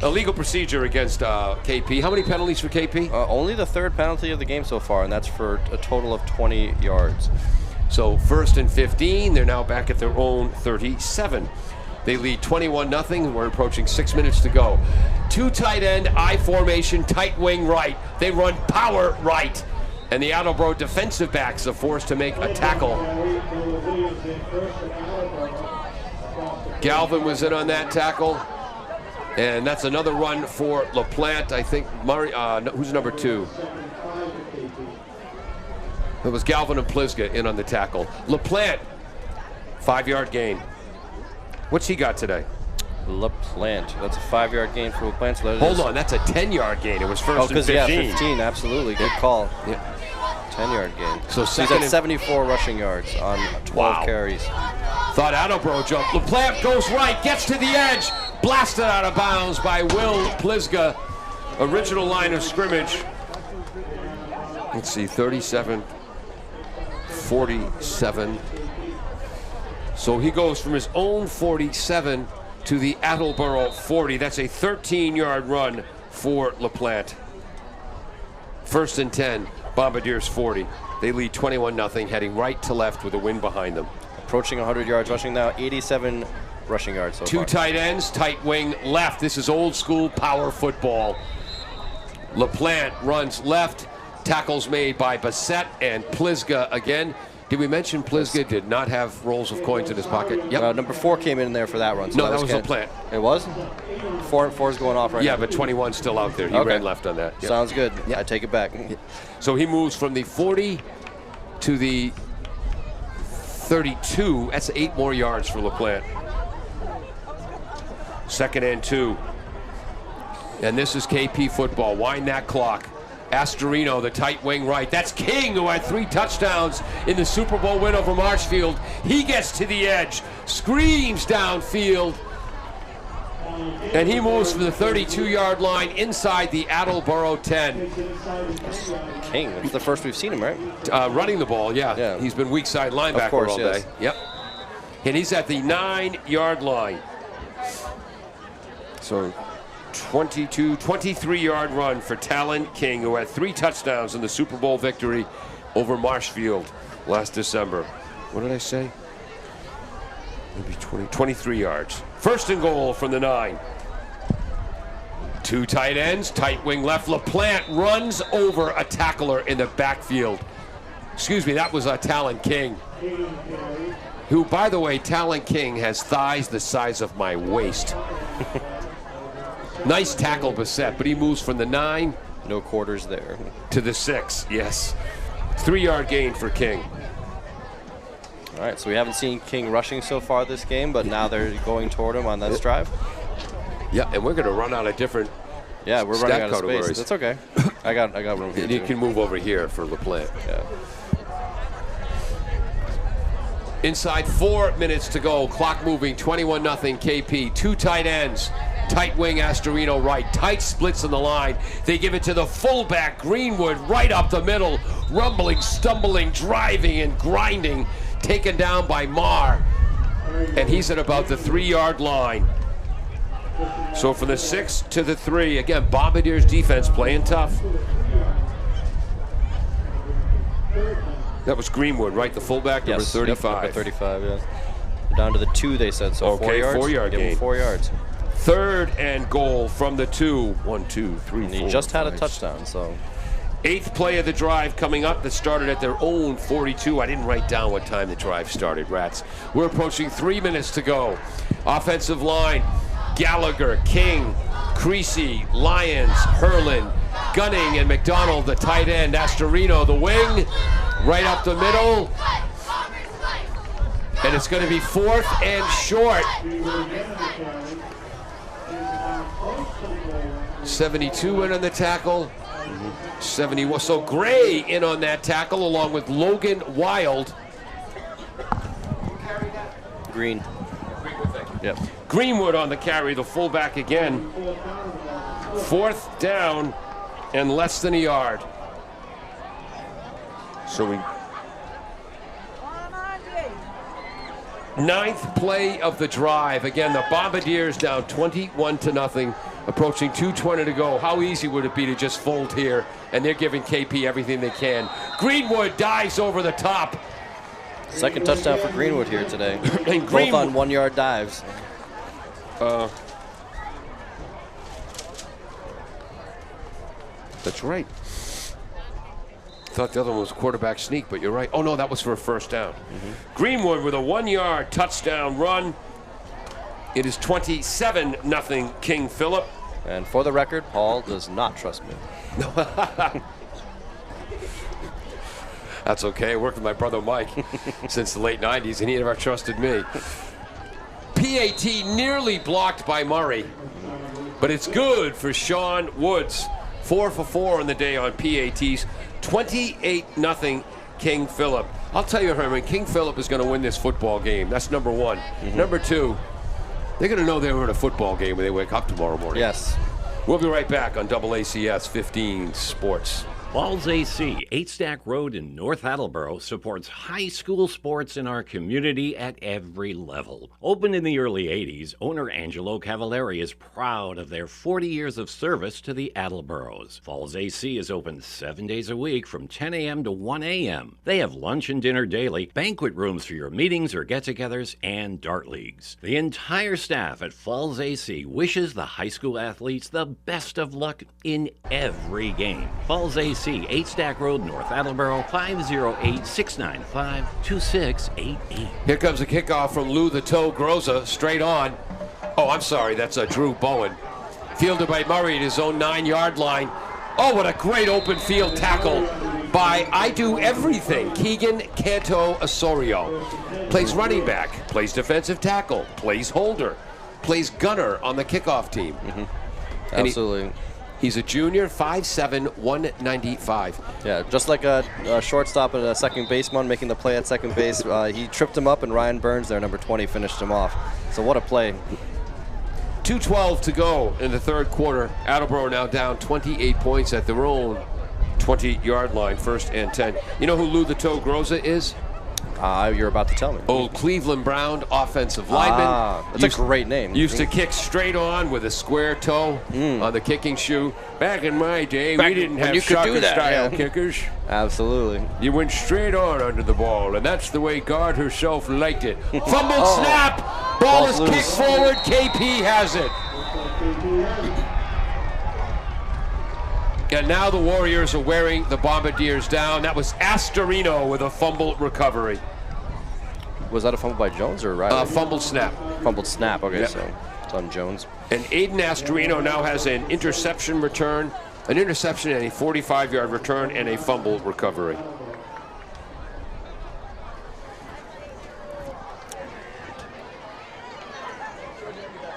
A legal procedure against KP. How many penalties for KP? Only the 3rd penalty of the game so far, and that's for a total of 20 yards. So 1st and 15. They're now back at their own 37. They lead 21-0. We're approaching 6 minutes to go. 2 tight end, I formation, tight wing right. They run power right. And the Attleboro defensive backs are forced to make a tackle. Galvin was in on that tackle. And that's another run for LaPlante. I think Murray, who's number 2? It was Galvin and Plisga in on the tackle. LaPlante, 5-yard gain. What's he got today? LaPlante. That's a 5-yard gain for LaPlante. So Hold on, that's a 10-yard gain. It was 1st and 15. Yeah, 15, absolutely. Good call. Yeah. 10-yard gain. So he's at 74 rushing yards on 12 carries. Thought Attleboro jumped. LaPlante goes right, gets to the edge. Blasted out of bounds by Will Plisga. Original line of scrimmage. Let's see, 37, 47. So he goes from his own 47 to the Attleboro 40. That's a 13-yard run for LaPlante. 1st and 10, Bombardiers 40. They lead 21-0, heading right to left with a wind behind them. Approaching 100 yards rushing now, 87 rushing yards so far. 2 tight ends, tight wing left. This is old school power football. LaPlante runs left. Tackles made by Bassett and Plisga again. Did we mention Plisga did not have rolls of coins in his pocket? Yep. Number 4 came in there for that run. So no, that was LaPlante. It was? 4 is going off right now. Yeah, but 21's still out there. He ran left on that. Yep. Sounds good. Yeah. I take it back. So he moves from the 40 to the 32. That's 8 more yards for LaPlante. 2nd and 2. And this is KP football. Wind that clock. Astorino, the tight wing right. That's King, who had 3 touchdowns in the Super Bowl win over Marshfield. He gets to the edge, screams downfield, and he moves from the 32-yard line inside the Attleboro 10. King, it's the first we've seen him, right? Running the ball, yeah. He's been weak side linebacker all day. Yep. And he's at the 9-yard line. So 23-yard run for Talon King, who had 3 touchdowns in the Super Bowl victory over Marshfield last December. What did I say? Maybe 23 yards. First and goal from the 9. 2 tight ends, tight wing left. LaPlante runs over a tackler in the backfield. Excuse me, that was Talon King. Who, by the way, Talon King has thighs the size of my waist. Nice tackle, Bissett, but he moves from the 9. No quarters there. To the 6, yes. 3-yard gain for King. All right, so we haven't seen King rushing so far this game, but now they're going toward him on this drive. Yeah, and we're going to run out of different we're running out of space. That's okay. I got room here. You can move over here for LaPlante. Yeah. Inside 4 minutes to go. Clock moving. 21-0 KP. 2 tight ends. Tight wing Astorino right. Tight splits in the line. They give it to the fullback Greenwood right up the middle. Rumbling, stumbling, driving, and grinding. Taken down by Marr. And he's at about the 3-yard line. So from the 6 to the 3, again, Bombardier's defense playing tough. That was Greenwood, right? The fullback, number 35. Yep, number 35, yeah. Down to the 2, they said, so 4 yards. 4-yard gain. 4 yards. 3rd and goal from the 2. 1, 2, 3, and 4, he just had 5, a touchdown, so. 8th play of the drive coming up that started at their own 42. I didn't write down what time the drive started, Rats. We're approaching 3 minutes to go. Offensive line, Gallagher, King, Creasy, Lyons, Herlin, Gunning, and McDonald, the tight end. Astorino, the wing, right up the middle. And it's going to be 4th and short. 72 in on the tackle. 71. So Gray in on that tackle along with Logan Wild. Green. Yep. Greenwood on the carry, the fullback again. 4th down and less than a yard. So we 9th play of the drive. Again, the Bombardiers down 21-0, approaching 2:20 to go. How easy would it be to just fold here? And they're giving KP everything they can. Greenwood dives over the top. Second touchdown for Greenwood here today. And both on 1-yard dives. That's right. Thought the other one was quarterback sneak, but you're right. Oh, no, that was for a first down. Greenwood with a 1-yard touchdown run. It is 27-0 King Philip. And for the record, Paul does not trust me. That's okay. I worked with my brother Mike since the late 90s, and he never trusted me. PAT nearly blocked by Murray, but it's good for Sean Woods. 4 for 4 on the day on PATs. 28-0 King Philip. I'll tell you, Herman, King Philip is going to win this football game. That's number 1. Number 2, they're going to know they were in a football game when they wake up tomorrow morning. Yes. We'll be right back on AACS 15 Sports. Falls AC, 8 Stack Road in North Attleboro, supports high school sports in our community at every level. Opened in the early 80s, owner Angelo Cavallari is proud of their 40 years of service to the Attleboros. Falls AC is open 7 days a week from 10 a.m. to 1 a.m. They have lunch and dinner daily, banquet rooms for your meetings or get-togethers, and dart leagues. The entire staff at Falls AC wishes the high school athletes the best of luck in every game. Falls AC, 8 Stack Road, North Attleboro, 508-695-2688. Here comes a kickoff from Lou the Toe Groza, straight on. Oh, I'm sorry, that's Drew Bowen. Fielded by Murray at his own 9-yard line. Oh, what a great open field tackle by I Do Everything, Keegan Canto Osorio. Plays running back, plays defensive tackle, plays holder, plays gunner on the kickoff team. Absolutely. He's a junior, 5'7", 195. Yeah, just like a shortstop and a second baseman making the play at second base. He tripped him up, and Ryan Burns, there, number 20, finished him off. So what a play. 2:12 to go in the third quarter. Attleboro now down 28 points at their own 20-yard line, 1st and 10. You know who Lou the Toe Groza is? You're about to tell me. Old Cleveland Brown offensive lineman. That's a great name. Used to kick straight on with a square toe on the kicking shoe. Back in my day, we didn't have soccer-style kickers. Absolutely. You went straight on under the ball, and that's the way God herself liked it. Fumbled snap! Ball is kicked forward. KP has it. And now the Warriors are wearing the Bombardiers down. That was Astorino with a fumble recovery. Was that a fumble by Jones or Riley? Fumbled snap. Fumbled snap. Okay, Yep. so it's on Jones. And Aiden Astorino now has an interception return, an interception and a 45-yard return and a fumble recovery.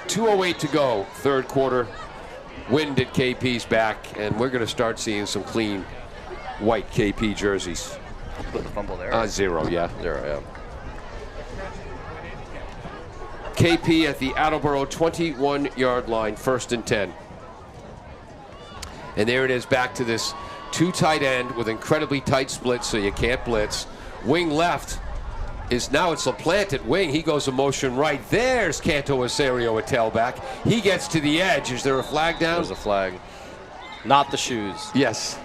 .208 to go, third quarter. Wind at KP's back, and we're going to start seeing some clean white KP jerseys. Put the fumble there. 0, yeah. 0, yeah. KP at the Attleboro 21-yard line, 1st and 10. And there it is, back to this 2 tight end with incredibly tight splits, so you can't blitz. Wing left is now it's LaPlante at wing. He goes a motion right. There's Canto Osorio at tailback. He gets to the edge. Is there a flag down? There's a flag. Not the shoes. Yes.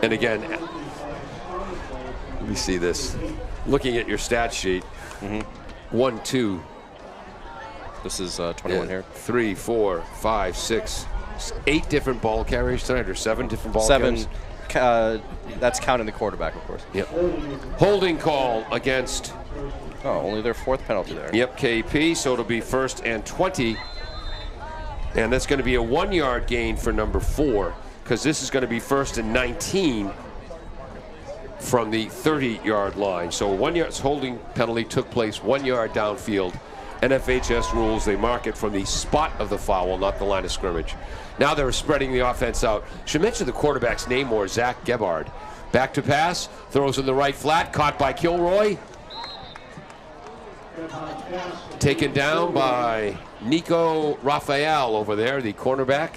And again, let me see this. Looking at your stat sheet, 1, 2. This is 21 here. 3, 4, 5, 6, 8 different ball carriers tonight, or 7 different ball carriers? 7. That's counting the quarterback, of course. Yep. Holding call against. Oh, only their 4th penalty there. Yep, KP. So it'll be 1st and 20, and that's going to be a 1-yard gain for number 4, because this is going to be 1st and 19 from the 30-yard line. So 1 yard's holding penalty took place 1 yard downfield. NFHS rules, they mark it from the spot of the foul, not the line of scrimmage. Now they're spreading the offense out. Should mention the quarterback's name more, Zach Gebhard. Back to pass, throws in the right flat, caught by Kilroy. Taken down by Nico Raphael over there, the cornerback.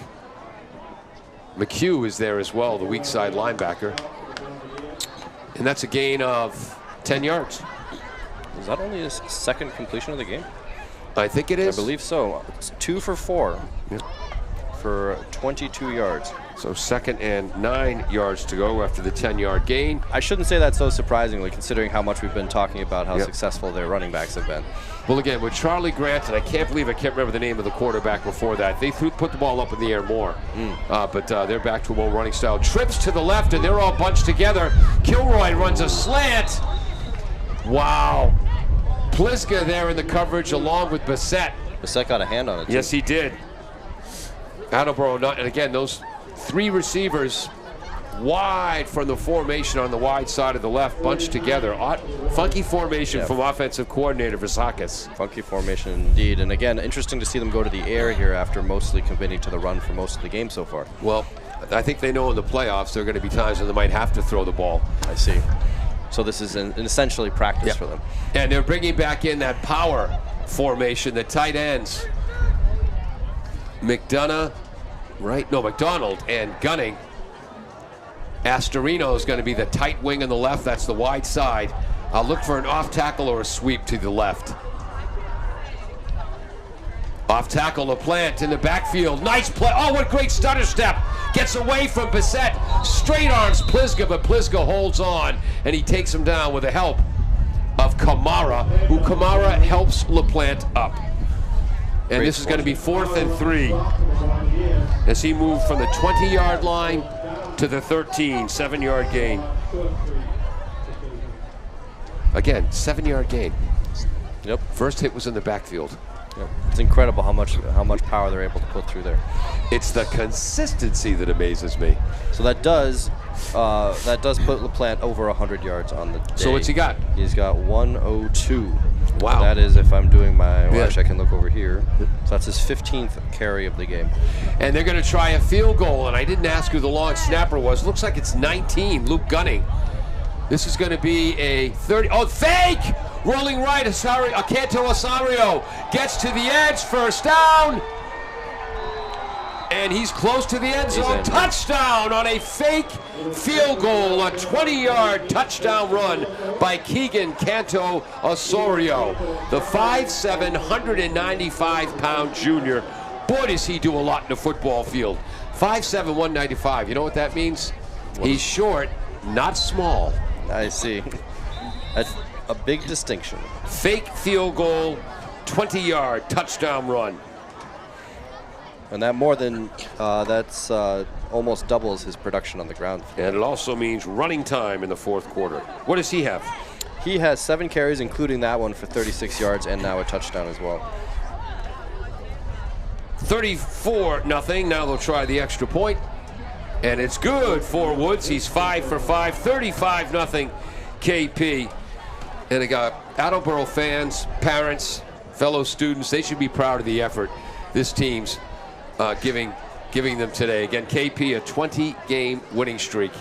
McHugh is there as well, the weak side linebacker. And that's a gain of 10 yards. Is that only his 2nd completion of the game? I think it is. I believe so. It's 2 for 4 for 22 yards. So 2nd and 9 yards to go after the 10-yard gain. I shouldn't say that so surprisingly, considering how much we've been talking about how successful their running backs have been. Well, again, with Charlie Grant, and I can't remember the name of the quarterback before that. They put the ball up in the air more. But they're back to a more running style. Trips to the left, and they're all bunched together. Kilroy runs a slant. Wow. Pliska there in the coverage along with Bissett. Bissett got a hand on it, too. Yes, he did. Attleboro, and again, those 3 receivers wide from the formation on the wide side of the left, bunched together. Funky formation from offensive coordinator Vasakis. Funky formation indeed. And again, interesting to see them go to the air here after mostly committing to the run for most of the game so far. Well, I think they know in the playoffs there are going to be times when they might have to throw the ball. I see. So this is an essentially practice for them. And they're bringing back in that power formation, the tight ends. McDonough McDonald and Gunning. Astorino is going to be the tight wing on the left. That's the wide side. I'll look for an off tackle or a sweep to the left. Off tackle, LaPlante in the backfield. Nice play. Oh, what a great stutter step. Gets away from Bissett. Straight arms Pliska, but Pliska holds on, and he takes him down with the help of Kamara, who Kamara helps LaPlante up. And this is going to be 4th and 3 as he moved from the 20-yard line to the 13, 7-yard gain. Again, 7-yard gain. Yep. First hit was in the backfield. Yep. It's incredible how much power they're able to put through there. It's the consistency that amazes me. So that does put LaPlante over 100 yards on the day. So what's he got? He's got 102. Wow. That is if I'm doing my, well, actually I can look over here. So that's his 15th carry of the game. And they're going to try a field goal, and I didn't ask who the long snapper was. Looks like it's 19, Luke Gunning. This is going to be a 30, oh, fake! Rolling right, Canto Osorio gets to the edge, first down. And he's close to the end zone. Touchdown on a fake field goal, a 20-yard touchdown run by Keegan Canto Osorio. The 5'7", 195-pound junior. Boy, does he do a lot in the football field. 5'7", 195. You know what that means? He's short, not small. I see. That's a big distinction. Fake field goal, 20-yard touchdown run. And that more than, that's almost doubles his production on the ground. And it also means running time in the fourth quarter. What does he have? He has 7 carries, including that one for 36 yards and now a touchdown as well. 34-0. Now they'll try the extra point. And it's good for Woods. He's 5 for 5, 35-0 KP. And they got Attleboro fans, parents, fellow students. They should be proud of the effort this team's giving them today. Again, KP, a 20-game winning streak.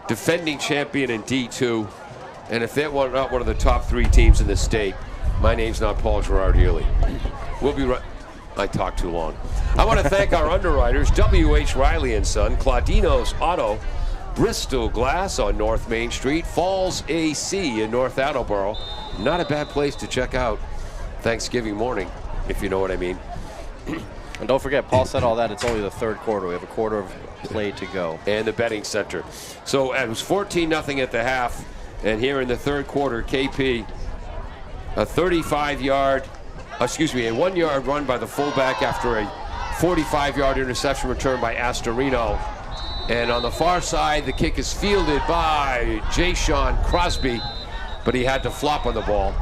Defending champion in D2. And if they're not one of the top 3 teams in the state, my name's not Paul Gerard Healy. We'll be right. I talked too long. I want to thank our underwriters, W.H. Riley & Son, Claudino's Auto, Bristol Glass on North Main Street, Falls AC in North Attleboro. Not a bad place to check out Thanksgiving morning, if you know what I mean. And don't forget, Paul said all that, it's only the third quarter. We have a quarter of play to go. And the betting center. So it was 14-0 at the half, and here in the third quarter, KP, a 35-yard, a 1-yard run by the fullback after a 45-yard interception return by Astorino. And on the far side, the kick is fielded by Jay-Sean Crosby, but he had to flop on the ball.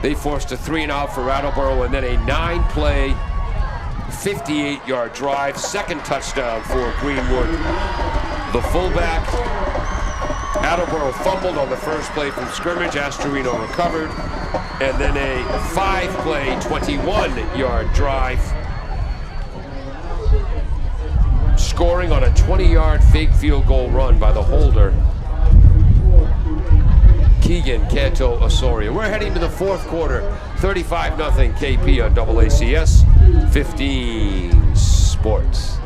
They forced a 3-and-out for Attleboro, and then a 9-play, 58-yard drive, second touchdown for Greenwood. The fullback, Attleboro fumbled on the first play from scrimmage. Astorino recovered, and then a 5-play, 21-yard drive, scoring on a 20-yard fake field goal run by the holder, Keegan Canto Osorio. We're heading to the fourth quarter, 35-0 KP on AACS 15 Sports.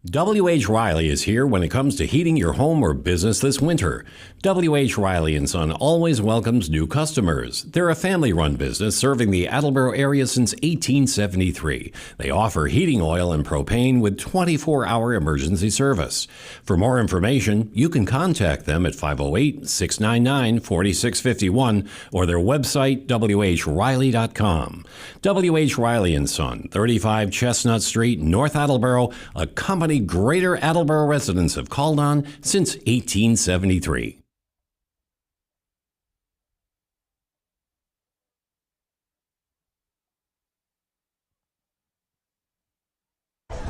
W.H. Riley is here when it comes to heating your home or business this winter. W.H. Riley & Son always welcomes new customers. They're a family-run business serving the Attleboro area since 1873. They offer heating oil and propane with 24-hour emergency service. For more information, you can contact them at 508-699-4651 or their website, whriley.com. W.H. Riley & Son, 35 Chestnut Street, North Attleboro, a company Greater Attleboro residents have called on since 1873.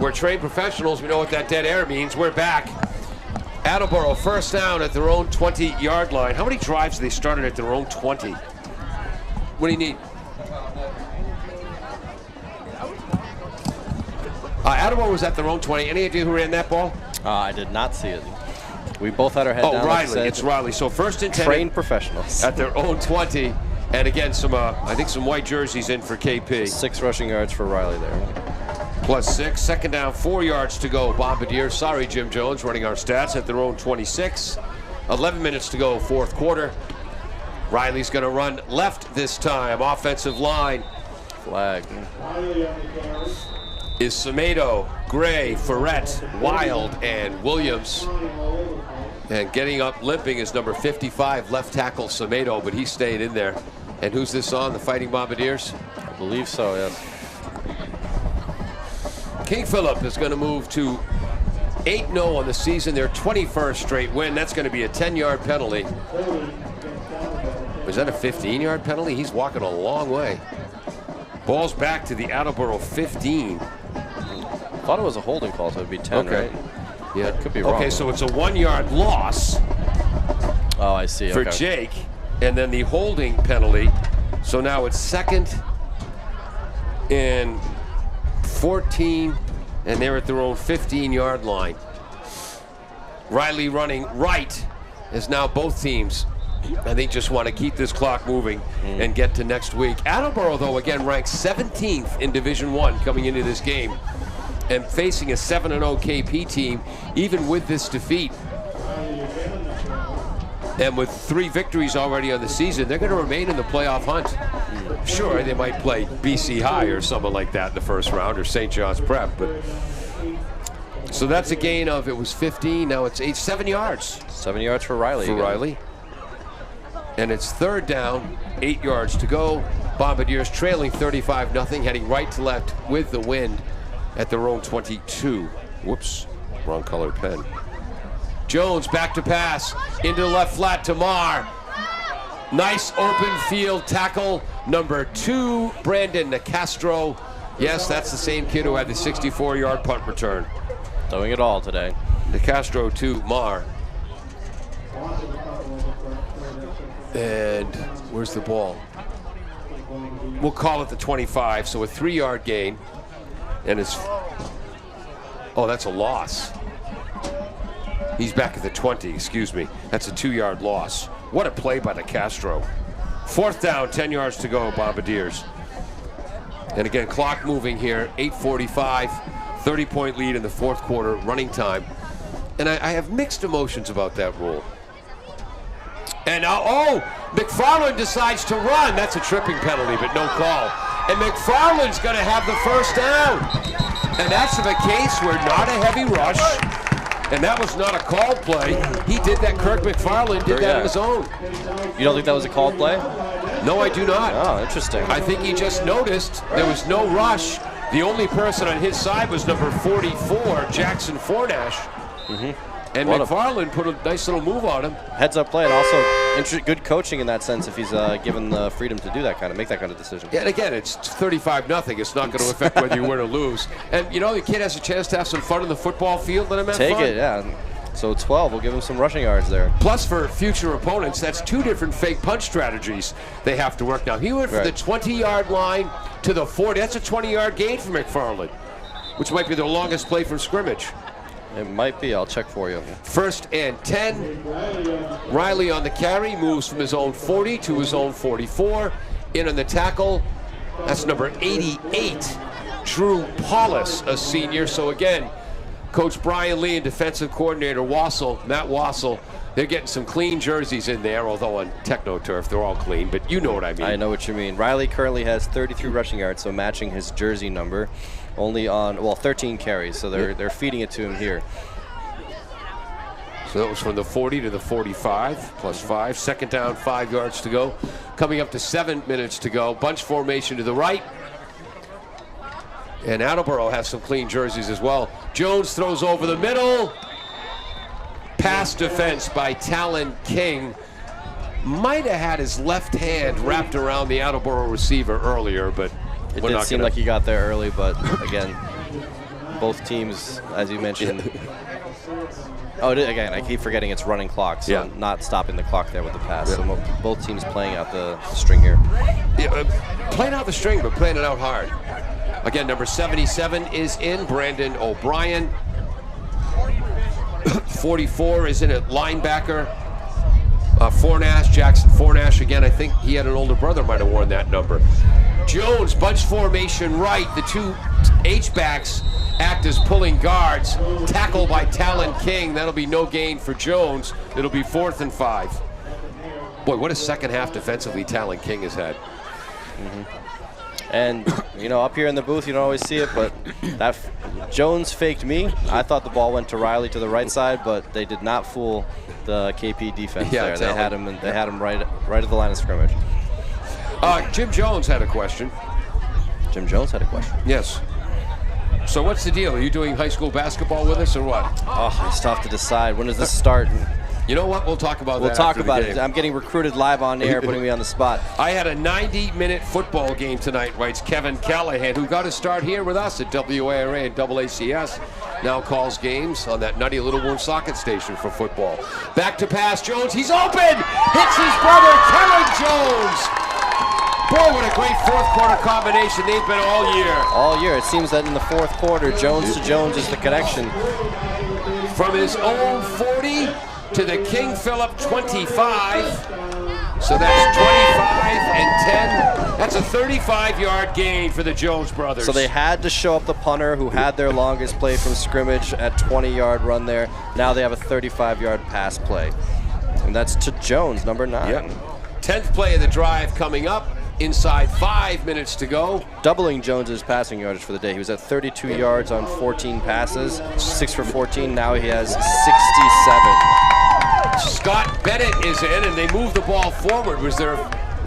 We're trained professionals. We know what that dead air means. We're back. Attleboro first down at their own 20-yard line. How many drives have they started at their own 20? What do you need? Attleboro was at their own 20. Any idea who ran that ball? I did not see it. We both had our head down. Oh, Riley. It's Riley. So first and 10. Trained professionals. At their own 20. And again, I think some white jerseys in for KP. 6 rushing yards for Riley there. Plus 6. Second down, 4 yards to go. Bombardier. Sorry, Jim Jones, running our stats at their own 26. 11 minutes to go, fourth quarter. Riley's going to run left this time. Offensive line. Flag. Is Semedo, Gray, Ferret, Wild, and Williams. And getting up limping is number 55, left tackle Semedo, but he stayed in there. And who's this on, the Fighting Bombardiers? I believe so, yes. King Philip is going to move to 8-0 on the season, their 21st straight win. That's going to be a 10-yard penalty. Was that a 15-yard penalty? He's walking a long way. Ball's back to the Attleboro 15. Thought it was a holding call, so it'd be 10, okay. Right? Yeah, could be wrong. Okay, so it's a 1-yard loss. Oh, I see. For okay. Jake. and then the holding penalty. So now it's 2nd and 14, and they're at their own 15-yard line. Riley running right, as now both teams, I think, just want to keep this clock moving and get to next week. Attleboro, though, again ranked 17th in Division I coming into this game, and facing a 7-0 KP team, even with this defeat. And with 3 victories already on the season, they're going to remain in the playoff hunt. Sure, they might play BC High or someone like that in the first round, or St. John's Prep, but so that's a gain of, it was 15, now it's 7 yards. 7 yards for Riley. Riley. And it's 3rd down, 8 yards to go. Bombardiers trailing 35-0, heading right to left with the wind at their own 22. Whoops, wrong colored pen. Jones back to pass, into the left flat to Marr. Nice open field tackle, number 2, Brandon Nicastro. Yes, that's the same kid who had the 64-yard punt return. Doing it all today. Nicastro to Marr. And where's the ball? We'll call it the 25, so a 3-yard gain. And it's, oh, that's a loss. He's back at the 20, excuse me. That's a 2-yard loss. What a play by Nicastro. 4th down, 10 yards to go, Bombardiers. And again, clock moving here, 8:45, 30-point lead in the 4th quarter, running time. And I have mixed emotions about that rule. And now, McFarland decides to run. That's a tripping penalty, but no call. And McFarland's going to have the 1st down. And that's in a case where not a heavy rush, and that was not a called play. He did that. Kirk McFarland did that on his own. You don't think that was a called play? No, I do not. Oh, interesting. I think he just noticed there was no rush. The only person on his side was number 44, Jackson Fornash. And McFarland put a nice little move on him. Heads up play, and also good coaching in that sense if he's given the freedom to do that kind of, make that kind of decision. Yeah, and again, it's 35-0. It's not going to affect whether you win or lose. And you know, the kid has a chance to have some fun in the football field. Let him have fun. Take it, yeah. So 12, we'll give him some rushing yards there. Plus, for future opponents, that's 2 different fake punch strategies they have to work now. He went from the 20-yard line to the 40. That's a 20-yard gain for McFarland, which might be the longest play from scrimmage. It might be. I'll check for you. 1st and 10. Riley on the carry, moves from his own 40 to his own 44. In on the tackle, that's number 88, Drew Paulus, a senior. So again, Coach Brian Lee and defensive coordinator Matt Wassel, they're getting some clean jerseys in there, although on TechnoTurf they're all clean, but you know what I mean. I know what you mean. Riley currently has 33 rushing yards, so matching his jersey number. Only on, 13 carries, so they're feeding it to him here. So that was from the 40 to the 45, plus 5. 2nd down, 5 yards to go. Coming up to 7 minutes to go. Bunch formation to the right. And Attleboro has some clean jerseys as well. Jones throws over the middle. Pass defense by Talon King. Might have had his left hand wrapped around the Attleboro receiver earlier, but it did seem like he got there early, but again, both teams, as you mentioned. Again, I keep forgetting it's running clock, so not stopping the clock there with the pass. So both teams playing out the string here. Yeah, playing out the string, but playing it out hard. Again, number 77 is in, Brandon O'Brien. 44 is in at linebacker. Jackson Fornash. Again, I think he had an older brother, might have worn that number. Jones, bunch formation right. The 2 H-backs act as pulling guards. Tackle by Talon King. That'll be no gain for Jones. It'll be 4th and 5. Boy, what a second half defensively Talon King has had. And, up here in the booth, you don't always see it, but that Jones faked me. I thought the ball went to Riley to the right side, but they did not fool the KP defense there. They had him right at the line of scrimmage. Jim Jones had a question. Jim Jones had a question. Yes. So what's the deal? Are you doing high school basketball with us or what? Oh, it's tough to decide. When does this start? You know what? We'll talk about that. We'll talk after the about game. it. I'm getting recruited live on air, putting me on the spot. I had a 90-minute football game tonight, writes Kevin Callahan, who got to start here with us at WARA and AACS. Now calls games on that nutty little Woonsocket station for football. Back to pass, Jones. He's open! Hits his brother, Kevin Jones! Boy, what a great fourth quarter combination they've been all year. All year. It seems that in the fourth quarter, Jones to Jones is the connection. From his own 40 to the King Philip 25. So that's 25 and 10. That's a 35-yard gain for the Jones brothers. So they had to show up the punter who had their longest play from scrimmage at 20-yard run there. Now they have a 35-yard pass play. And that's to Jones, number 9. Yep. 10th play of the drive coming up. Inside 5 minutes to go. Doubling Jones's passing yardage for the day. He was at 32 yards on 14 passes, 6 for 14. Now he has 67. Scott Bennett is in, and they move the ball forward. Was there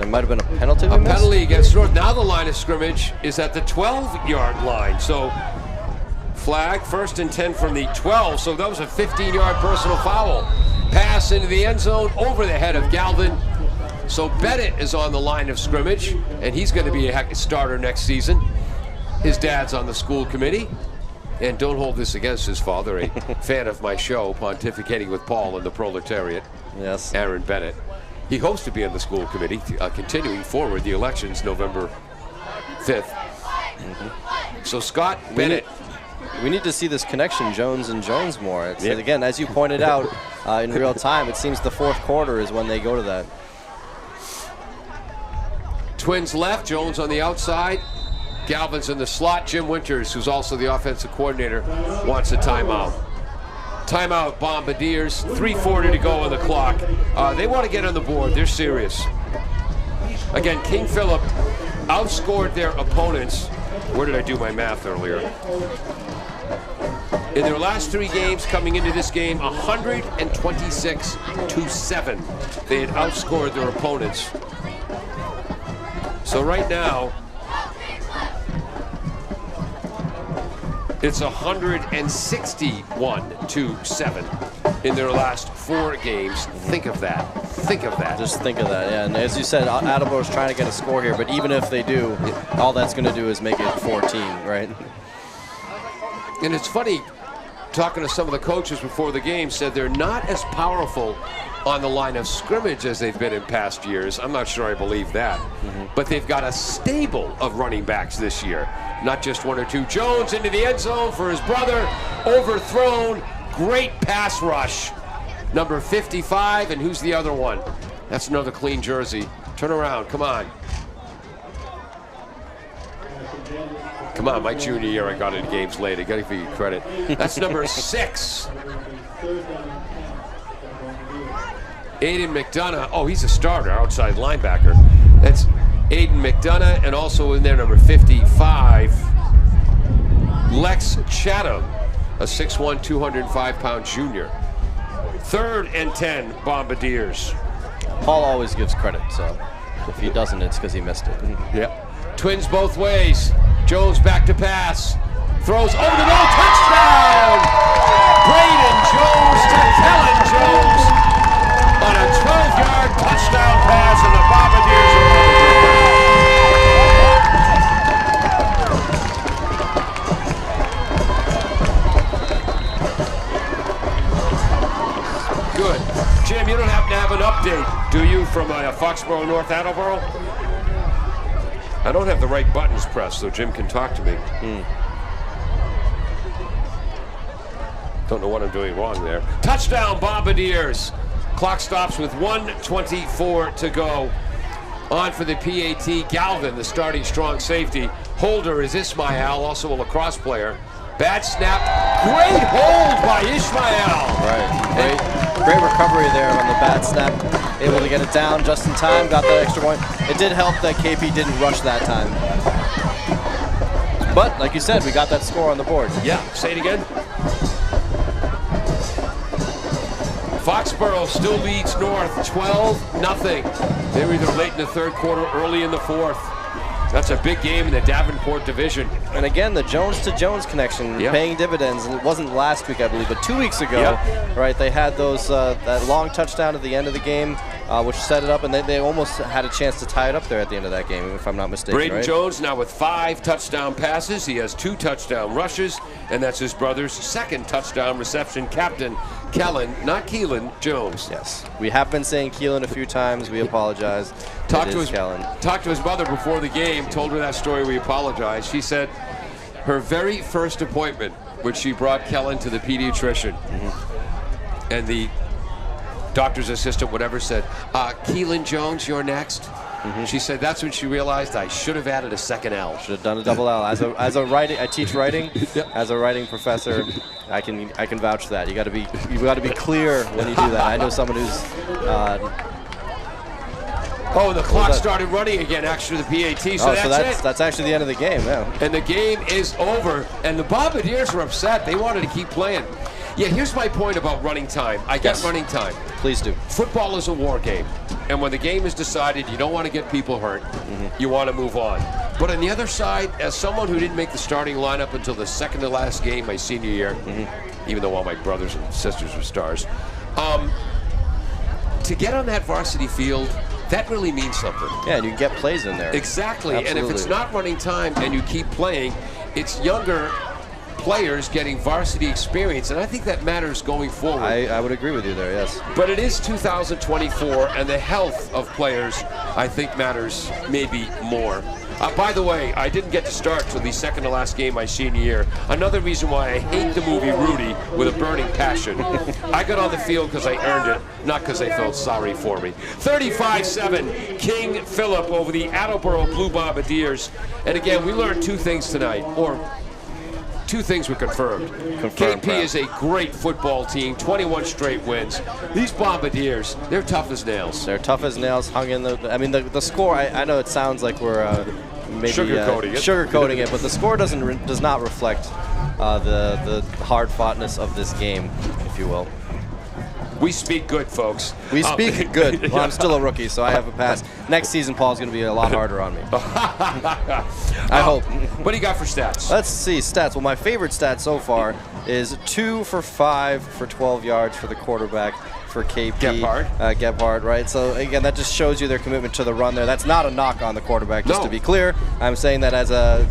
might have been a penalty? A penalty against North. Now the line of scrimmage is at the 12-yard line. So flag, 1st and 10 from the 12. So that was a 15-yard personal foul. Pass into the end zone over the head of Galvin. So Bennett is on the line of scrimmage, and he's going to be a starter next season. His dad's on the school committee. And don't hold this against his father, a fan of my show, Pontificating with Paul and the Proletariat. Yes. Aaron Bennett. He hopes to be on the school committee, continuing forward the elections November 5th. So Scott Bennett. We need to see this connection, Jones and Jones, more. Again, as you pointed out in real time, it seems the fourth quarter is when they go to that. Twins left, Jones on the outside. Galvin's in the slot. Jim Winters, who's also the offensive coordinator, wants a timeout. Timeout, Bombardiers. 3:40 to go on the clock. They want to get on the board. They're serious. Again, King Philip outscored their opponents. Where did I do my math earlier? In their last 3 games coming into this game, 126-7. They had outscored their opponents. So right now, it's 161-7 in their last 4 games. Think of that. Think of that. Just think of that, yeah. And as you said, Attleboro's trying to get a score here, but even if they do, all that's going to do is make it 14, right? And it's funny, talking to some of the coaches before the game, said they're not as powerful on the line of scrimmage as they've been in past years. I'm not sure I believe that. But they've got a stable of running backs this year. Not just 1 or 2. Jones into the end zone for his brother. Overthrown. Great pass rush. Number 55, and who's the other one? That's another clean jersey. Turn around, come on. Come on, my junior year I got into games late. I gotta give you credit. That's number 6. Aiden McDonough. Oh, he's a starter, outside linebacker. That's Aiden McDonough, and also in there, number 55, Lex Chatham, a 6'1", 205-pound junior. 3rd and 10, Bombardiers. Paul always gives credit, so if he doesn't, it's because he missed it. Yep. Twins both ways. Jones back to pass. Throws over the goal. Touchdown! Braden Jones to Kellen Jones on a 12-yard touchdown pass, and the Bombardiers are good. Jim, you don't happen to have an update, do you, from Foxborough, North Attleboro? I don't have the right buttons pressed, so Jim can talk to me. Don't know what I'm doing wrong there. Touchdown, Bombardiers. Clock stops with 1:24 to go. On for the PAT, Galvin, the starting strong safety. Holder is Ismail, also a lacrosse player. Bad snap. Great hold by Ismail. Right. Great recovery there on the bad snap. Able to get it down just in time. Got that extra point. It did help that KP didn't rush that time. But like you said, we got that score on the board. Yeah. Say it again. Foxborough still leads North 12-0. They were either late in the 3rd quarter, early in the 4th. That's a big game in the Davenport division. And again, the Jones to Jones connection paying dividends. It wasn't last week, I believe, but 2 weeks ago, right? They had those that long touchdown at the end of the game, which set it up, and they almost had a chance to tie it up there at the end of that game, if I'm not mistaken. Braden Jones now with 5 touchdown passes. He has 2 touchdown rushes, and that's his brother's 2nd touchdown reception. Captain Kellen, not Keelan, Jones. Yes, we have been saying Keelan a few times. We apologize. Talked to his mother before the game, told her that story, we apologize. She said her very first appointment, which she brought Kellen to the pediatrician, and the doctor's assistant, whatever, said, Keelan Jones, you're next. She said that's when she realized I should have added a second L. Should have done a double L. As a writing, I teach writing. As a writing professor, I can vouch for that. You got to be clear when you do that. I know someone who's. The clock started running again after the PAT, so that's it. That's actually the end of the game, And the game is over, and the Bombardiers were upset. They wanted to keep playing. Yeah, here's my point about running time. I get running time. Please do. Football is a war game, and when the game is decided, you don't want to get people hurt. You want to move on. But on the other side, as someone who didn't make the starting lineup until the second to last game my senior year, even though all my brothers and sisters were stars, to get on that varsity field, that really means something. Yeah, and you get plays in there. Exactly. Absolutely. And if it's not running time and you keep playing, it's younger players getting varsity experience, and I think that matters going forward. I would agree with you there, yes. But it is 2024, and the health of players, I think, matters maybe more. By the way, I didn't get to start till the second to last game my senior year. Another reason why I hate the movie Rudy with a burning passion. I got on the field because I earned it, not because they felt sorry for me. 35-7, King Philip over the Attleboro Blue Bombardiers. And again, we learned 2 things tonight, or 2 things were confirmed. KP is a great football team, 21 straight wins. These Bombardiers, they're tough as nails. They're tough as nails, hung in the... I mean, the score, I know it sounds like we're maybe sugarcoating it, but the score does not reflect the hard-foughtness of this game, if you will. We speak good, folks. We speak good. Well, I'm still a rookie, so I have a pass. Next season, Paul's going to be a lot harder on me. I hope. What do you got for stats? Let's see, stats. Well, my favorite stat so far is 2 for 5 for 12 yards for the quarterback for KP. Gebhardt, right? So, again, that just shows you their commitment to the run there. That's not a knock on the quarterback, just to be clear. I'm saying that as a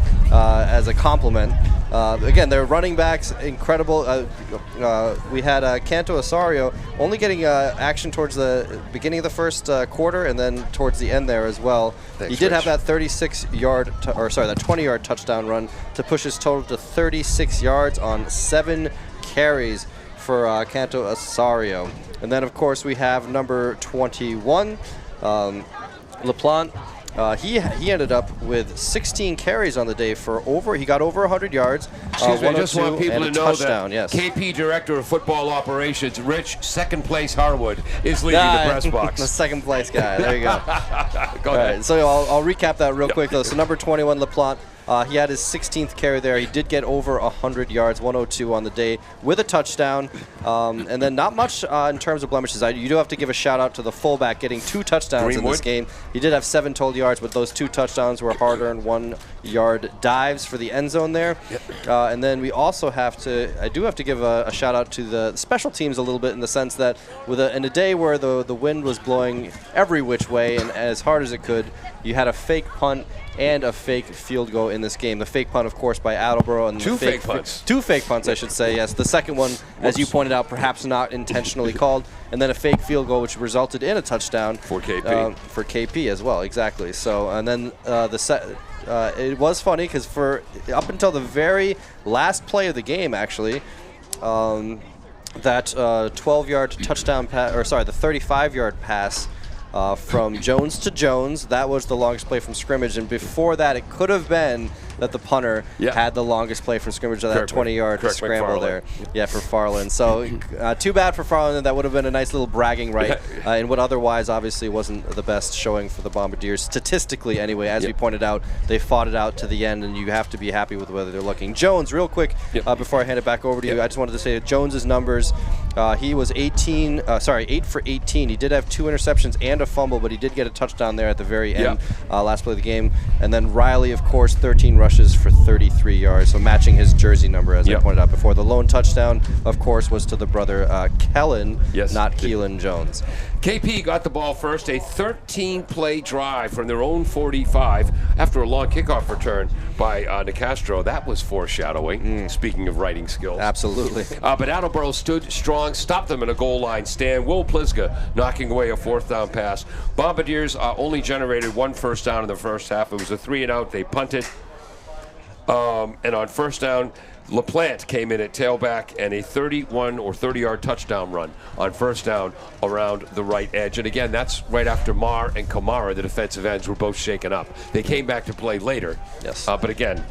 compliment. Again, their running backs, incredible. We had Canto Osorio only getting action towards the beginning of the first quarter and then towards the end there as well. He did have that 20-yard touchdown run to push his total to 36 yards on 7 carries for Canto Osorio. And then, of course, we have number 21, LaPlante. He ended up with 16 carries on the day for he got over 100 yards. Excuse me, I just want people to know touchdown, that KP Director of Football Operations, Rich, second place Harwood, is leading the press box. The second place guy. There you go. Go ahead. Right, so I'll recap that real quick, though. So number 21, LaPlante. He had his 16th carry there. He did get over 100 yards, 102 on the day with a touchdown. And then not much in terms of blemishes. You do have to give a shout out to the fullback getting 2 touchdowns in this game. He did have 7 total yards, but those 2 touchdowns were hard-earned 1-yard dives for the end zone there. And then we also I do have to give a shout out to the special teams a little bit in the sense that in a day where the wind was blowing every which way and as hard as it could, you had a fake punt and a fake field goal in this game. The fake punt, of course, by Attleboro. And 2 fake punts. 2 fake punts, I should say, yes. The second one, as you pointed out, perhaps not intentionally called. And then a fake field goal, which resulted in a touchdown. For KP. For KP as well, exactly. So, and then it was funny because up until the very last play of the game, actually, that 12-yard touchdown pass, the 35-yard pass from Jones to Jones. That was the longest play from scrimmage, and before that, it could have been that the punter had the longest play from scrimmage of that 20-yard scramble there. Yeah, for Farland. So too bad for Farland. That would have been a nice little bragging right in what otherwise obviously wasn't the best showing for the Bombardiers, statistically anyway. As we pointed out, they fought it out to the end, and you have to be happy with whether they're looking. Jones, real quick, before I hand it back over to you, I just wanted to say Jones's numbers, He was 8 for 18. He did have 2 interceptions and a fumble, but he did get a touchdown there at the very end, last play of the game. And then Riley, of course, 13 rushes for 33 yards, so matching his jersey number, as I pointed out before. The lone touchdown, of course, was to the brother Kellen, not Keelan Jones. KP got the ball first, a 13-play drive from their own 45 after a long kickoff return by Nicastro. That was foreshadowing, speaking of writing skills. Absolutely. But Attleboro stood strong, stopped them in a goal line stand. Will Pliska knocking away a 4th down pass. Bombardiers only generated 1 first down in the first half. It was a 3-and-out. They punted. And on first down, LaPlante came in at tailback and a 31 or 30-yard touchdown run on first down around the right edge. And again, that's right after Marr and Kamara, the defensive ends, were both shaken up. They came back to play later. Yes. But again,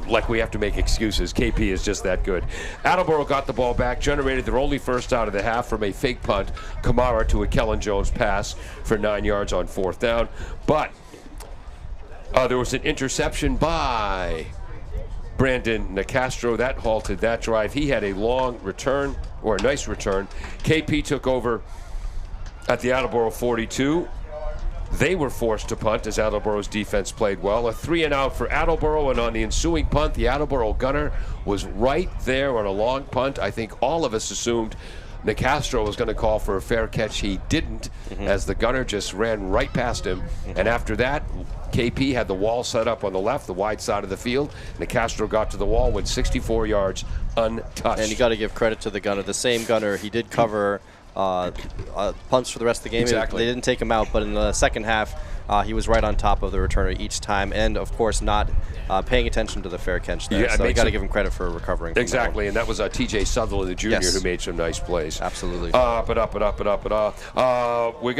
like we have to make excuses, KP is just that good. Attleboro got the ball back, generated their only first out of the half from a fake punt, Kamara to a Kellen Jones pass for 9 yards on 4th down. But there was an interception by Brandon Nicastro. That halted that drive. He had a long return, or a nice return. KP took over at the Attleboro 42. They were forced to punt as Attleboro's defense played well. A 3-and-out for Attleboro, and on the ensuing punt, the Attleboro gunner was right there on a long punt. I think all of us assumed Nicastro was going to call for a fair catch. He didn't, as the gunner just ran right past him. And after that, KP had the wall set up on the left, the wide side of the field. Nicastro got to the wall, went 64 yards untouched. And you got to give credit to the gunner. The same gunner, he did cover punts for the rest of the game. Exactly. They didn't take him out, but in the second half, he was right on top of the returner each time, and of course not paying attention to the fair catch there. So you got to give him credit for recovering. Exactly, and that was T.J. Sutherland, the junior, who made some nice plays. Absolutely. We're going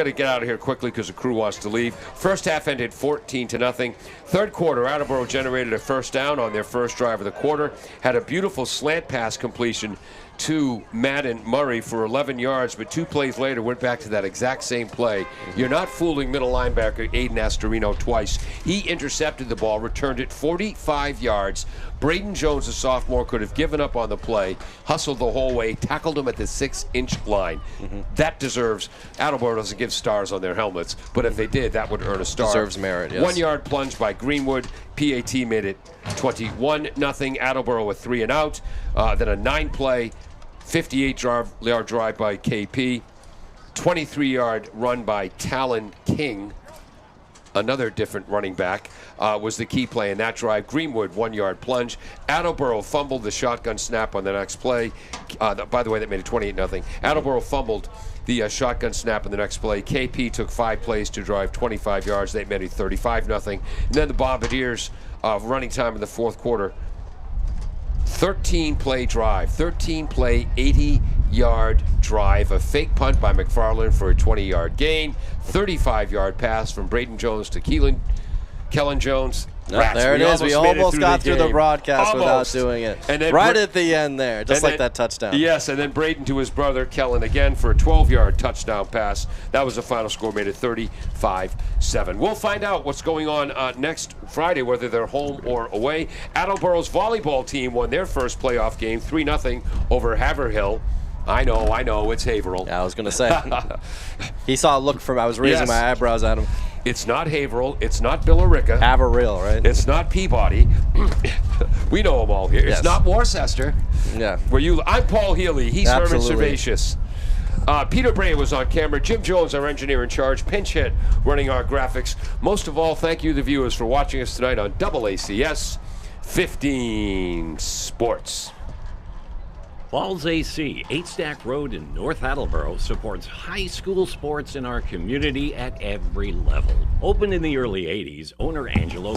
to get out of here quickly because the crew wants to leave. First half ended 14-0. Third quarter, Attleboro generated a first down on their first drive of the quarter. Had a beautiful slant pass completion to Madden Murray for 11 yards, but 2 plays later went back to that exact same play. You're not fooling middle linebacker Aiden Astorino twice. He intercepted the ball, returned it 45 yards. Braden Jones, the sophomore, could have given up on the play, hustled the whole way, tackled him at the 6-inch line. That deserves, Attleboro doesn't give stars on their helmets, but if they did, that would earn a star. Deserves merit, yes. 1-yard plunge by Greenwood. PAT made it 21-0. Attleboro a 3-and-out. Then a 9-play, 58-yard drive by KP. 23-yard run by Talon King. Another different running back was the key play in that drive. Greenwood, 1-yard plunge. Attleboro fumbled the shotgun snap on the next play. By the way, that made it 28-0. Attleboro fumbled the shotgun snap in the next play. KP took 5 plays to drive 25 yards. They made it 35-0. And then the Bombardiers, running time in the fourth quarter, 13-play drive, 13-play, 80-yard drive, a fake punt by McFarland for a 20-yard gain, 35-yard pass from Braden Jones to Kellen Jones. There it is. We almost got through the broadcast without doing it. And then right at the end there, just like that touchdown. Yes, and then Braden to his brother, Kellen, again for a 12-yard touchdown pass. That was the final score, made it 35-7. We'll find out what's going on next Friday, whether they're home or away. Attleboro's volleyball team won their first playoff game, 3-0 over Haverhill. I know, it's Haverhill. Yeah, I was going to say. He saw a look from, I was raising my eyebrows at him. It's not Haverhill. It's not Billerica. Haverhill, right? It's not Peabody. We know them all here. Yes. It's not Worcester. Yeah. I'm Paul Healy. He's Herman Servatius. Peter Bray was on camera. Jim Jones, our engineer in charge. Pinch hit running our graphics. Most of all, thank you, the viewers, for watching us tonight on AACS 15 Sports. Falls AC, 8 Stack Road in North Attleboro, supports high school sports in our community at every level. Opened in the early 80s, owner Angelo